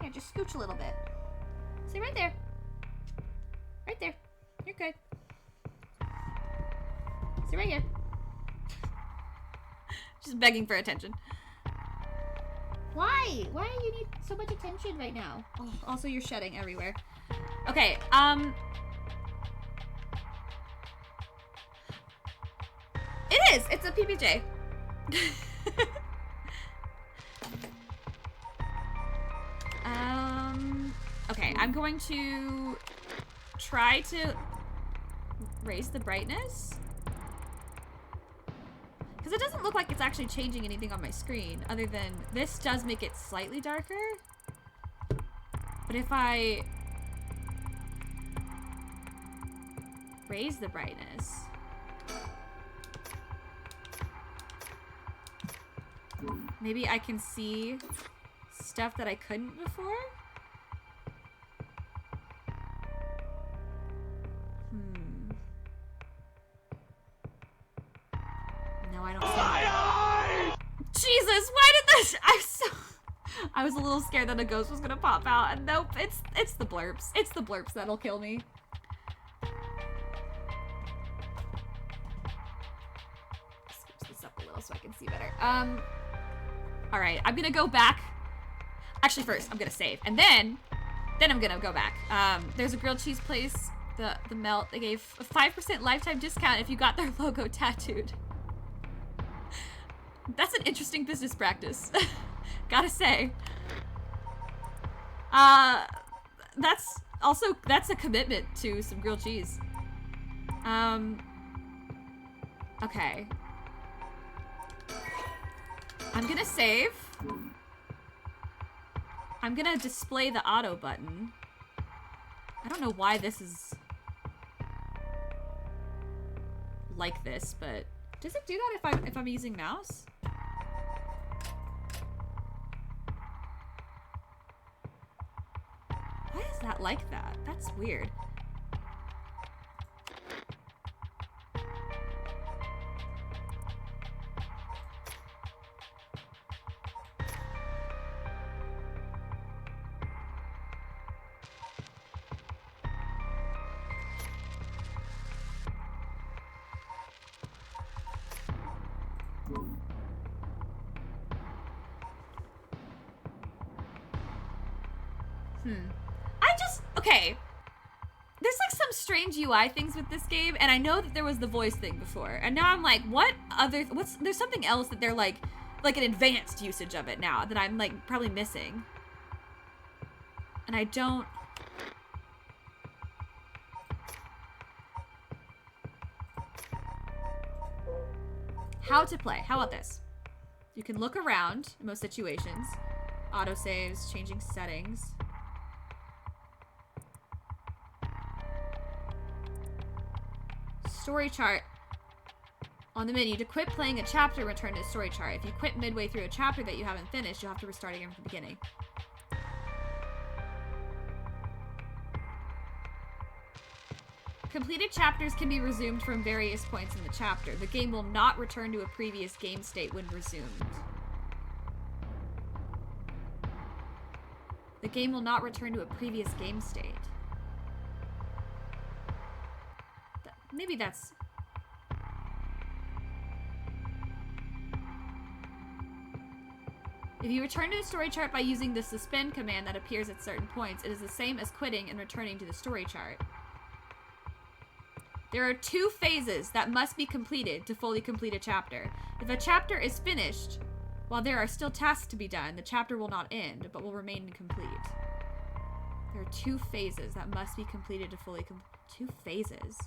Yeah, just scooch a little bit. See right there. Right there. You're good. See right here. Just begging for attention. Why? Why do you need so much attention right now? Oh, also, you're shedding everywhere. Okay, It is! It's a PBJ. Okay, I'm going to try to raise the brightness. Because it doesn't look like it's actually changing anything on my screen, other than this does make it slightly darker. But if I raise the brightness, maybe I can see stuff that I couldn't before? No, I don't see. Jesus, why did this? I was a little scared that a ghost was gonna pop out, and nope, it's the blurps. It's the blurps that'll kill me. Switch this up a little so I can see better. Alright, I'm gonna go back. Actually, first, I'm gonna save. And then I'm gonna go back. There's a grilled cheese place, the Melt. They gave a 5% lifetime discount if you got their logo tattooed. That's an interesting business practice. Gotta say. That's a commitment to some grilled cheese. Okay. I'm gonna save. I'm gonna display the auto button. I don't know why this is like this, but does it do that if I'm using mouse? Why is that like that? That's weird. Okay. There's like some strange UI things with this game, and I know that there was the voice thing before, and now I'm like, there's something else that they're like an advanced usage of it now that I'm like probably missing. And I don't... How to play. How about this? You can look around in most situations. Autosaves, changing settings. Story chart. On the menu, to quit playing a chapter, return to story chart. If you quit midway through a chapter that you haven't finished, you'll have to restart again from the beginning. Completed chapters can be resumed from various points in the chapter. The game will not return to a previous game state when resumed. The game will not return to a previous game state. Maybe that's... If you return to the story chart by using the suspend command that appears at certain points, it is the same as quitting and returning to the story chart. There are 2 phases that must be completed to fully complete a chapter. If a chapter is finished, while there are still tasks to be done, the chapter will not end, but will remain incomplete. There are 2 phases that must be completed to fully complete. 2 phases?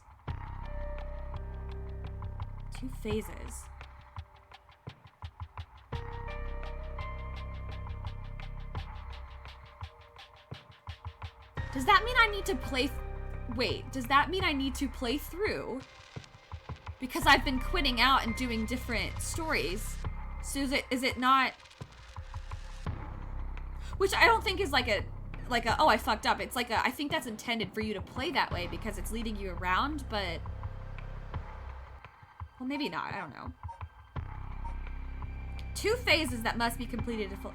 2 phases. Does that mean I need to play... Wait, does that mean I need to play through? Because I've been quitting out and doing different stories. So is it not... Which I don't think is like a, oh, I fucked up. It's like I think that's intended for you to play that way because it's leading you around, but... Well, maybe not. I don't know. 2 phases that must be completed to full.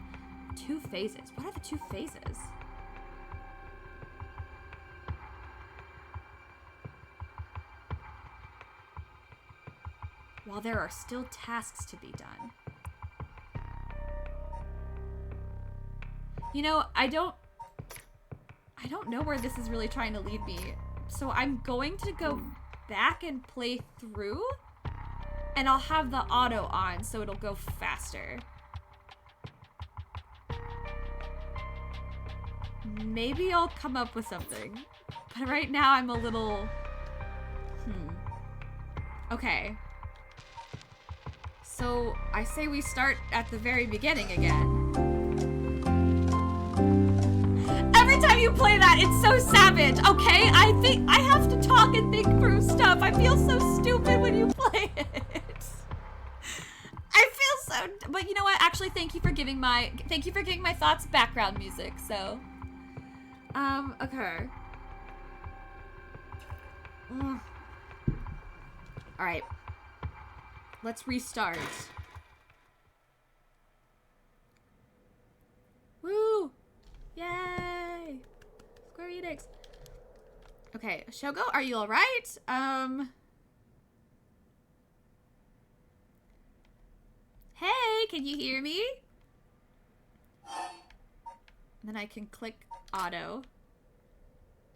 2 phases? What are the 2 phases? While there are still tasks to be done. You know, I don't know where this is really trying to lead me. So I'm going to go back and play through, and I'll have the auto on so it'll go faster. Maybe I'll come up with something. But right now I'm a little... Okay. So I say we start at the very beginning again. Every time you play that, it's so savage, okay? I think I have to talk and think through stuff. I feel so stupid when you play it. I feel so, but you know what? Actually, thank you for giving my thoughts background music. So, okay. All right. Let's restart. Woo! Yay! Square Enix. Okay, Shogo, are you all right? Hey, can you hear me? And then I can click auto.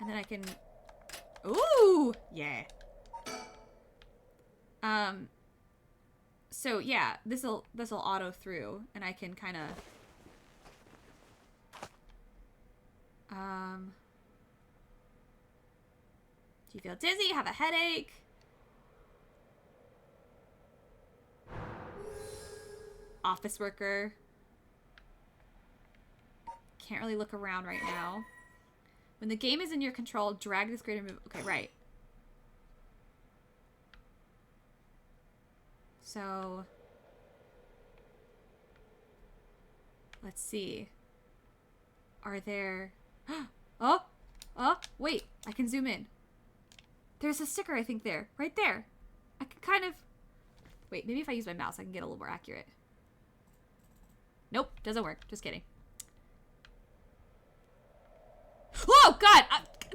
And then I can... Ooh! Yeah. So yeah, this'll auto through, and I can kind of... Do you feel dizzy? Have a headache? Office worker. Can't really look around right now. When the game is in your control, drag this greater move. Okay, right. So, let's see. Are there... Oh! Wait. I can zoom in. There's a sticker, I think, there. Right there. I can kind of... Wait, maybe if I use my mouse, I can get a little more accurate. Nope, doesn't work. Just kidding. Oh, God!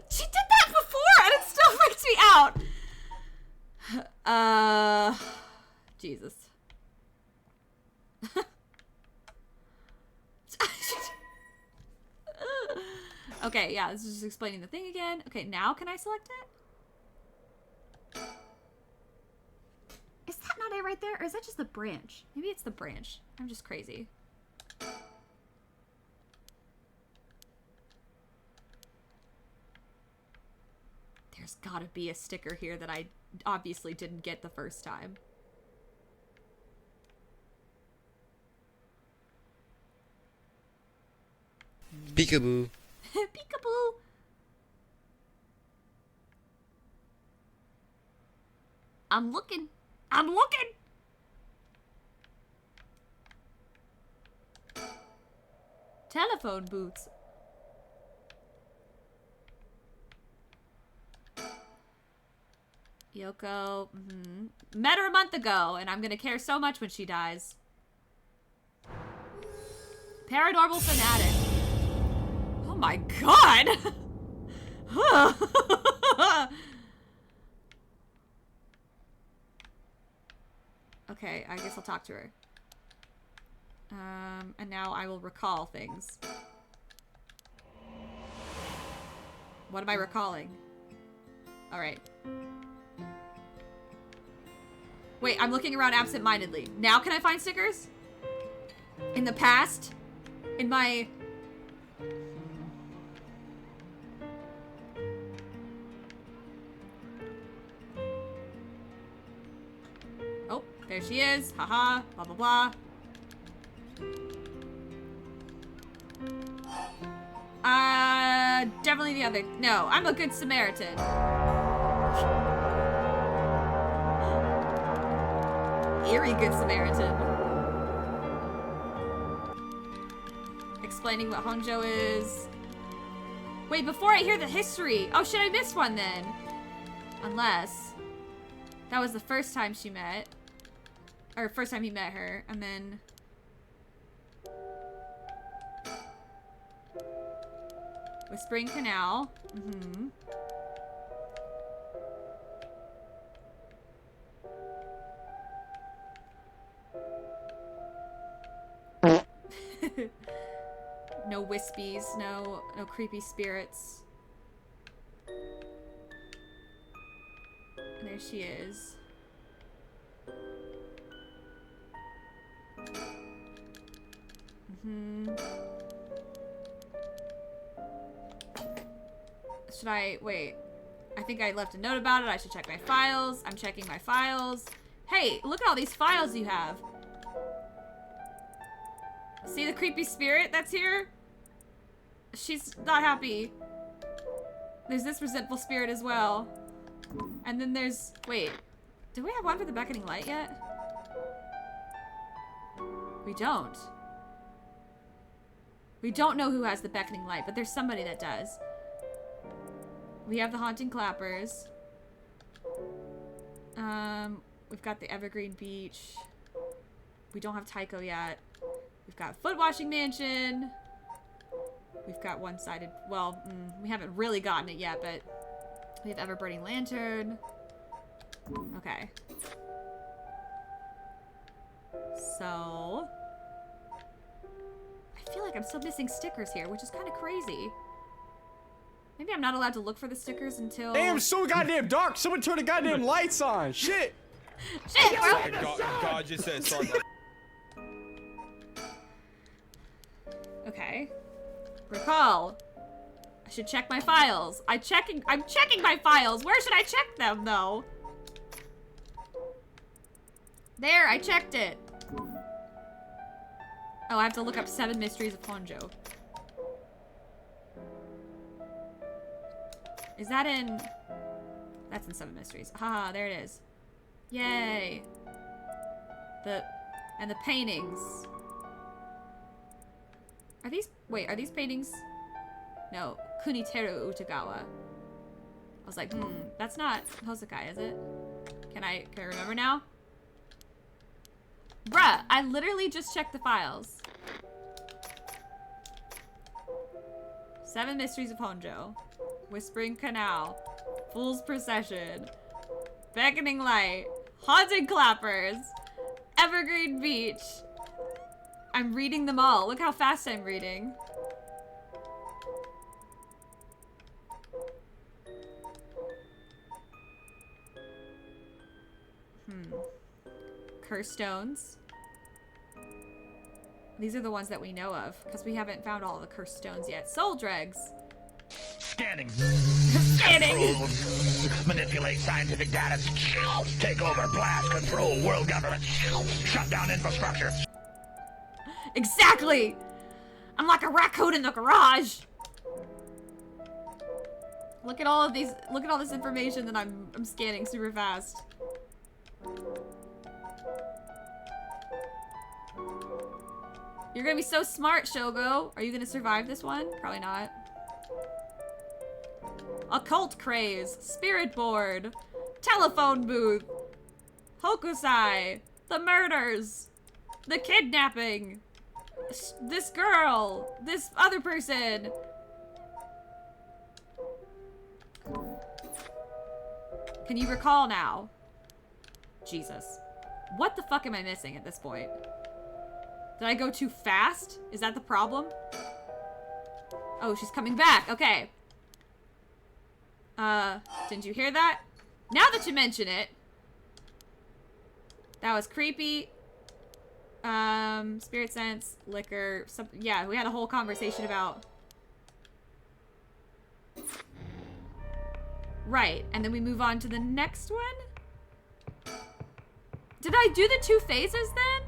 She did that before, and it still freaks me out! Jesus. Okay, yeah, this is just explaining the thing again. Okay, now can I select it? Is that not it right there? Or is that just the branch? Maybe it's the branch. I'm just crazy. There's gotta be a sticker here that I obviously didn't get the first time. Peekaboo. Peekaboo. I'm looking. I'm looking. Telephone booths. Yoko. Met her a month ago, and I'm gonna care so much when she dies. Paranormal fanatic. Oh my god! Okay, I guess I'll talk to her. And now I will recall things. What am I recalling? Alright. Wait, I'm looking around absent-mindedly. Now can I find stickers? In the past? In my... Oh, there she is. Haha. Blah, blah, blah. Definitely the other. No, I'm a good Samaritan. Eerie good Samaritan. Explaining what Honjo is. Wait, before I hear the history. Oh shit, I missed one then. Unless that was the first time she met. Or first time he met her. And then Whispering Canal. Mm-hmm. No wispies, no creepy spirits. There she is. Mm-hmm. Should I wait? I think I left a note about it. I should check my files. I'm checking my files. Hey, look at all these files you have. See the creepy spirit that's here? She's not happy. There's this resentful spirit as well. And then there's... Wait. Do we have one for the beckoning light yet? We don't. We don't know who has the beckoning light, but there's somebody that does. We have the haunting clappers. We've got the Evergreen Beach. We don't have Tycho yet. We've got Foot Washing Mansion. We've got one-sided... Well, we haven't really gotten it yet, but... We have Ever-Burning Lantern. Okay. So... I feel like I'm still missing stickers here, which is kind of crazy. Maybe I'm not allowed to look for the stickers until... Damn, it's so goddamn dark. Someone turn the goddamn lights on. Shit. Shit, bro! God just said sorry. Okay. Recall. I should check my files. I'm checking my files. Where should I check them, though? There, I checked it. Oh, I have to look up 7 Mysteries of Honjo. Is that in... That's in 7 Mysteries. Haha, there it is. Yay. And the paintings. Are these... Wait, are these paintings... No. Kuniteru Utagawa. I was like, that's not Hosokai, is it? Can I remember now? Bruh, I literally just checked the files. 7 Mysteries of Honjo. Whispering Canal. Fool's Procession. Beckoning Light. Haunted Clappers. Evergreen Beach. I'm reading them all. Look how fast I'm reading. Curse stones. These are the ones that we know of, because we haven't found all the cursed stones yet. Soul dregs. Scanning. Scanning. Manipulate scientific data. Take over, blast, control world government. Shut down infrastructure. Exactly. I'm like a raccoon in the garage. Look at all of these. Look at all this information that I'm scanning super fast. You're gonna be so smart, Shogo. Are you gonna survive this one? Probably not. Occult craze, spirit board, telephone booth, Hokusai, the murders, the kidnapping, this girl, this other person. Can you recall now? Jesus. What the fuck am I missing at this point? Did I go too fast? Is that the problem? Oh, she's coming back. Okay. Didn't you hear that? Now that you mention it. That was creepy. Spirit sense, liquor, yeah, we had a whole conversation about... Right, and then we move on to the next one? Did I do the 2 phases then?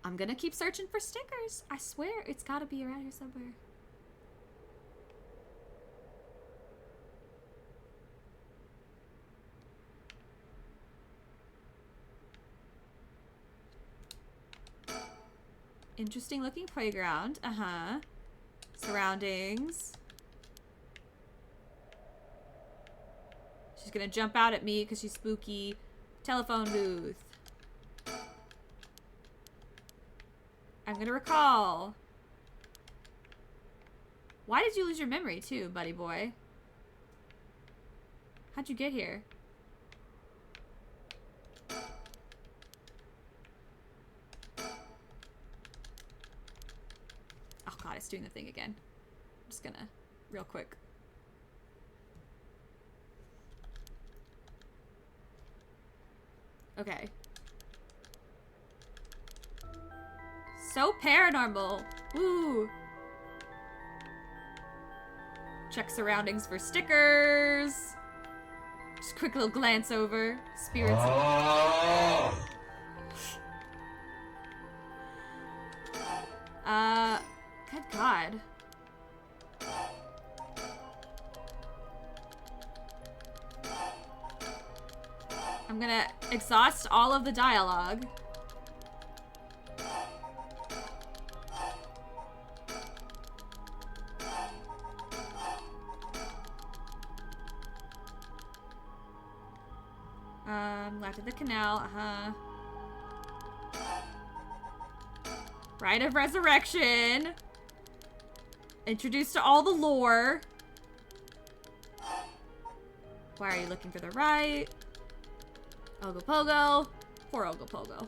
I'm gonna keep searching for stickers. I swear it's gotta be around here somewhere. Interesting looking playground. Uh-huh. Surroundings. She's gonna jump out at me because she's spooky. Telephone booth. I'm I'm gonna recall. Why did you lose your memory too, buddy boy? How'd you get here? Oh god, it's doing the thing again. I'm just gonna, real quick. Okay. So paranormal. Woo. Check surroundings for stickers. Just quick little glance over. Spirits. Good God. I'm gonna exhaust all of the dialogue. Left of the canal, Rite of Resurrection. Introduced to all the lore. Why are you looking for the right? Ogopogo. Poor Ogopogo.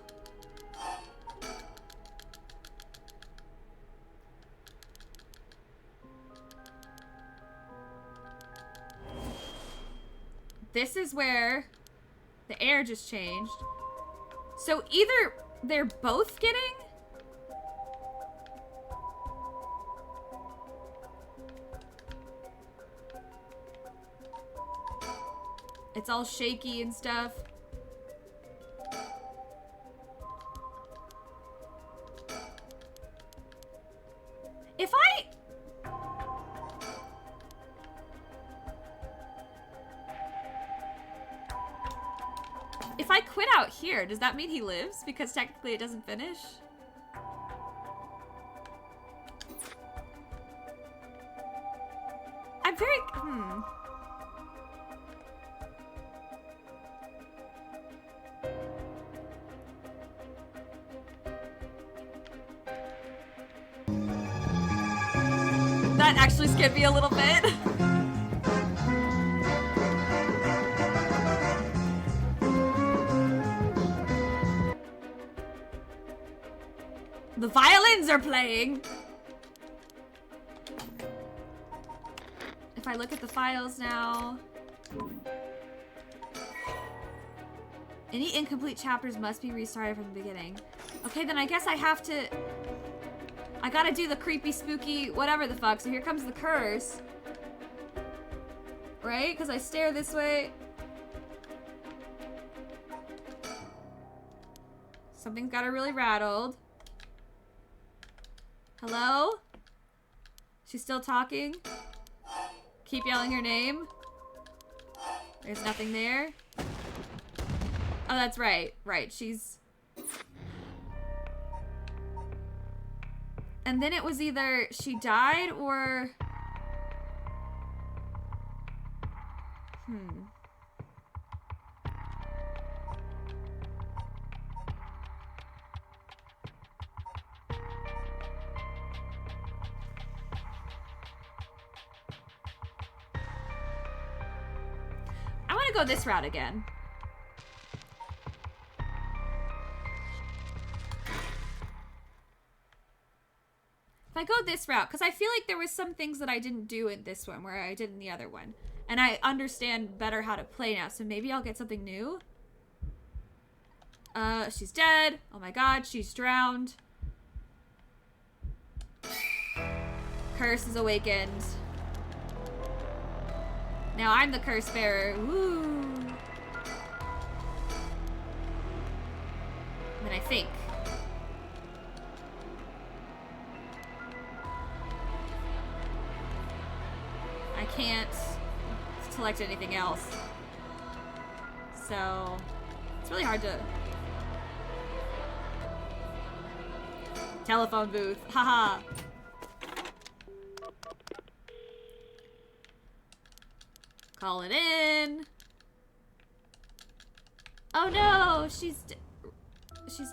This is where the air just changed. So either they're both getting... It's all shaky and stuff. If I quit out here, does that mean he lives? Because technically it doesn't finish? I'm very... That actually scared me a little bit. The violins are playing! If I look at the files now... Any incomplete chapters must be restarted from the beginning. Okay, then I guess I have to... I gotta do the creepy, spooky, whatever the fuck. So here comes the curse. Right? Because I stare this way. Something's got her really rattled. Hello? She's still talking? Keep yelling her name? There's nothing there? Oh, that's right. Right, she's... And then it was either she died or... I want to go this route again. If I go this route, because I feel like there was some things that I didn't do in this one where I did in the other one. And I understand better how to play now, so maybe I'll get something new. She's dead. Oh my god, she's drowned. Curse is awakened. Now I'm the curse bearer. Woo! And then I think. I can't select anything else. So, it's really hard to... Telephone booth. Haha. Call it in. Oh no, she's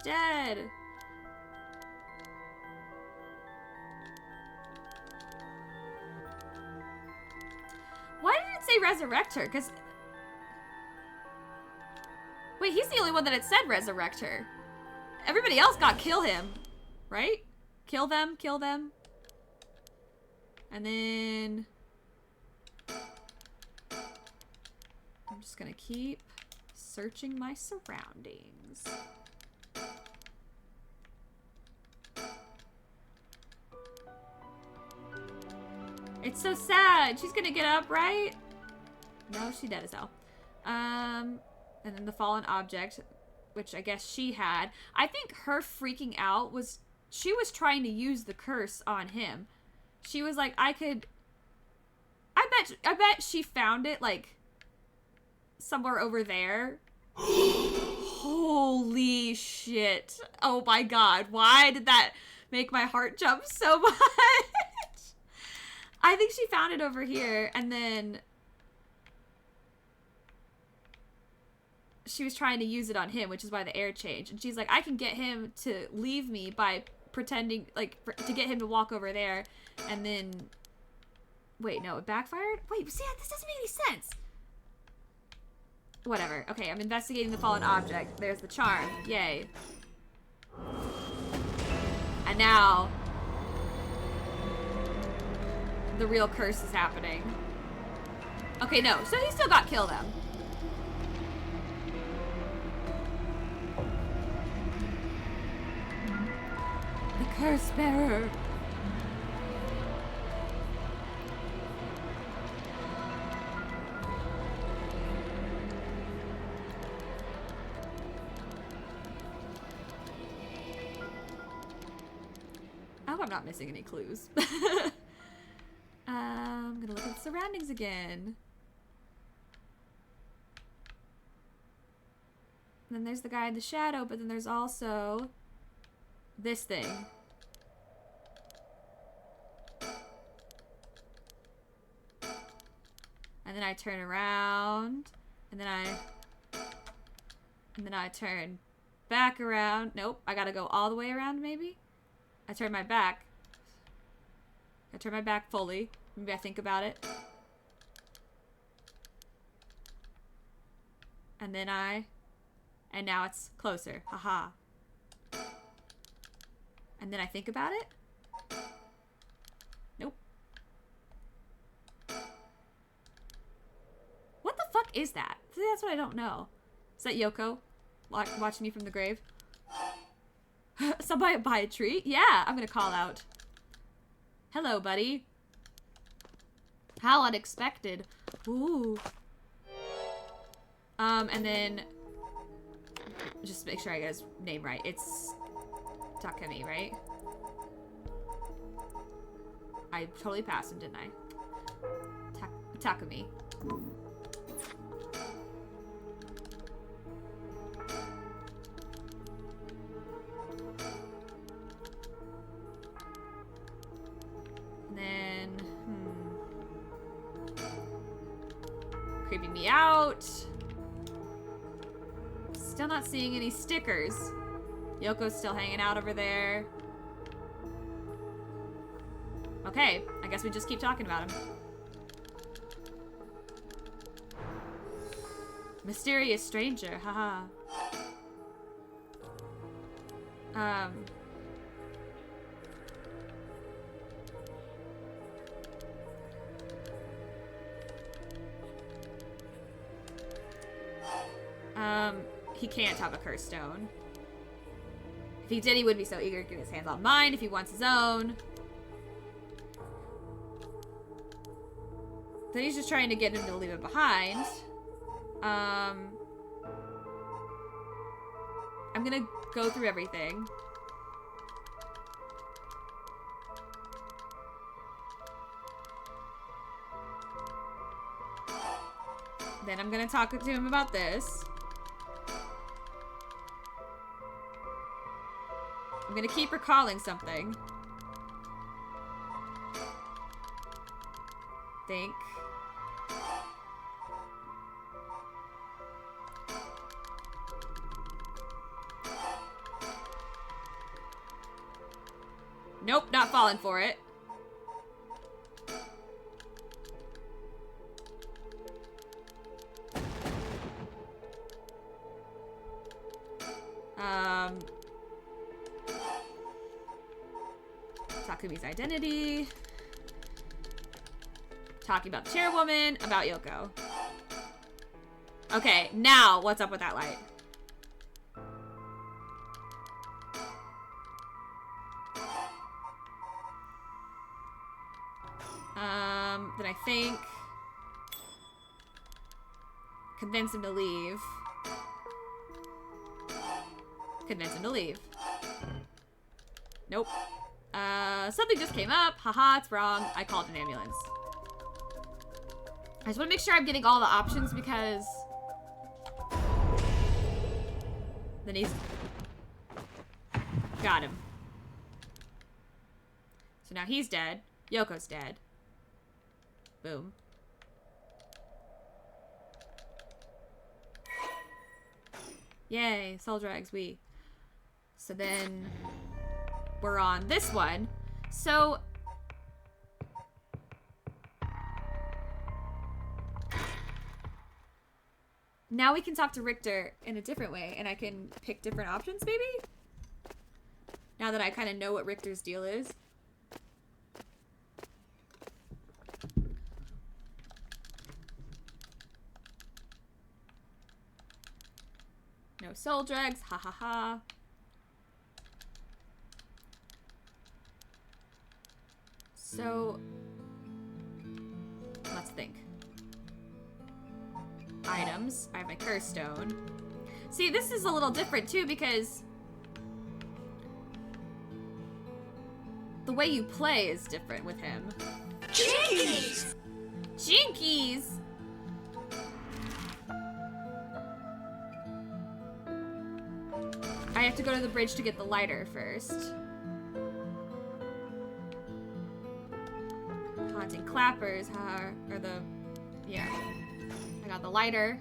dead. say resurrect her? Because... Wait, he's the only one that had said resurrect her. Everybody else got kill him. Right? Kill them, kill them. And then... I'm just gonna keep searching my surroundings. It's so sad. She's gonna get up, right? No, she dead as hell. And then the fallen object, which I guess she had. I think her freaking out was... She was trying to use the curse on him. She was like, I bet she found it, like, somewhere over there. Holy shit. Oh my god. Why did that make my heart jump so much? I think she found it over here, and then she was trying to use it on him, which is why the air changed. And she's like, I can get him to leave me by pretending, like, to get him to walk over there, and then... Wait, no, it backfired? Wait, see, this doesn't make any sense. Whatever. Okay, I'm investigating the fallen object. There's the charm. Yay. And now... the real curse is happening. Okay, no. So he still got kill them. The curse bearer. I hope I'm not missing any clues. I'm gonna look at the surroundings again. And then there's the guy in the shadow, but then there's also this thing. And then I turn around, and then I turn back around. Nope, I gotta go all the way around maybe? I turn my back. I turn my back fully. Maybe I think about it. And then and now it's closer. Haha. And then I think about it. Nope. What the fuck is that? See, that's what I don't know. Is that Yoko watching me from the grave? Somebody buy a treat? Yeah, I'm gonna call out. Hello, buddy. How unexpected. Ooh. And then... just make sure I get his name right. It's... Takemi, right? I totally passed him, didn't I? Takemi. Creeping me out. Still not seeing any stickers. Yoko's still hanging out over there. Okay, I guess we just keep talking about him. Mysterious stranger, haha. He can't have a curse stone. If he did, he wouldn't be so eager to get his hands on mine if he wants his own. Then he's just trying to get him to leave it behind. I'm gonna go through everything. Then I'm gonna talk to him about this. I'm gonna keep recalling something. Think. Nope, not falling for it. Takumi's identity. Talking about the chairwoman, about Yoko. Okay, now what's up with that light? Then I think convince him to leave. Convince him to leave. Nope. Something just came up. Haha, it's wrong. I called an ambulance. I just want to make sure I'm getting all the options because then he's got him. So now he's dead. Yoko's dead. Boom. Yay, soul drags we. So then we're on this one. So now we can talk to Richter in a different way and I can pick different options maybe? Now that I kind of know what Richter's deal is. No soul drags, ha ha ha. So, let's think. Items. I have my curse stone. See, this is a little different too because the way you play is different with him. Jinkies! Jinkies! I have to go to the bridge to get the lighter first. Haunting clappers, or the, yeah. I got the lighter.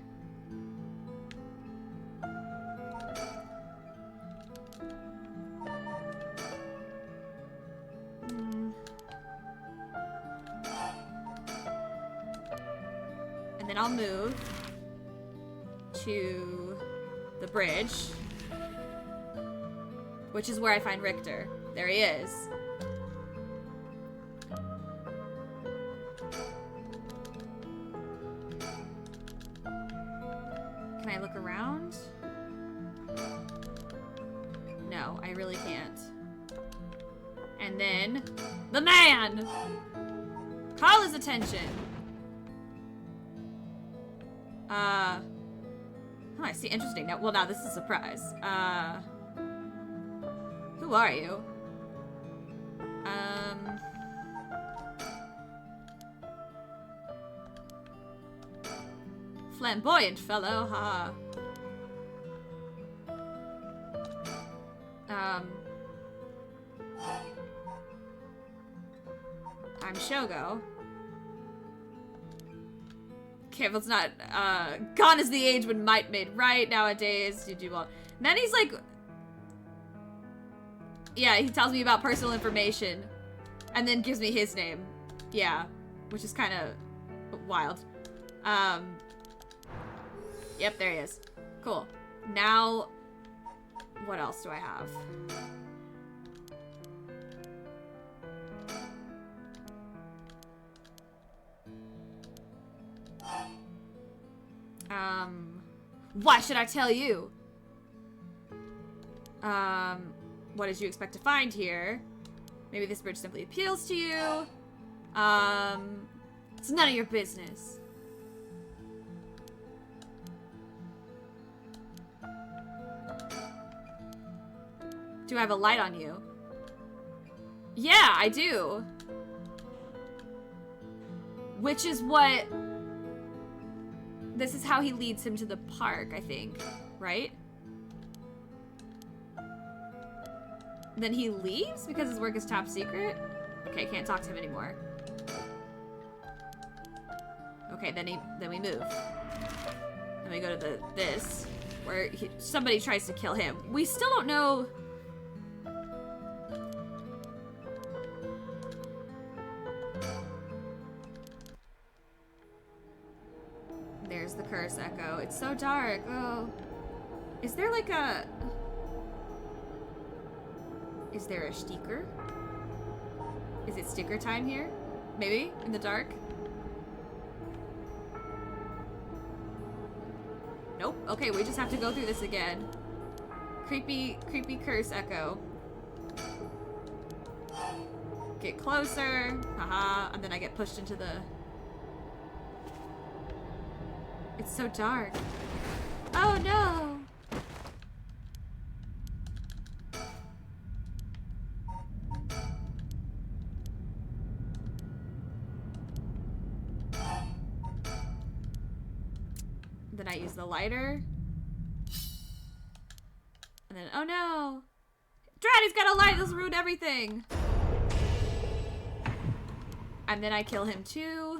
And then I'll move to the bridge, which is where I find Richter. There he is. Can I look around? No, I really can't. And then, the man! Call his attention. Oh, I see. Interesting. Now, well, now this is a surprise. Who are you? Flamboyant fellow, ha. I'm Shogo. Okay, well, it's not, gone is the age when might made right nowadays. You do well. And then he's like, yeah, he tells me about personal information and then gives me his name. Yeah, which is kind of wild. Yep, there he is. Cool. Now, what else do I have? Why should I tell you? What did you expect to find here? Maybe this bridge simply appeals to you. It's none of your business. Do I have a light on you? Yeah, I do. Which is what... This is how he leads him to the park, I think. Right? Then he leaves because his work is top secret? Okay, can't talk to him anymore. Okay, then we move. Then we go to this, where somebody tries to kill him. We still don't know... There's the curse echo. It's so dark. Oh. Is there like a... Is there a sticker? Is it sticker time here? Maybe? In the dark? Nope. Okay, we just have to go through this again. Creepy curse echo. Get closer. Haha. And then I get pushed into the... It's so dark. Oh no! Then I use the lighter. And then, oh no! Drat, he's got a light! This will ruin everything! And then I kill him too.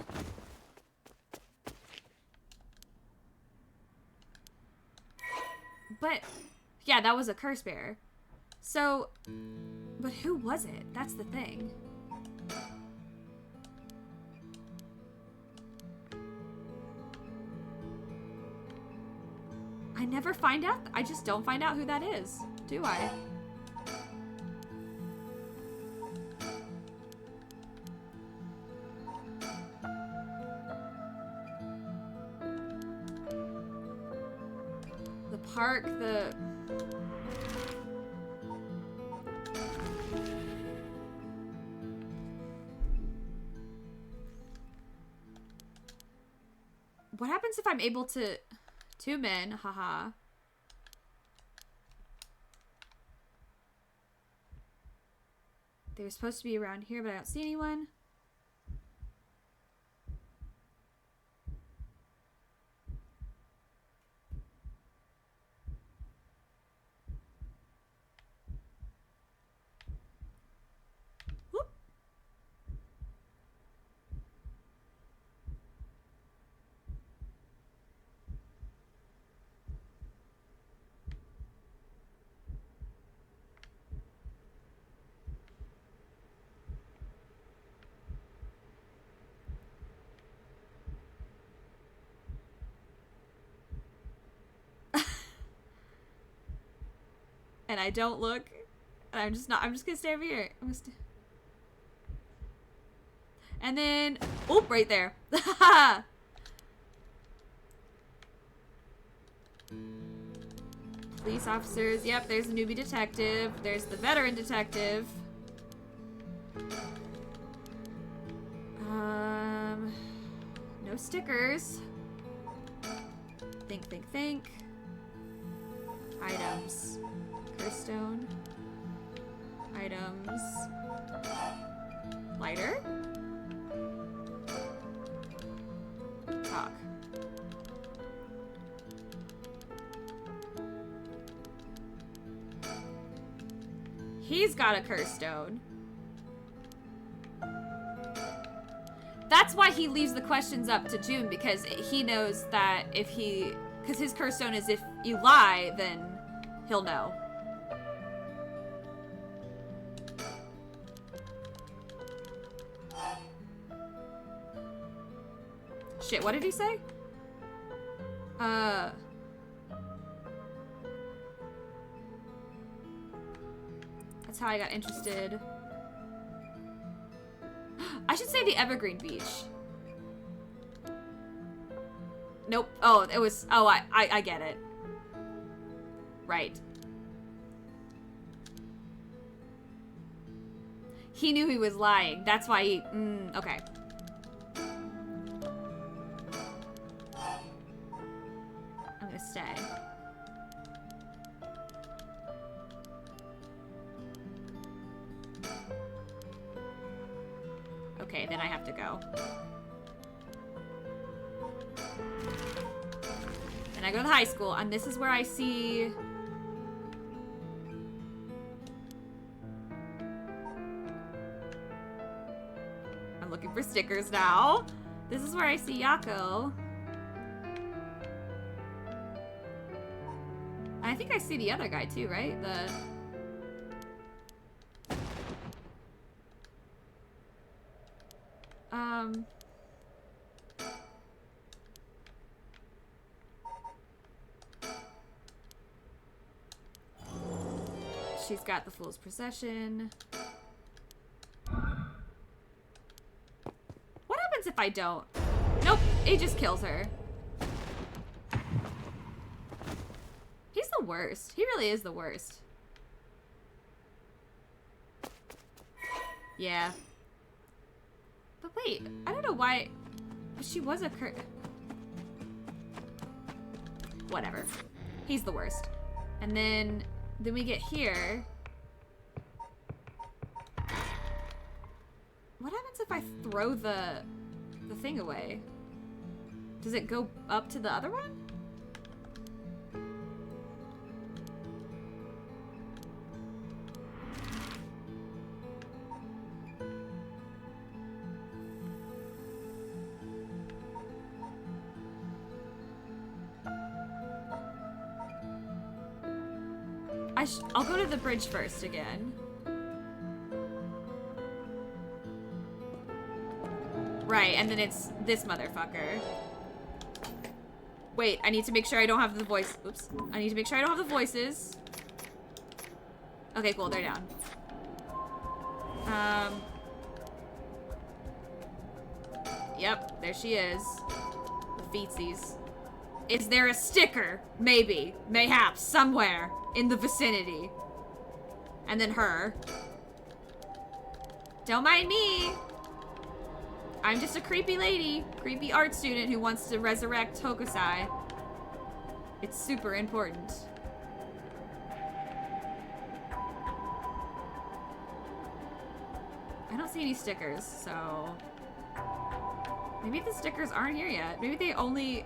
But, yeah, that was a curse bearer. So, but who was it? That's the thing. I never find out. I just don't find out who that is, do I? The park, the... What happens if I'm able to... Two men, haha. They were supposed to be around here, but I don't see anyone. Whoop. And I don't look. And I'm just gonna stay over here. And then, oop, right there. Police officers. Yep, there's the newbie detective. There's the veteran detective. No stickers. Think. Items. Stone. Items. Lighter. Talk. He's got a curse stone. That's why he leaves the questions up to June, because he knows that if he... Because his curse stone is if you lie, then he'll know. Shit, what did he say? That's how I got interested. I should say the Evergreen Beach. Nope. Oh, it was... Oh, I get it. Right. He knew he was lying. That's why he... okay. I'm gonna stay. Okay, then I have to go. Then I go to high school, and this is where I see... I'm looking for stickers now. This is where I see Yako. And I think I see the other guy too, right? she's got the Fool's Procession. What happens if I don't? Nope, it just kills her. He's the worst. He really is the worst. Yeah. But wait, I don't know why. She was a whatever. He's the worst. And then we get here. What happens if I throw the thing away? Does it go up to the other one? I'll go to the bridge first again. Right, and then it's this motherfucker. Wait, I need to make sure I don't have the voice. Oops. I need to make sure I don't have the voices. Okay, cool, they're down. Yep, there she is. The feetsies. Is there a sticker? Maybe. Mayhaps. Somewhere. In the vicinity. And then her. Don't mind me. I'm just a creepy lady. Creepy art student who wants to resurrect Hokusai. It's super important. I don't see any stickers, so... Maybe the stickers aren't here yet. Maybe they only...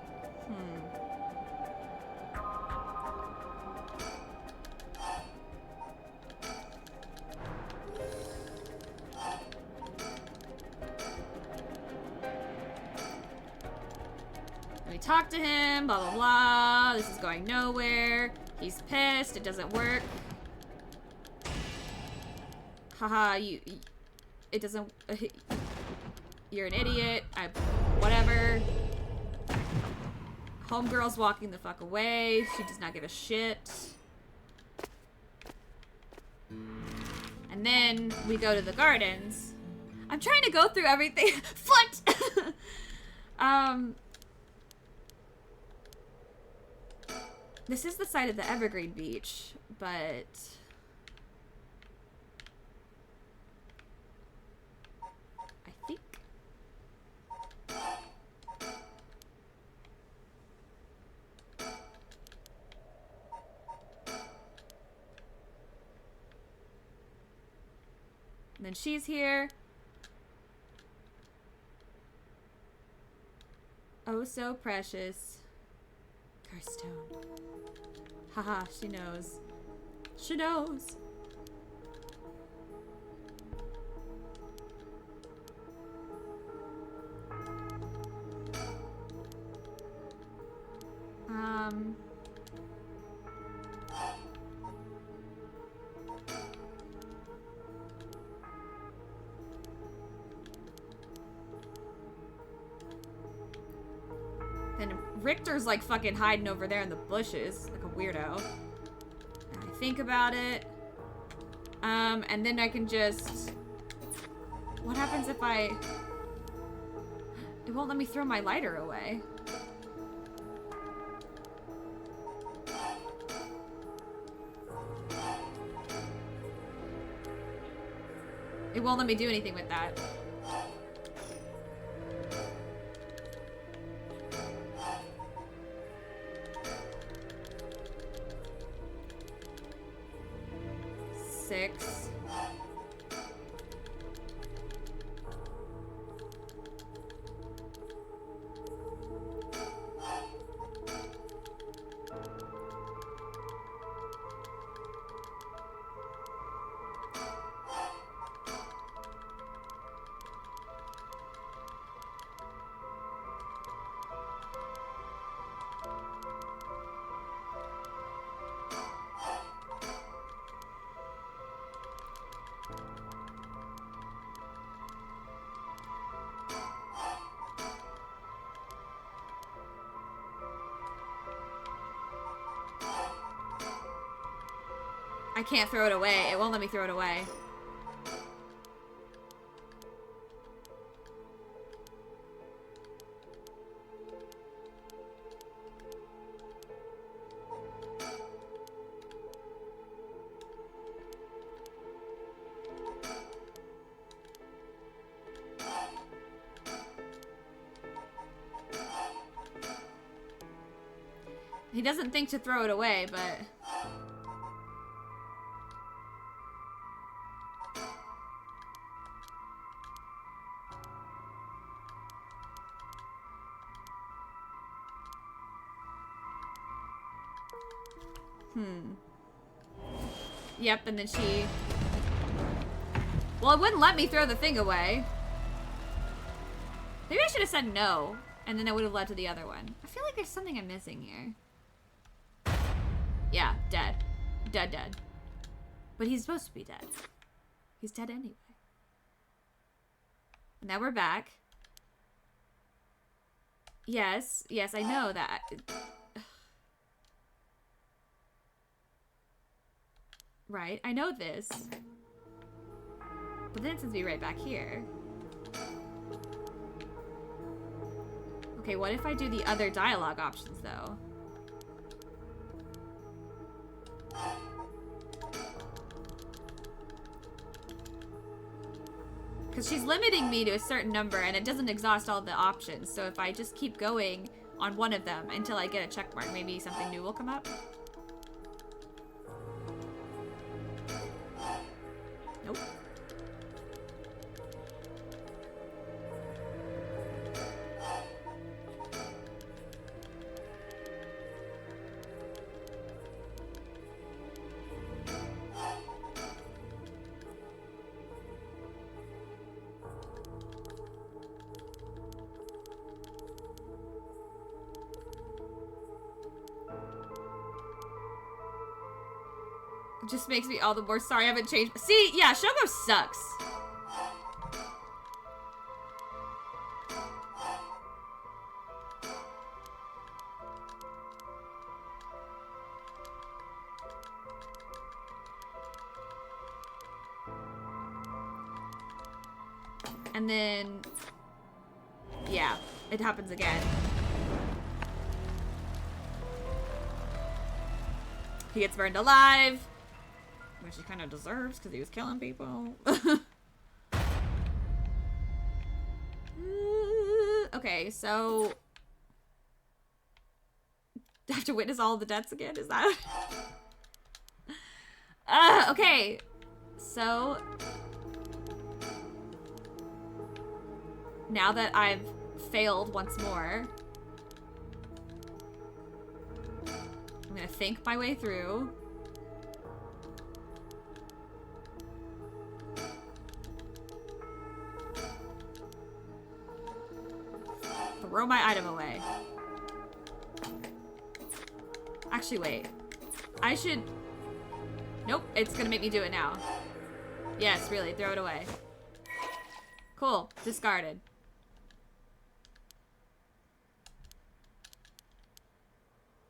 Let me talk to him, blah, blah, blah. This is going nowhere. He's pissed. It doesn't work. Haha, it doesn't... You're an idiot. Whatever. Homegirl's walking the fuck away. She does not give a shit. And then we go to the gardens. I'm trying to go through everything. Foot! This is the side of the Evergreen Beach, but... I think... And then she's here. Oh, so precious. Carstone. Haha, she knows. She knows. Then Richter's like fucking hiding over there in the bushes, like a weirdo. And I think about it. And then I can just... What happens if I... It won't let me throw my lighter away. It won't let me do anything with that. Six. I can't throw it away. It won't let me throw it away. He doesn't think to throw it away, but... Yep, and then she... Well, it wouldn't let me throw the thing away. Maybe I should have said no, and then it would have led to the other one. I feel like there's something I'm missing here. Yeah, dead. Dead, dead. But he's supposed to be dead. He's dead anyway. Now we're back. Yes, yes, I know that. Right, I know this. But then it sends me right back here. Okay, what if I do the other dialogue options, though? Because she's limiting me to a certain number, and it doesn't exhaust all the options. So if I just keep going on one of them until I get a check mark, maybe something new will come up? Nope. It just makes me all the more sorry I haven't changed. See, yeah, Shogo sucks. And then, yeah, it happens again. He gets burned alive. Which he kind of deserves because he was killing people. Okay, so... I have to witness all the deaths again? Is that... okay. So... Now that I've failed once more... I'm gonna think my way through... Throw my item away. Actually, wait. I should... Nope, it's gonna make me do it now. Yes, really, throw it away. Cool, discarded.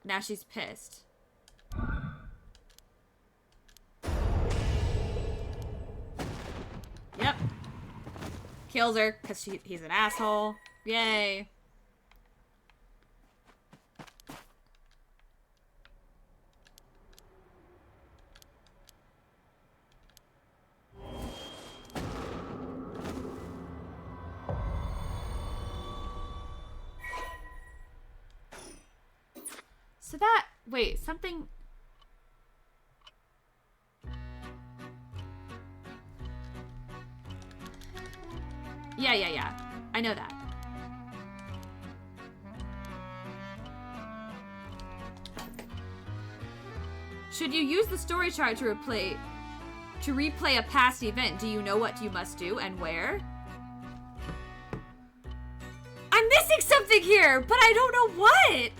Now she's pissed. Yep. Kills her, because he's an asshole. Yay. So that, wait, something... Yeah. I know that. Should you use the story chart to replay a past event, do you know what you must do and where? I'm missing something here, but I don't know what!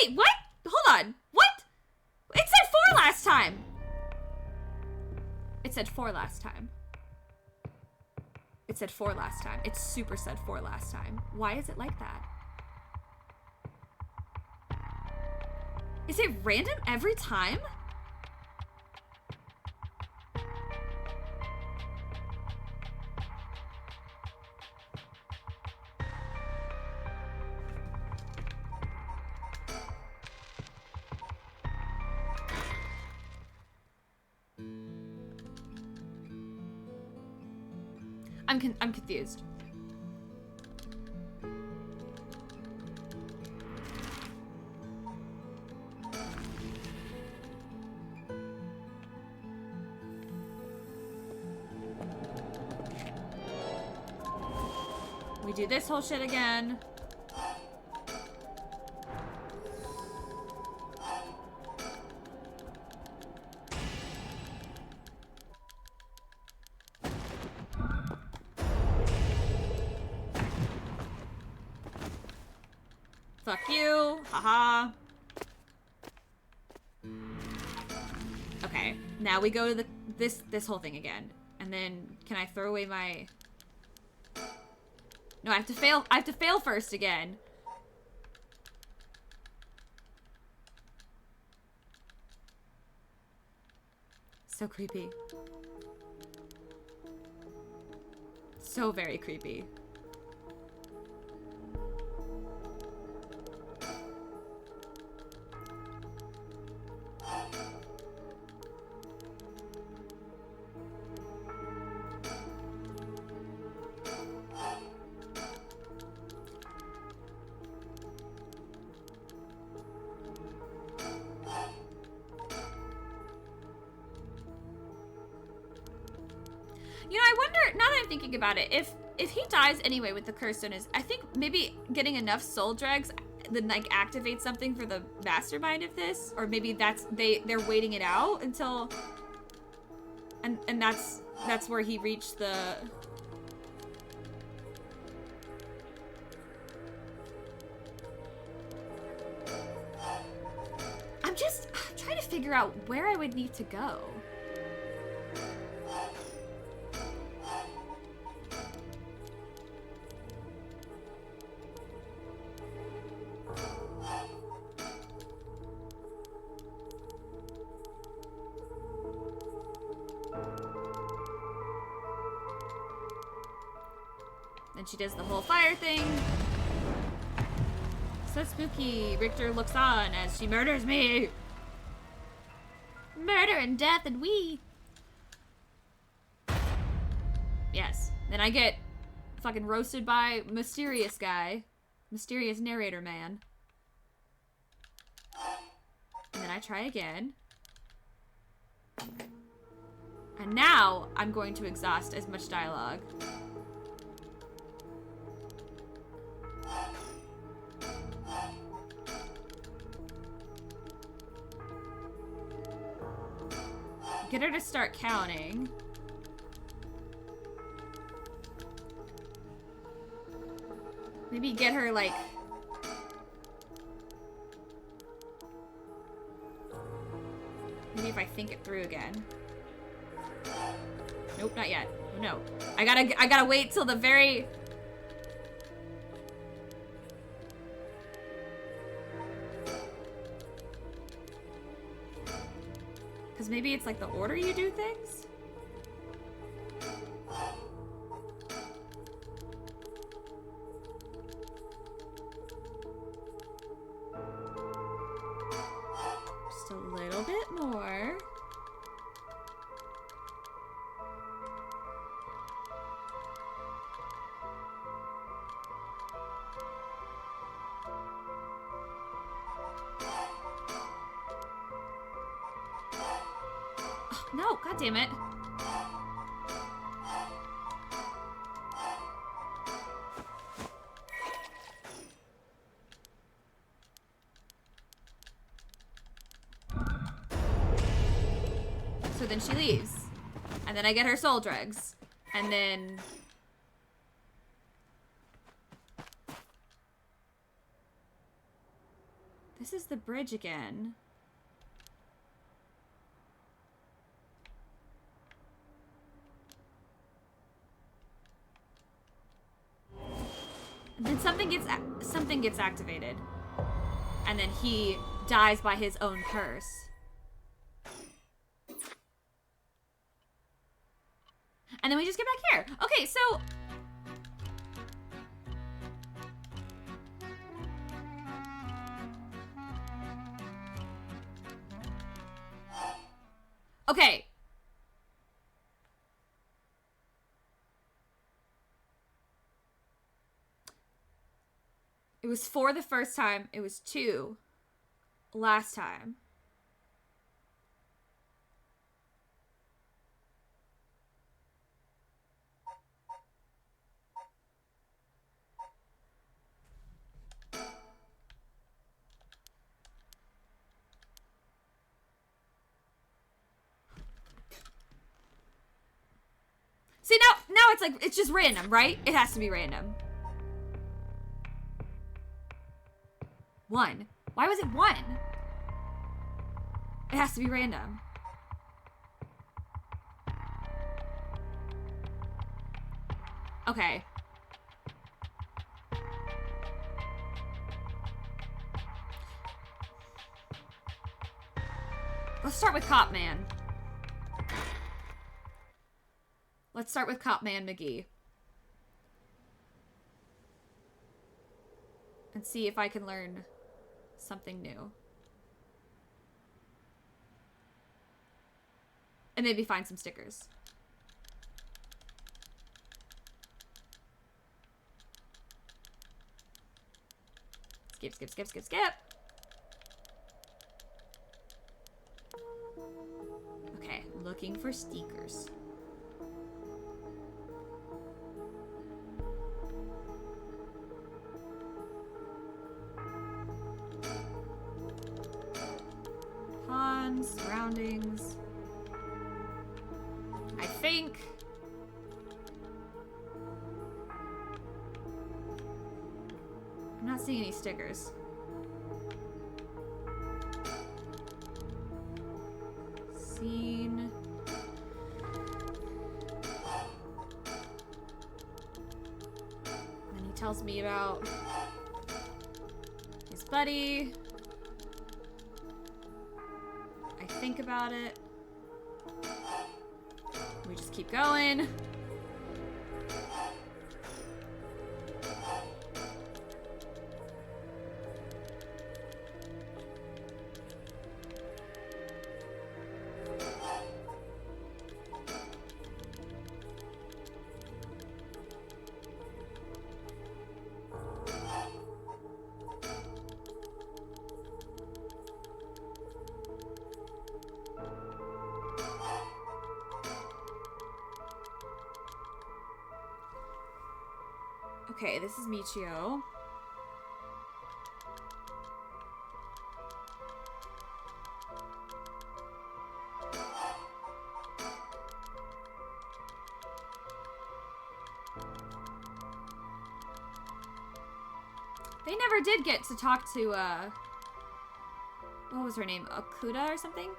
Wait, what? Hold on. What? It said 4 last time. It said 4 last time. It said 4 last time. It super said 4 last time. Why is it like that? Is it random every time? I'm confused. We do this whole shit again. Fuck you. Haha. Okay. Now we go to this whole thing again. And then can I throw away my... No, I have to fail. I have to fail first again. So creepy. So very creepy. You know, I wonder, now that I'm thinking about it, if he dies anyway with the curse stone is, I think maybe getting enough soul dregs then like activate something for the mastermind of this, or maybe that's they're waiting it out until and that's where he reached the I'm trying to figure out where I would need to go. Then she does the whole fire thing. So spooky. Richter looks on as she murders me. Murder and death and we. Yes. Then I get fucking roasted by mysterious guy. Mysterious narrator man. And then I try again. And now I'm going to exhaust as much dialogue. Get her to start counting. Maybe get her like... Maybe if I think it through again. Nope, not yet. Oh, no. I gotta wait till the very... Because maybe it's like the order you do things? Just a little bit more. No, god damn it. So then she leaves. And then I get her soul dregs. And then... This is the bridge again. And then something gets activated. And then he dies by his own curse. And then we just get back here. Okay, so... Okay. It was 4 the first time. It was 2 last time. See, now it's like, it's just random, right? It has to be random. 1. Why was it 1? It has to be random. Okay. Let's start with Cop Man. Let's start with Cop Man McGee. And see if I can learn something new. And maybe find some stickers. Skip, skip, skip, skip, skip. Okay, looking for stickers. Surroundings. I think. I'm not seeing any stickers. Scene. And he tells me about his buddy. Think about it. We just keep going. Okay, this is Michio. They never did get to talk to, what was her name? Okuda or something?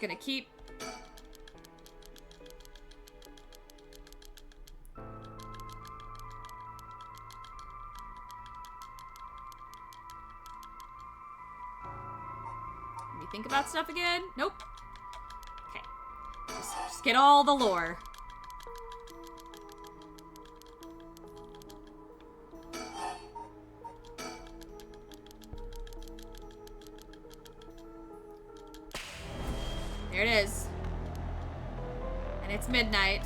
Gonna keep let me think about stuff again. Nope. Okay, just get all the lore. There it is. And it's midnight.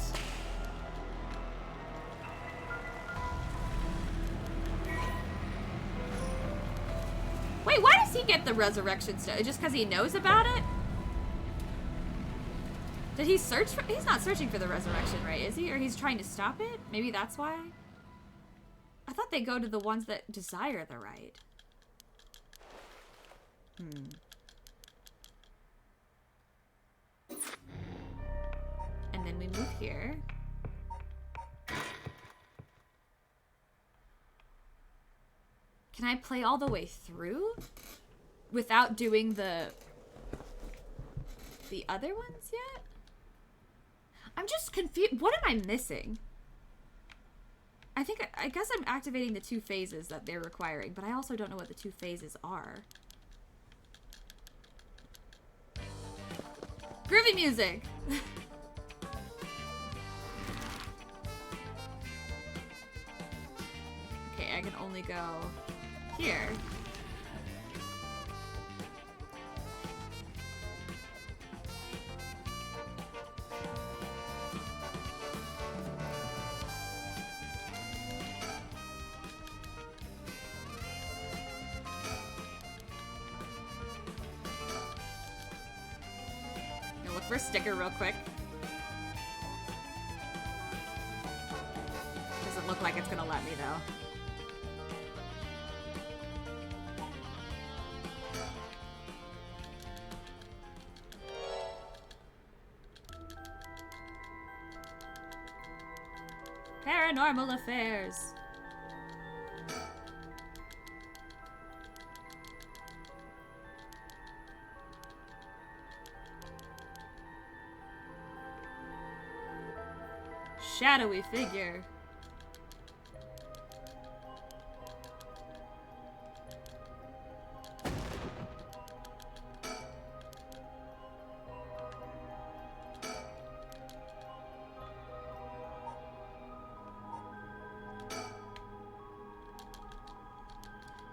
Wait, why does he get the resurrection stone? Just because he knows about it? Did he search for... He's not searching for the resurrection, right? Is he? Or he's trying to stop it? Maybe that's why? I thought they go to the ones that desire the right. And then we move here. Can I play all the way through? Without doing the other ones yet? I'm just confused. What am I missing? I guess I'm activating the 2 phases that they're requiring, but I also don't know what the 2 phases are. Groovy music! Okay, I can only go here. Look for a sticker real quick. Doesn't look like it's gonna let me though. Paranormal affairs. Shadowy figure.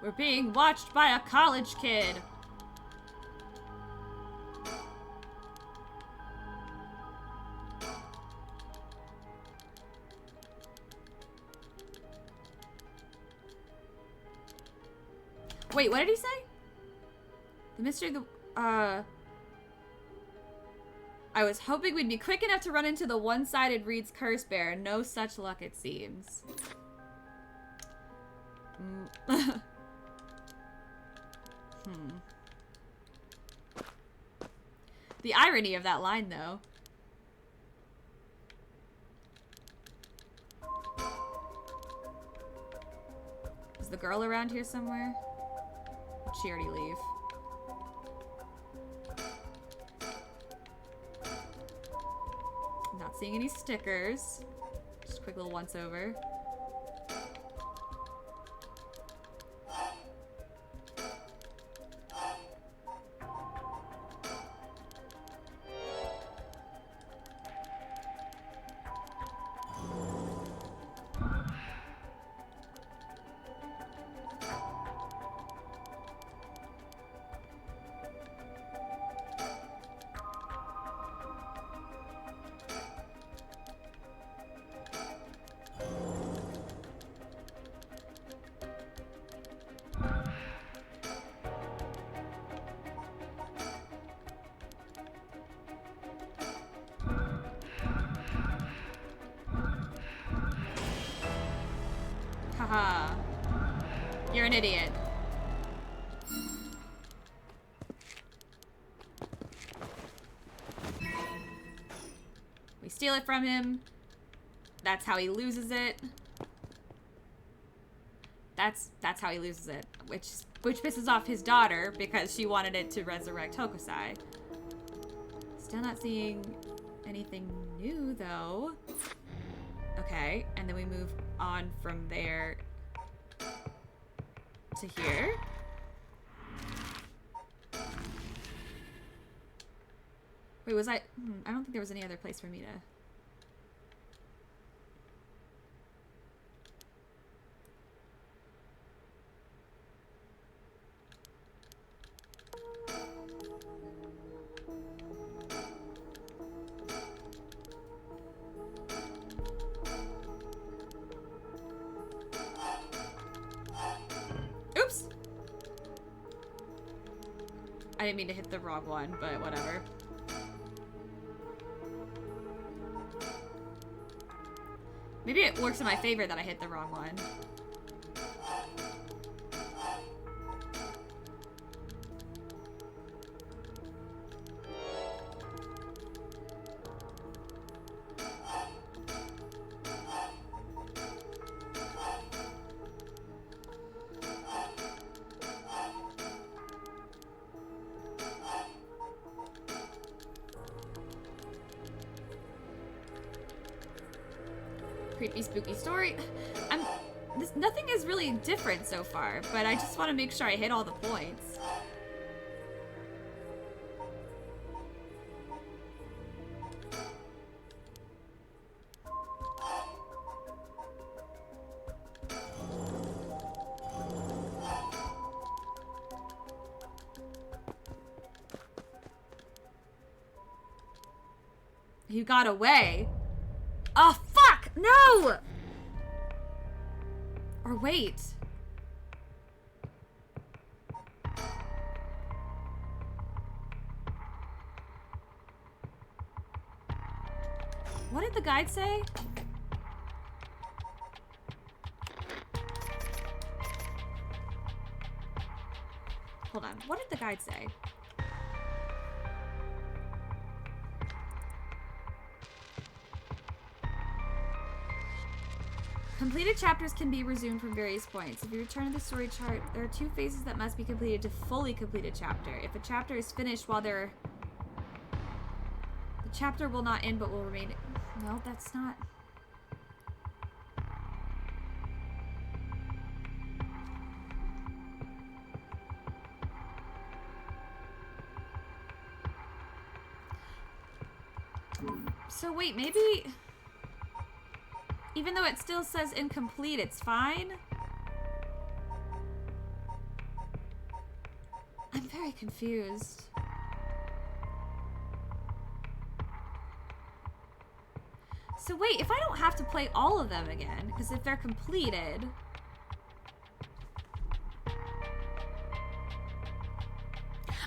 We're being watched by a college kid. Wait, what did he say? The mystery of the... I was hoping we'd be quick enough to run into the one-sided Reed's curse bear. No such luck, it seems. The irony of that line, though. Is the girl around here somewhere? Did she already leave? Not seeing any stickers. Just a quick little once over. Haha. You're an idiot. We steal it from him. That's how he loses it. That's how he loses it. Which pisses off his daughter because she wanted it to resurrect Hokusai. Still not seeing anything new though. Okay, and then we move on from there to here. Wait, was I don't think there was any other place for me to... Oops! I didn't mean to hit the wrong one, but whatever. Maybe it works in my favor that I hit the wrong one. Creepy, spooky story. Nothing is really different so far, but I just want to make sure I hit all the points. You got away. Oh, fuck! No! Or wait. What did the guide say? Hold on. What did the guide say? Completed chapters can be resumed from various points. If you return to the story chart, there are 2 phases that must be completed to fully complete a chapter. If a chapter is finished while the chapter will not end but will remain. No, that's not. So wait, maybe... Even though it still says incomplete, it's fine? I'm very confused. So wait, if I don't have to play all of them again, because if they're completed...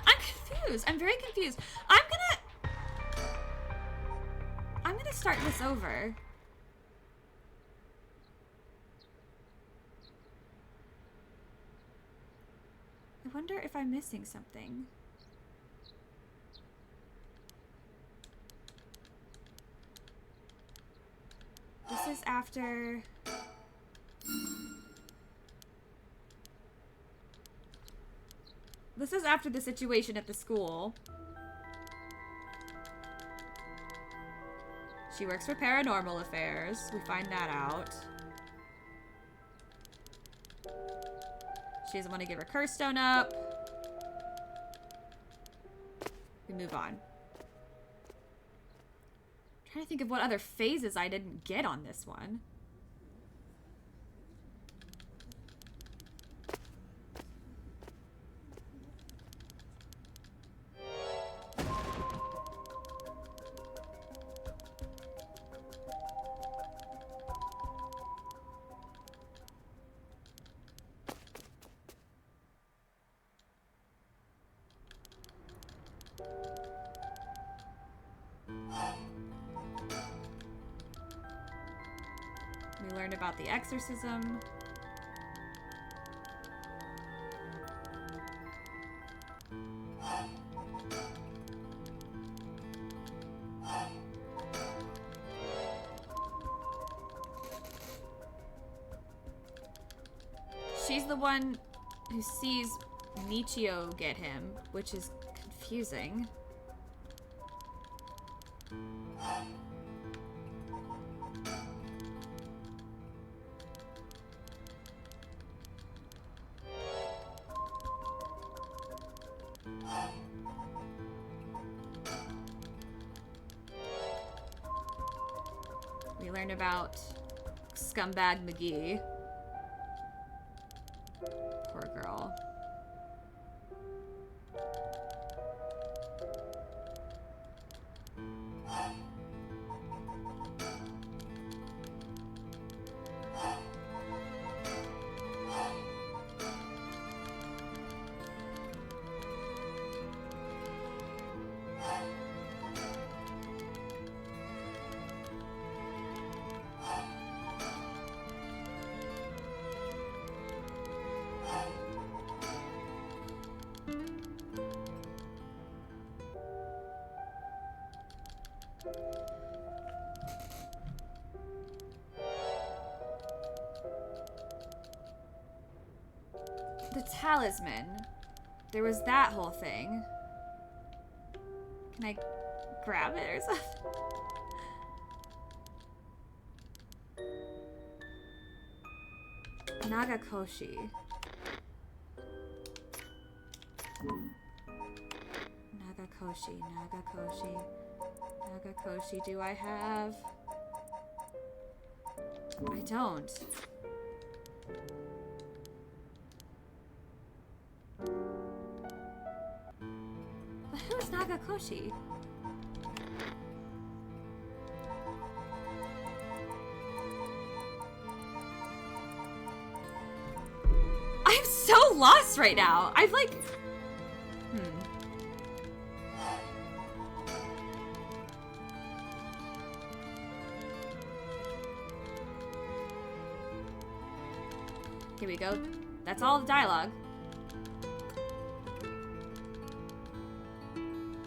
I'm confused. I'm very confused. I'm gonna start this over. I wonder if I'm missing something. This is after... This is after the situation at the school. She works for Paranormal Affairs. We find that out. She doesn't want to give her curse stone up. We move on. I'm trying to think of what other phases I didn't get on this one. We learned about the exorcism. She's the one who sees Michio get him, which is confusing. We learned about Scumbag McGee. Poor girl. The talisman. There was that whole thing. Can I grab it or something? Nagakoshi. Nagakoshi, Nagakoshi. Nagakoshi, do I have? I don't. But who is Nagakoshi? I'm so lost right now. I've like... Here we go. That's all the dialogue. Am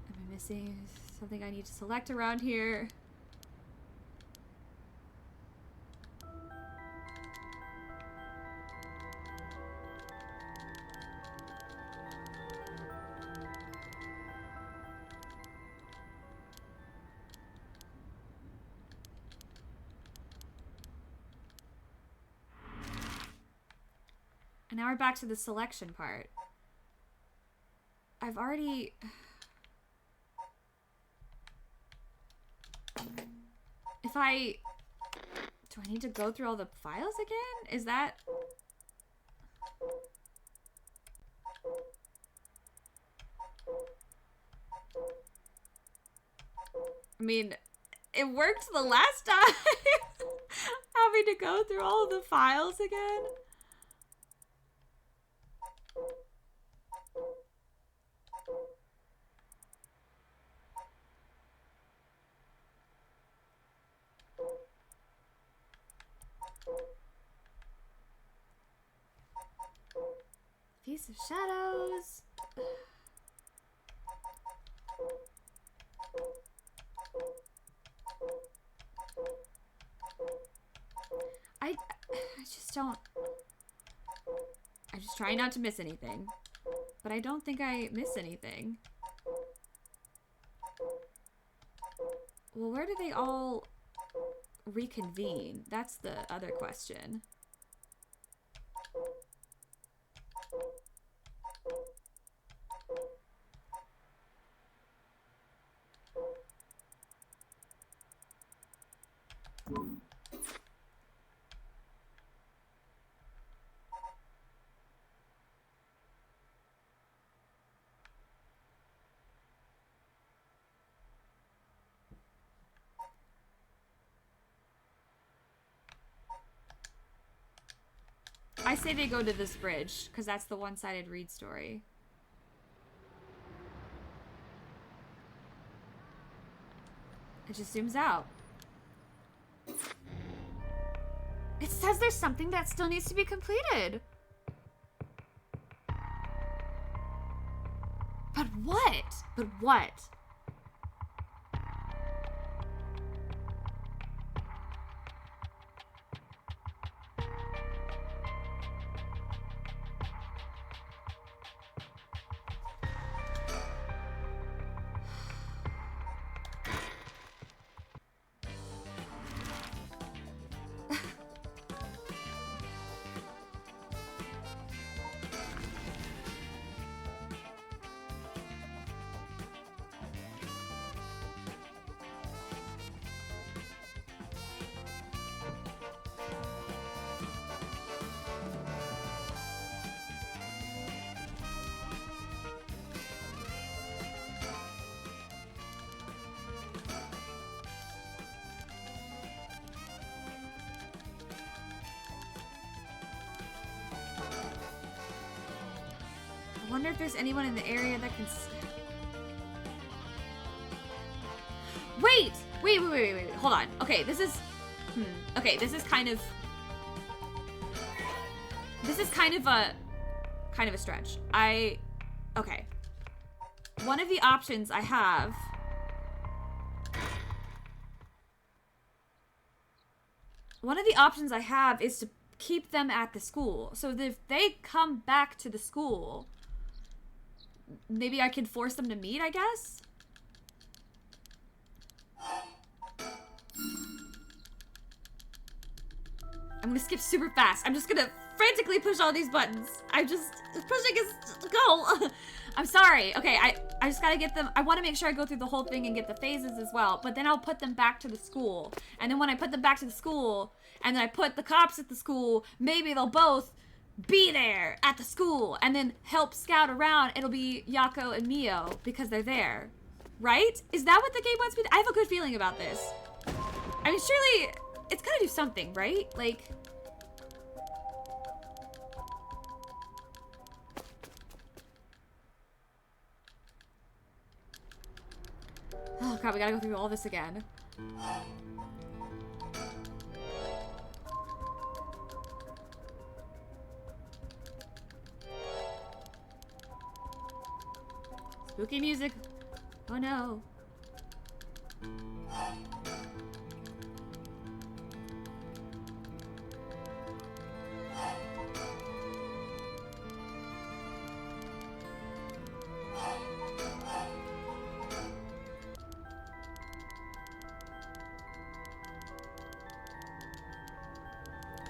I missing something I need to select around here? And now we're back to the selection part. I've already... If I... Do I need to go through all the files again? Is that... I mean, it worked the last time. Having to go through all of the files again. Piece of shadows. I just don't... I'm just trying not to miss anything. But I don't think I miss anything. Well, where do they all reconvene? That's the other question. I say they go to this bridge, because that's the one-sided read story. It just zooms out. It says there's something that still needs to be completed. But what? But what? I wonder if there's anyone in the area that can... Wait! Wait. Hold on. Okay, this is... Okay, this is kind of... This is kind of a stretch. Okay. One of the options I have one of the options I have is to keep them at the school. So if they come back to the school, maybe I can force them to meet, I guess? I'm gonna skip super fast. I'm just gonna frantically push all these buttons. I'm just pushing is go. I'm sorry. Okay, I just gotta get them. I want to make sure I go through the whole thing and get the phases as well. But then I'll put them back to the school. And then when I put them back to the school, and then I put the cops at the school, maybe they'll both be there at the school and then help scout around. It'll be Yako and Mio because they're there. Right? Is that what the game wants me to? I have a good feeling about this. I mean, surely it's gotta do something, right? Like... Oh god, we gotta go through all this again. Spooky music. Oh no.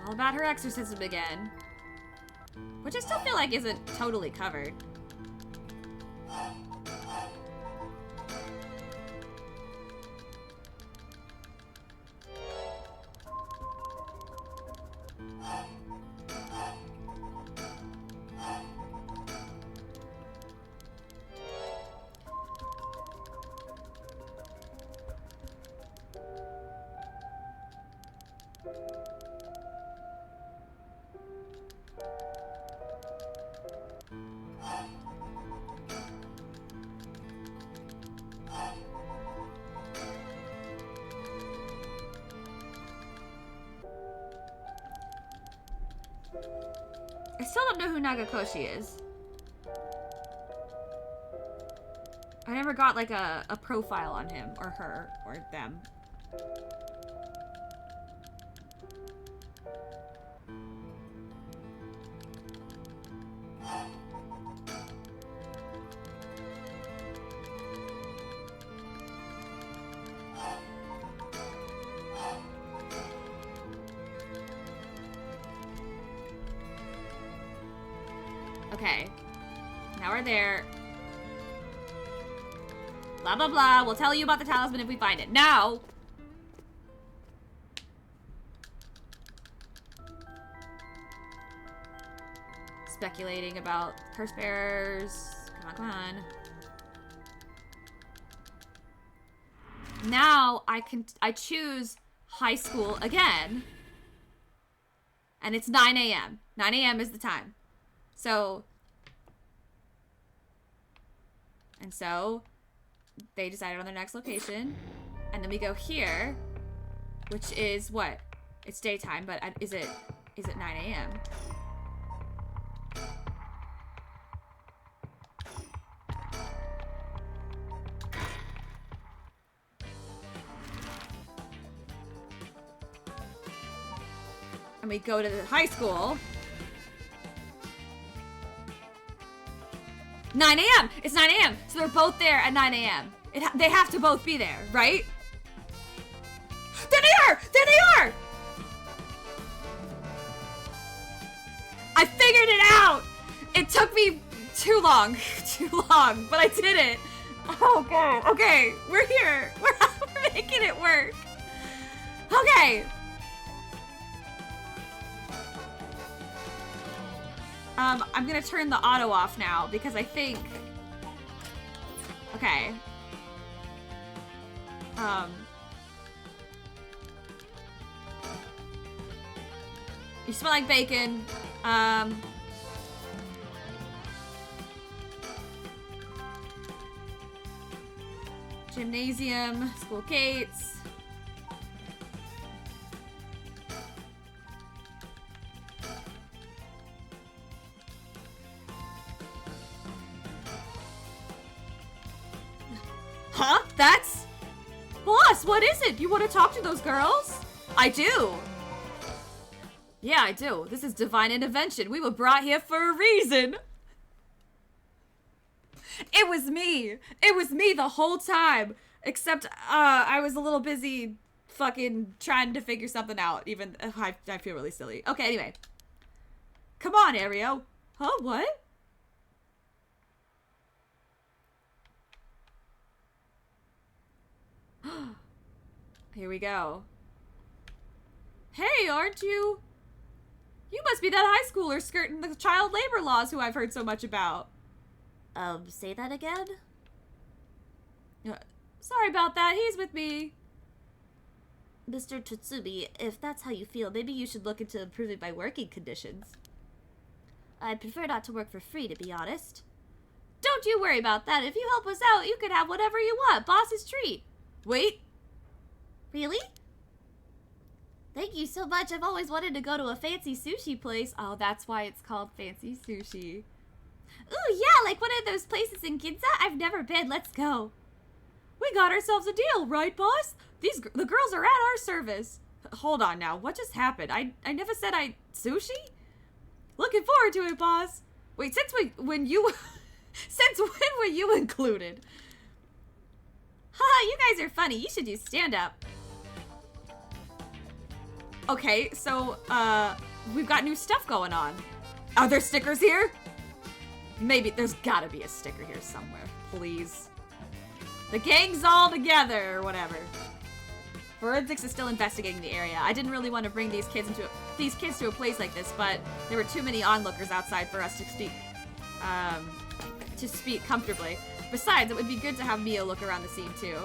All about her exorcism again. Which I still feel like isn't totally covered. I still don't know who Nagakoshi is. I never got like a profile on him or her or them. Okay. Now we're there. Blah, blah, blah. We'll tell you about the talisman if we find it. Now! Speculating about curse bearers. Come on, come on. Now I choose high school again. And it's 9 a.m. 9 a.m. is the time. So they decided on their next location, and then we go here, which is what? It's daytime, but is it 9 a.m.? And we go to the high school. 9 a.m. It's 9 a.m. So they're both there at 9 a.m. They have to both be there, right? There they are! There they are! I figured it out! It took me too long. Too long, but I did it. Oh, God. Okay, we're here. We're making it work. Okay. I'm gonna turn the auto off now because I think... Okay. You smell like bacon. Gymnasium, school gates. Huh? That's... Boss, what is it? You want to talk to those girls? I do. Yeah, I do. This is divine intervention. We were brought here for a reason. It was me. It was me the whole time. Except, I was a little busy fucking trying to figure something out. Even, I feel really silly. Okay, anyway. Come on, Ario. Huh, what? Here we go. Hey, aren't you? You must be that high schooler skirting the child labor laws who I've heard so much about. Say that again? Sorry about that. He's with me. Mr. Tatsubi, if that's how you feel, maybe you should look into improving my working conditions. I'd prefer not to work for free, to be honest. Don't you worry about that. If you help us out, you can have whatever you want. Boss's treat. Wait. Really? Thank you so much. I've always wanted to go to a fancy sushi place. Oh, that's why it's called fancy sushi. Ooh, yeah, like one of those places in Ginza. I've never been. Let's go. We got ourselves a deal, right, boss? The girls are at our service. Hold on now. What just happened? I never said sushi? Looking forward to it, boss. Wait, since when were you included? Haha, you guys are funny. You should do stand-up. Okay, so, we've got new stuff going on. Are there stickers here? Maybe, there's gotta be a sticker here somewhere. Please. The gang's all together, or whatever. Forensics is still investigating the area. I didn't really want to bring these kids to a place like this, but there were too many onlookers outside for us to speak comfortably. Besides, it would be good to have Mio look around the scene, too.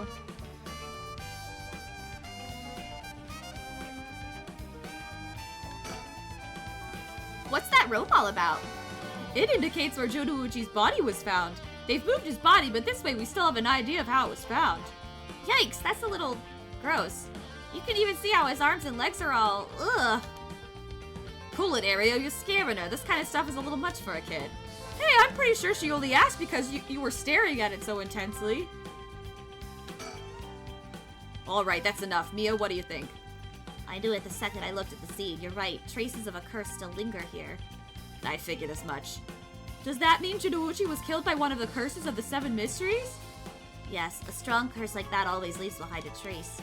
What's that rope all about? It indicates where Jodouchi's body was found. They've moved his body, but this way we still have an idea of how it was found. Yikes, that's a little gross. You can even see how his arms and legs are all, ugh. Cool it, Ario, you're scaring her. This kind of stuff is a little much for a kid. Hey, I'm pretty sure she only asked because you were staring at it so intensely. Alright, that's enough. Mia, what do you think? I knew it the second I looked at the scene. You're right. Traces of a curse still linger here. I figured as much. Does that mean Jodouchi was killed by one of the curses of the 7 mysteries? Yes, a strong curse like that always leaves behind a trace.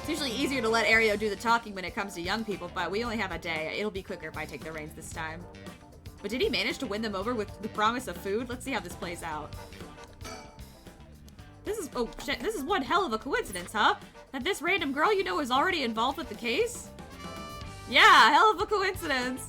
It's usually easier to let Ario do the talking when it comes to young people, but we only have a day. It'll be quicker if I take the reins this time. But did he manage to win them over with the promise of food? Let's see how this plays out. This is one hell of a coincidence, huh? That this random girl you know is already involved with the case? Yeah, hell of a coincidence.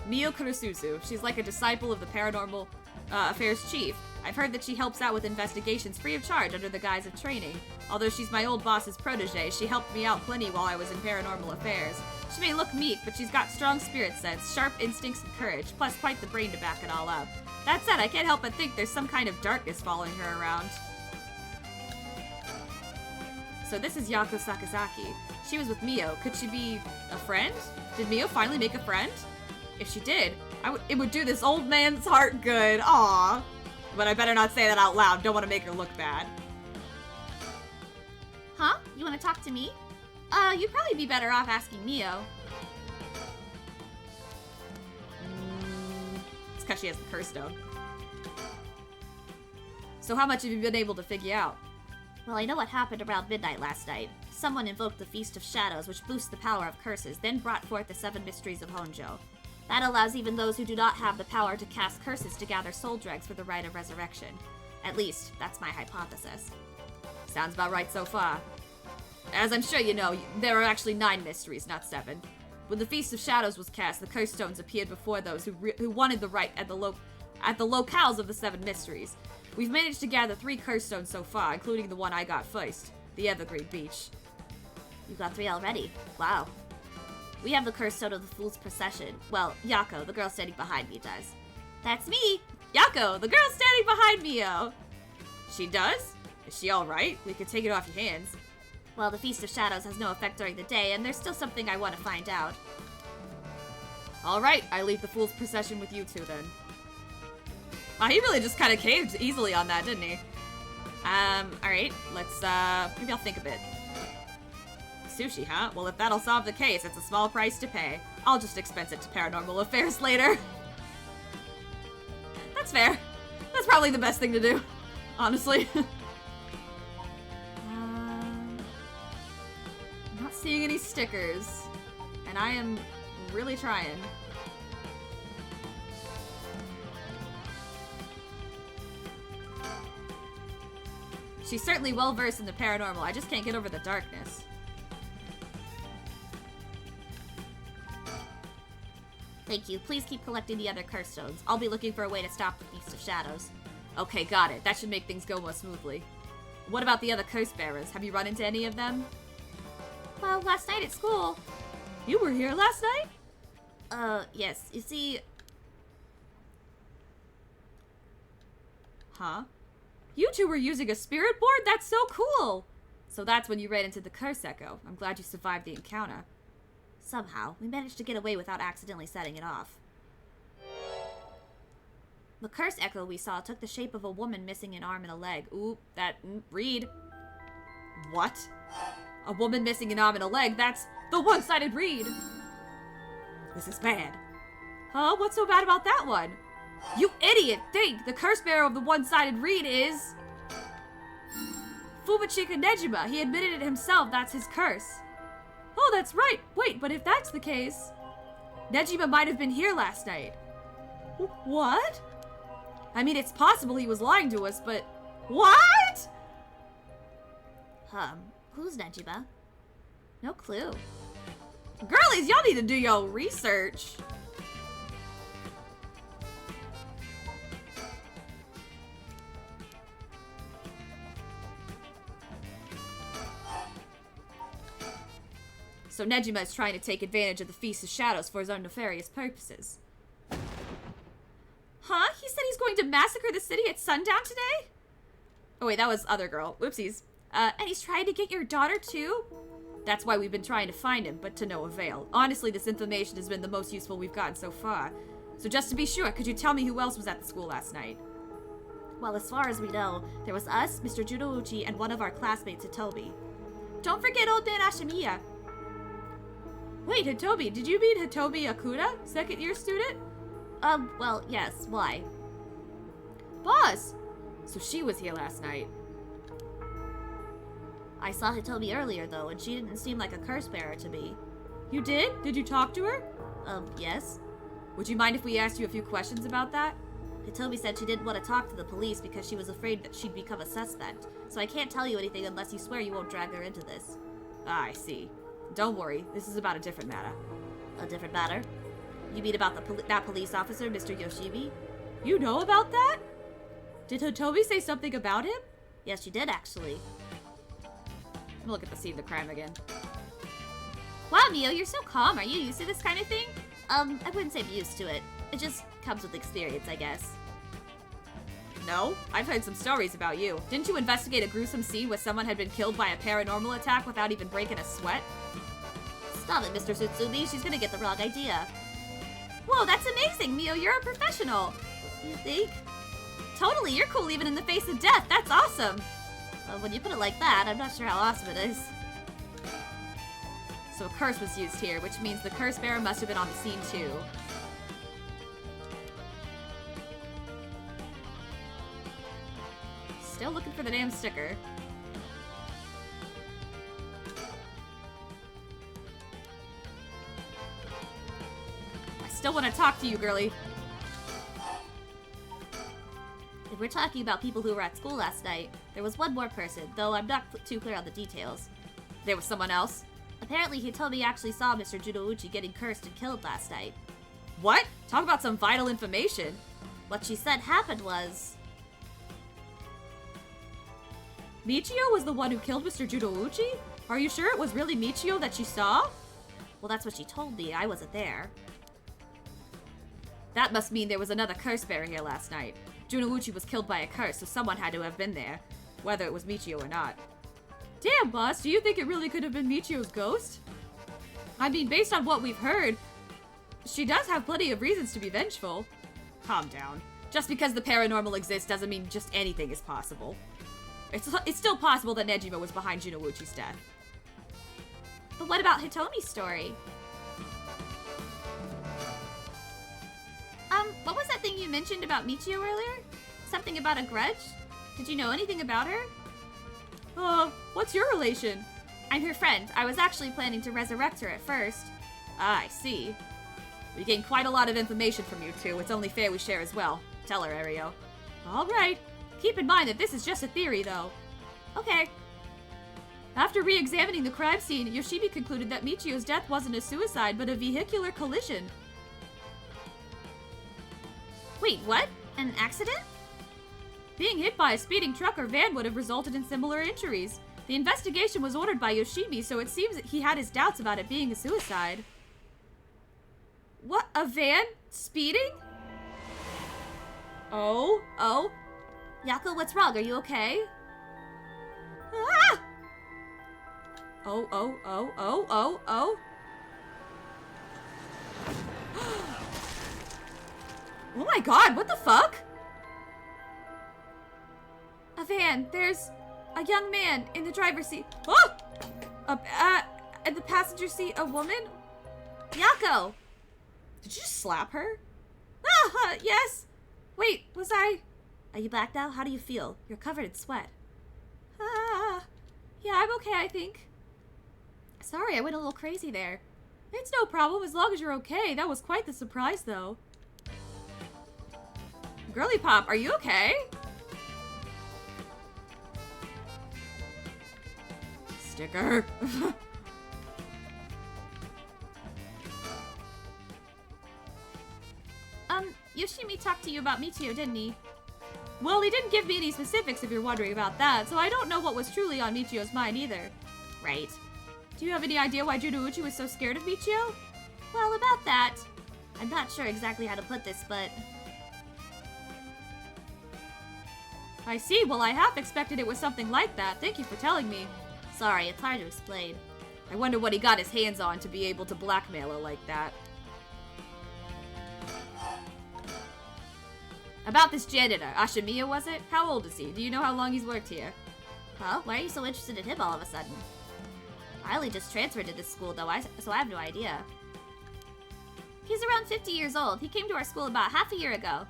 Mio Kurosuzu. She's like a disciple of the Paranormal Affairs Chief. I've heard that she helps out with investigations free of charge under the guise of training. Although she's my old boss's protege, she helped me out plenty while I was in Paranormal Affairs. She may look meek, but she's got strong spirit sense, sharp instincts and courage, plus quite the brain to back it all up. That said, I can't help but think there's some kind of darkness following her around. So this is Yako Sakazaki. She was with Mio. Could she be a friend? Did Mio finally make a friend? If she did, it would do this old man's heart good. Aww. But I better not say that out loud. Don't want to make her look bad. Huh? You want to talk to me? You'd probably be better off asking Mio. It's because she has the curse stone. So how much have you been able to figure out? Well, I know what happened around midnight last night. Someone invoked the Feast of Shadows, which boosts the power of curses, then brought forth the 7 mysteries of Honjo. That allows even those who do not have the power to cast curses to gather soul dregs for the rite of resurrection. At least, that's my hypothesis. Sounds about right so far. As I'm sure you know, there are actually 9 mysteries, not 7. When the Feast of Shadows was cast, the curse stones appeared before those who wanted the rite at the locales of the 7 mysteries. We've managed to gather 3 curse stones so far, including the one I got first, the Evergreen Beach. You got 3 already. Wow. We have the curse stone of the Fool's Procession. Well, Yako, the girl standing behind me, does. That's me! Yako, the girl standing behind Mio! She does? Is she alright? We could take it off your hands. Well, the Feast of Shadows has no effect during the day, and there's still something I want to find out. Alright, I leave the Fool's Procession with you two then. Wow, he really just kind of caved easily on that, didn't he? Alright, let's, maybe I'll think a bit. Sushi, huh? Well, if that'll solve the case, it's a small price to pay. I'll just expense it to Paranormal Affairs later. That's fair. That's probably the best thing to do, honestly. I'm not seeing any stickers, and I am really trying. She's certainly well-versed in the paranormal. I just can't get over the darkness. Thank you. Please keep collecting the other curse stones. I'll be looking for a way to stop the Feast of Shadows. Okay, got it. That should make things go more smoothly. What about the other curse bearers? Have you run into any of them? Well, last night at school... You were here last night? Yes. You see... Huh? You two were using a spirit board? That's so cool! So that's when you ran into the curse echo. I'm glad you survived the encounter. Somehow, we managed to get away without accidentally setting it off. The curse echo we saw took the shape of a woman missing an arm and a leg. Ooh, read. What? A woman missing an arm and a leg? That's the one-sided read! This is bad. Huh? What's so bad about that one? You idiot! Think! The curse bearer of the one-sided read is... Fumachika Nejima. He admitted it himself. That's his curse. Oh, that's right. Wait, but if that's the case... Nejima might have been here last night. What? I mean, it's possible he was lying to us, but... What? Who's Nejima? No clue. Girlies, y'all need to do your research. So Nejima is trying to take advantage of the Feast of Shadows for his own nefarious purposes. Huh? He said he's going to massacre the city at sundown today? Oh wait, that was other girl. Whoopsies. And he's trying to get your daughter too? That's why we've been trying to find him, but to no avail. Honestly, this information has been the most useful we've gotten so far. So just to be sure, could you tell me who else was at the school last night? Well, as far as we know, there was us, Mr. Judouchi, and one of our classmates, Hitobi. Don't forget old man Ashimiya. Wait, Hitobi, did you mean Hitobi Akuda, second-year student? Well, yes. Why? Boss! So she was here last night. I saw Hitobi earlier, though, and she didn't seem like a curse bearer to me. You did? Did you talk to her? Yes. Would you mind if we asked you a few questions about that? Hitobi said she didn't want to talk to the police because she was afraid that she'd become a suspect. So I can't tell you anything unless you swear you won't drag her into this. Ah, I see. Don't worry, this is about a different matter. A different matter? You mean about that police officer, Mr. Yoshibi? You know about that? Did Hitobi say something about him? Yes, she did, actually. I'm gonna look at the scene of the crime again. Wow, Mio, you're so calm. Are you used to this kind of thing? I wouldn't say I'm used to it. It just comes with experience, I guess. No? I've heard some stories about you. Didn't you investigate a gruesome scene where someone had been killed by a paranormal attack without even breaking a sweat? Stop it, Mr. Sutsumi. She's gonna get the wrong idea. Whoa, that's amazing, Mio. You're a professional. You think? Totally, you're cool even in the face of death. That's awesome. When you put it like that, I'm not sure how awesome it is. So a curse was used here, which means the curse bearer must have been on the scene too. Still looking for the damn sticker. I still want to talk to you, girly. If we're talking about people who were at school last night, there was one more person, though I'm not too clear on the details. There was someone else? Apparently, Hitomi actually saw Mr. Judouchi getting cursed and killed last night. What? Talk about some vital information. What she said happened was... Michio was the one who killed Mr. Judouchi? Are you sure it was really Michio that she saw? Well, that's what she told me. I wasn't there. That must mean there was another curse bearer here last night. Judouchi was killed by a curse, so someone had to have been there, whether it was Michio or not. Damn, boss, do you think it really could have been Michio's ghost? I mean, based on what we've heard, she does have plenty of reasons to be vengeful. Calm down. Just because the paranormal exists doesn't mean just anything is possible. It's still possible that Nejima was behind Junouchi's death. But what about Hitomi's story? What was that thing you mentioned about Michio earlier? Something about a grudge? Did you know anything about her? What's your relation? I'm her friend. I was actually planning to resurrect her at first. Ah, I see. We gained quite a lot of information from you two. It's only fair we share as well. Tell her, Ario. All right. Keep in mind that this is just a theory, though. Okay. After re-examining the crime scene, Yoshimi concluded that Michio's death wasn't a suicide, but a vehicular collision. Wait, what? An accident? Being hit by a speeding truck or van would have resulted in similar injuries. The investigation was ordered by Yoshimi, so it seems that he had his doubts about it being a suicide. What? A van? Speeding? Oh? Yako, what's wrong? Are you okay? Ah! Oh. Oh my god, what the fuck? A van. There's a young man in the driver's seat. Oh! In the passenger seat, a woman? Yako! Did you just slap her? Yes! Wait, was I... Are you black now? How do you feel? You're covered in sweat. Yeah, I'm okay, I think. Sorry, I went a little crazy there. It's no problem as long as you're okay. That was quite the surprise, though. Girly Pop, are you okay? Sticker. Yoshimi talked to you about Michio, didn't he? Well, he didn't give me any specifics if you're wondering about that, so I don't know what was truly on Michio's mind either. Right. Do you have any idea why Junouchi was so scared of Michio? Well, about that, I'm not sure exactly how to put this, but... I see. Well, I half expected it was something like that. Thank you for telling me. Sorry, it's hard to explain. I wonder what he got his hands on to be able to blackmail her like that. About this janitor, Ashimiya was it? How old is he? Do you know how long he's worked here? Huh? Why are you so interested in him all of a sudden? I only just transferred to this school, though, so I have no idea. He's around 50 years old. He came to our school about half a year ago.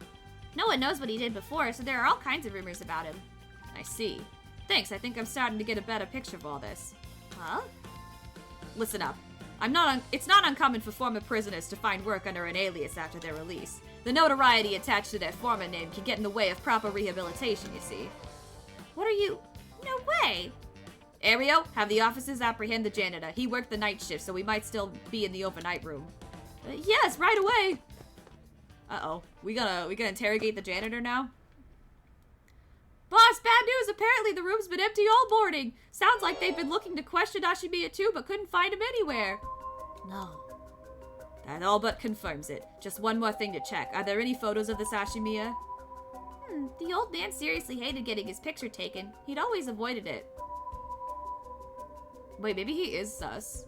No one knows what he did before, so there are all kinds of rumors about him. I see. Thanks, I think I'm starting to get a better picture of all this. Huh? Listen up. It's not uncommon for former prisoners to find work under an alias after their release. The notoriety attached to their former name can get in the way of proper rehabilitation, you see. What are you... No way! Ario, have the officers apprehend the janitor. He worked the night shift, so we might still be in the overnight room. Yes, right away! Uh-oh. We gonna interrogate the janitor now? Boss, bad news! Apparently the room's been empty all morning! Sounds like they've been looking to question Ashimiya too, but couldn't find him anywhere. No. That all but confirms it. Just one more thing to check. Are there any photos of this Ashimiya? The old man seriously hated getting his picture taken. He'd always avoided it. Wait, maybe he is sus.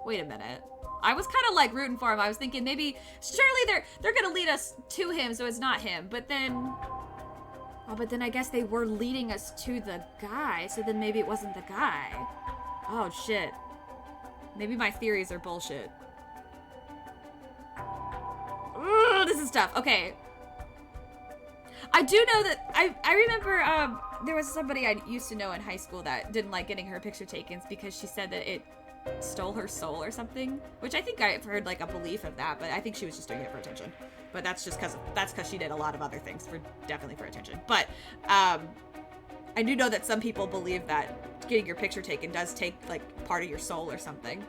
Wait a minute. I was kind of like rooting for him. I was thinking maybe, surely they're gonna lead us to him, so it's not him. But then, but then I guess they were leading us to the guy, so then maybe it wasn't the guy. Oh shit. Maybe my theories are bullshit. Ooh, this is tough. Okay. I do know that I remember there was somebody I used to know in high school that didn't like getting her picture taken because she said that it stole her soul or something, which I think I've heard like a belief of that, but I think she was just doing it for attention. But that's just because she did a lot of other things definitely for attention. But I do know that some people believe that getting your picture taken does take like part of your soul or something.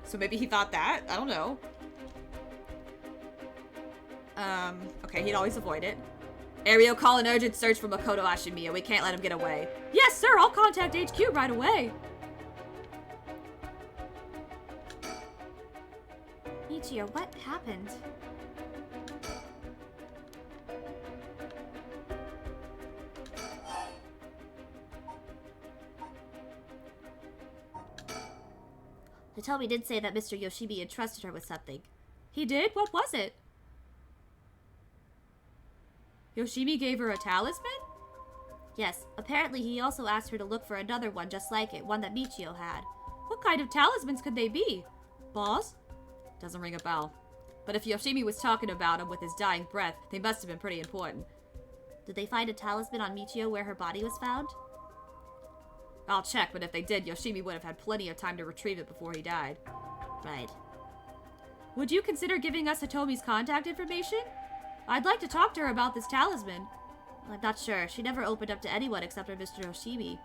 So maybe he thought that. I don't know. Okay, he'd always avoid it. Ario, call an urgent search for Makoto Ashimiya. We can't let him get away. Yes, sir. I'll contact HQ right away. Michio, what happened? Hitomi did say that Mr. Yoshimi entrusted her with something. He did? What was it? Yoshimi gave her a talisman? Yes, apparently he also asked her to look for another one just like it, one that Michio had. What kind of talismans could they be? Balls? Doesn't ring a bell. But if Yoshimi was talking about him with his dying breath, they must have been pretty important. Did they find a talisman on Michio where her body was found? I'll check, but if they did, Yoshimi would have had plenty of time to retrieve it before he died. Right. Would you consider giving us Hitomi's contact information? I'd like to talk to her about this talisman. I'm not sure. She never opened up to anyone except for Mr. Yoshimi.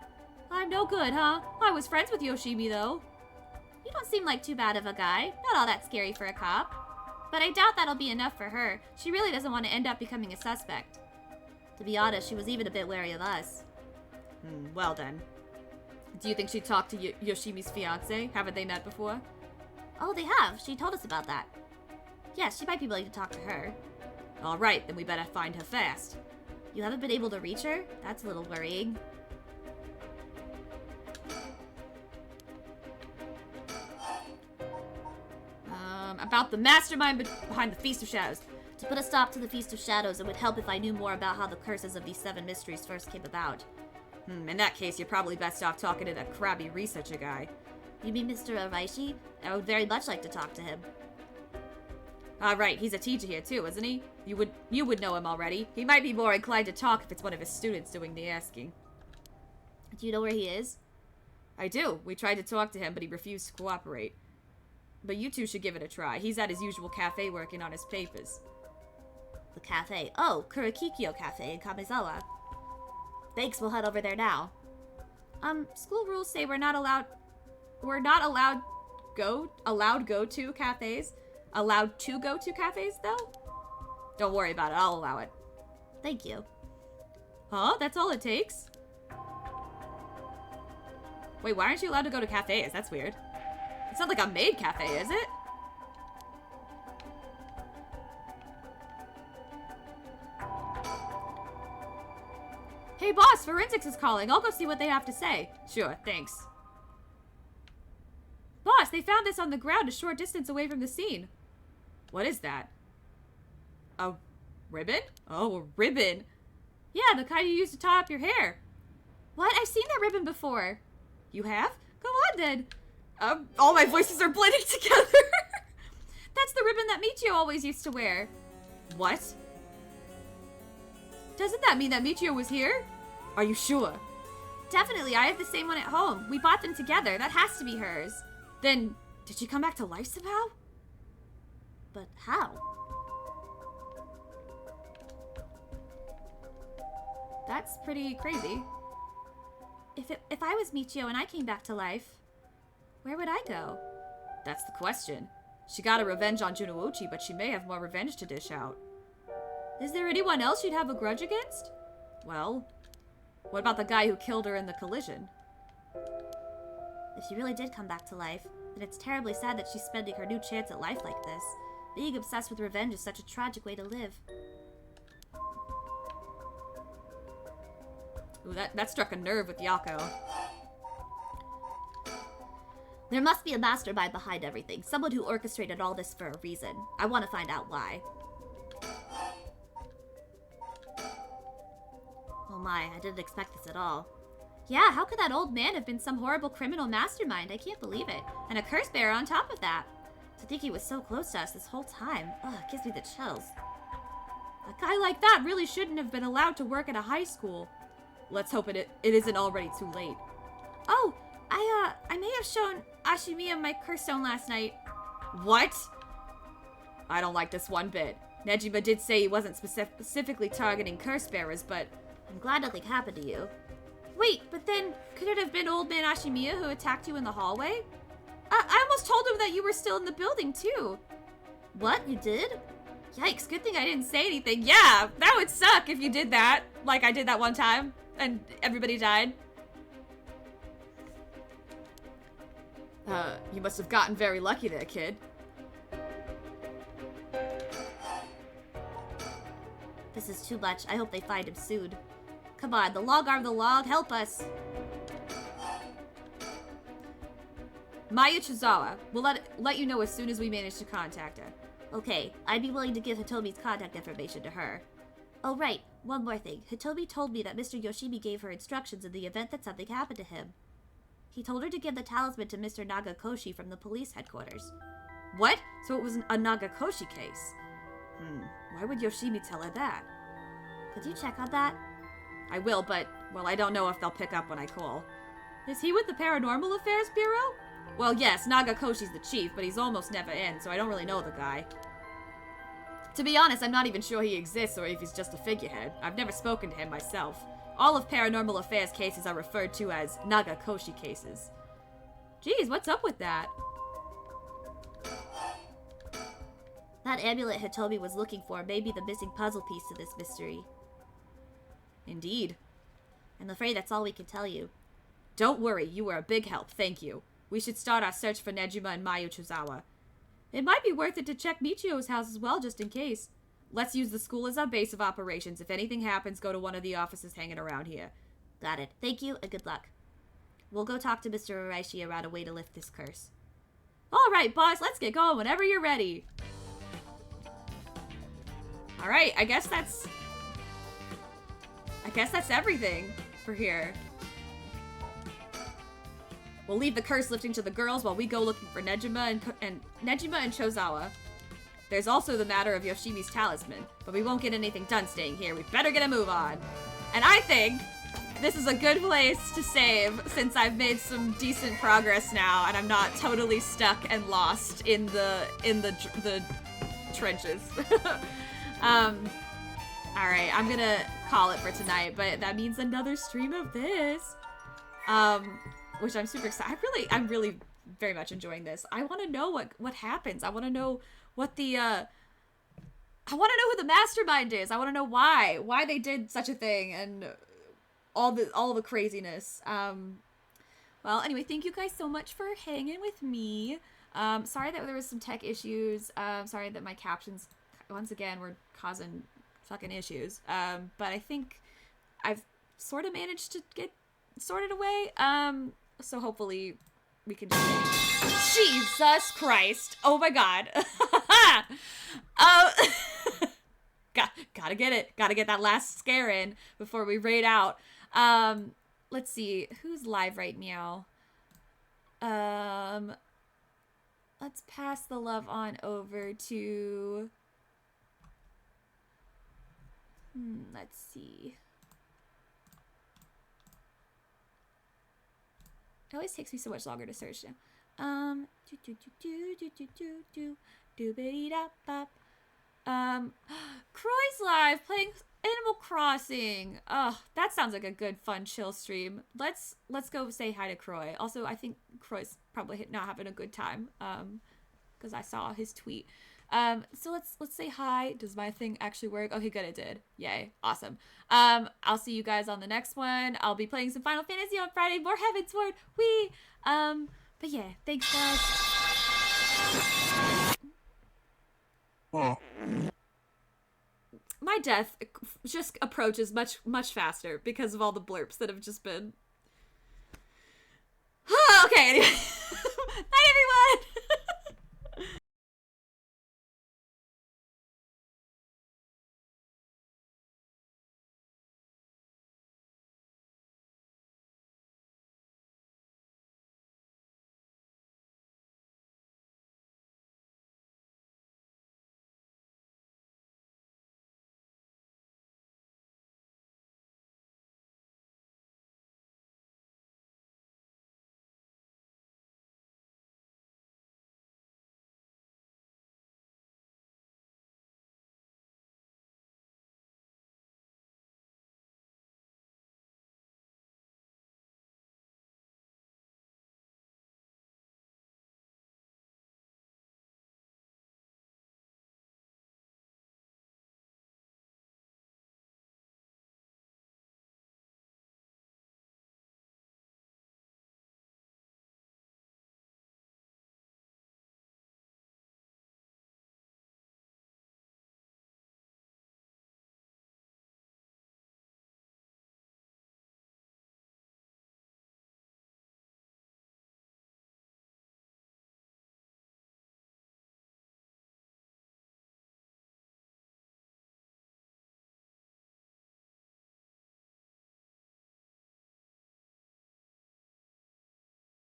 I'm no good, huh? I was friends with Yoshimi, though. You don't seem like too bad of a guy. Not all that scary for a cop. But I doubt that'll be enough for her. She really doesn't want to end up becoming a suspect. To be honest, she was even a bit wary of us. Well then. Do you think she talked to Yoshimi's fiance? Haven't they met before? Oh, they have. She told us about that. Yes, she might be willing to talk to her. Alright, then we better find her fast. You haven't been able to reach her? That's a little worrying. About the mastermind behind the Feast of Shadows. To put a stop to the Feast of Shadows, it would help if I knew more about how the curses of these 7 mysteries first came about. In that case, you're probably best off talking to that crabby researcher guy. You mean Mr. Araishi? I would very much like to talk to him. Right, he's a teacher here too, isn't he? You would know him already. He might be more inclined to talk if it's one of his students doing the asking. Do you know where he is? I do. We tried to talk to him, but he refused to cooperate. But you two should give it a try. He's at his usual cafe working on his papers. The cafe? Oh, Kurakikyo Cafe in Kamezawa. Thanks, we'll head over there now. School rules say we're not allowed go to cafes. Allowed to go to cafes, though? Don't worry about it. I'll allow it. Thank you. Huh? That's all it takes? Wait, why aren't you allowed to go to cafes? That's weird. It's not like a maid cafe, is it? Hey boss, Forensics is calling. I'll go see what they have to say. Sure, thanks. Boss, they found this on the ground a short distance away from the scene. What is that? A ribbon? Oh, a ribbon. Yeah, the kind you use to tie up your hair. What? I've seen that ribbon before. You have? Go on then. All my voices are blending together. That's the ribbon that Michio always used to wear. What? Doesn't that mean that Michio was here? Are you sure? Definitely, I have the same one at home. We bought them together. That has to be hers. Then, did she come back to life somehow? But how? That's pretty crazy. If I was Michio and I came back to life, where would I go? That's the question. She got a revenge on Junouchi, but she may have more revenge to dish out. Is there anyone else she'd have a grudge against? Well, what about the guy who killed her in the collision? If she really did come back to life, then it's terribly sad that she's spending her new chance at life like this. Being obsessed with revenge is such a tragic way to live. Ooh, that struck a nerve with Yako. There must be a mastermind behind everything. Someone who orchestrated all this for a reason. I want to find out why. Oh my, I didn't expect this at all. Yeah, how could that old man have been some horrible criminal mastermind? I can't believe it. And a curse bearer on top of that. To think he was so close to us this whole time. Ugh, it gives me the chills. A guy like that really shouldn't have been allowed to work at a high school. Let's hope it isn't already too late. Oh, I may have shown Ashimiya my curse stone last night. What? I don't like this one bit. Nejima did say he wasn't specifically targeting curse bearers, but I'm glad nothing happened to you. Wait, but then, could it have been old man Ashimiya who attacked you in the hallway? I almost told him that you were still in the building, too. What? You did? Yikes, good thing I didn't say anything. Yeah, that would suck if you did that, like I did that one time, and everybody died. You must have gotten very lucky there, kid. This is too much. I hope they find him soon. Come on, the log arm the log, help us! Maya Chizawa. We'll let you know as soon as we manage to contact her. Okay, I'd be willing to give Hitomi's contact information to her. Oh, right. One more thing. Hitomi told me that Mr. Yoshimi gave her instructions in the event that something happened to him. He told her to give the talisman to Mr. Nagakoshi from the police headquarters. What? So it was a Nagakoshi case? Why would Yoshimi tell her that? Could you check on that? I will, but, well, I don't know if they'll pick up when I call. Is he with the Paranormal Affairs Bureau? Well, yes, Nagakoshi's the chief, but he's almost never in, so I don't really know the guy. To be honest, I'm not even sure he exists or if he's just a figurehead. I've never spoken to him myself. All of Paranormal Affairs cases are referred to as Nagakoshi cases. Geez, what's up with that? That amulet Hitomi was looking for may be the missing puzzle piece to this mystery. Indeed. I'm afraid that's all we can tell you. Don't worry, you were a big help, thank you. We should start our search for Nejima and Mayu Chozawa. It might be worth it to check Michio's house as well, just in case. Let's use the school as our base of operations. If anything happens, go to one of the offices hanging around here. Got it. Thank you, and good luck. We'll go talk to Mr. Araishi about a way to lift this curse. Alright, boss, let's get going whenever you're ready. Alright, I guess that's everything for here. We'll leave the curse lifting to the girls while we go looking for Nejima and Chozawa. There's also the matter of Yoshimi's talisman, but we won't get anything done staying here. We better get a move on. And I think this is a good place to save since I've made some decent progress now and I'm not totally stuck and lost in the trenches. Alright, I'm gonna call it for tonight, but that means another stream of this. Which I'm super excited. I'm really very much enjoying this. I want to know what happens. I want to know what the I want to know who the mastermind is. I want to know why they did such a thing and all the craziness. Well, anyway, thank you guys so much for hanging with me. Sorry that there was some tech issues. Sorry that my captions once again were causing fucking issues. But I think I've sort of managed to get sorted away. So hopefully we can just... Jesus Christ. Oh my god. Gotta get it. Gotta get that last scare in before we raid out. Let's see. Who's live right now? Let's pass the love on over to... let's see. It always takes me so much longer to search now. Croy's live playing Animal Crossing. Oh, that sounds like a good, fun, chill stream. Let's go say hi to Croy. Also, I think Croy's probably not having a good time. Because I saw his tweet. So let's say hi. Does my thing actually work? Okay, good, it did. Yay, awesome. I'll see you guys on the next one. I'll be playing some Final Fantasy on Friday. More Heavensward. But yeah, thanks guys. Oh. My death just approaches much faster because of all the blurps that have just been. Okay, anyway. Night, everybody.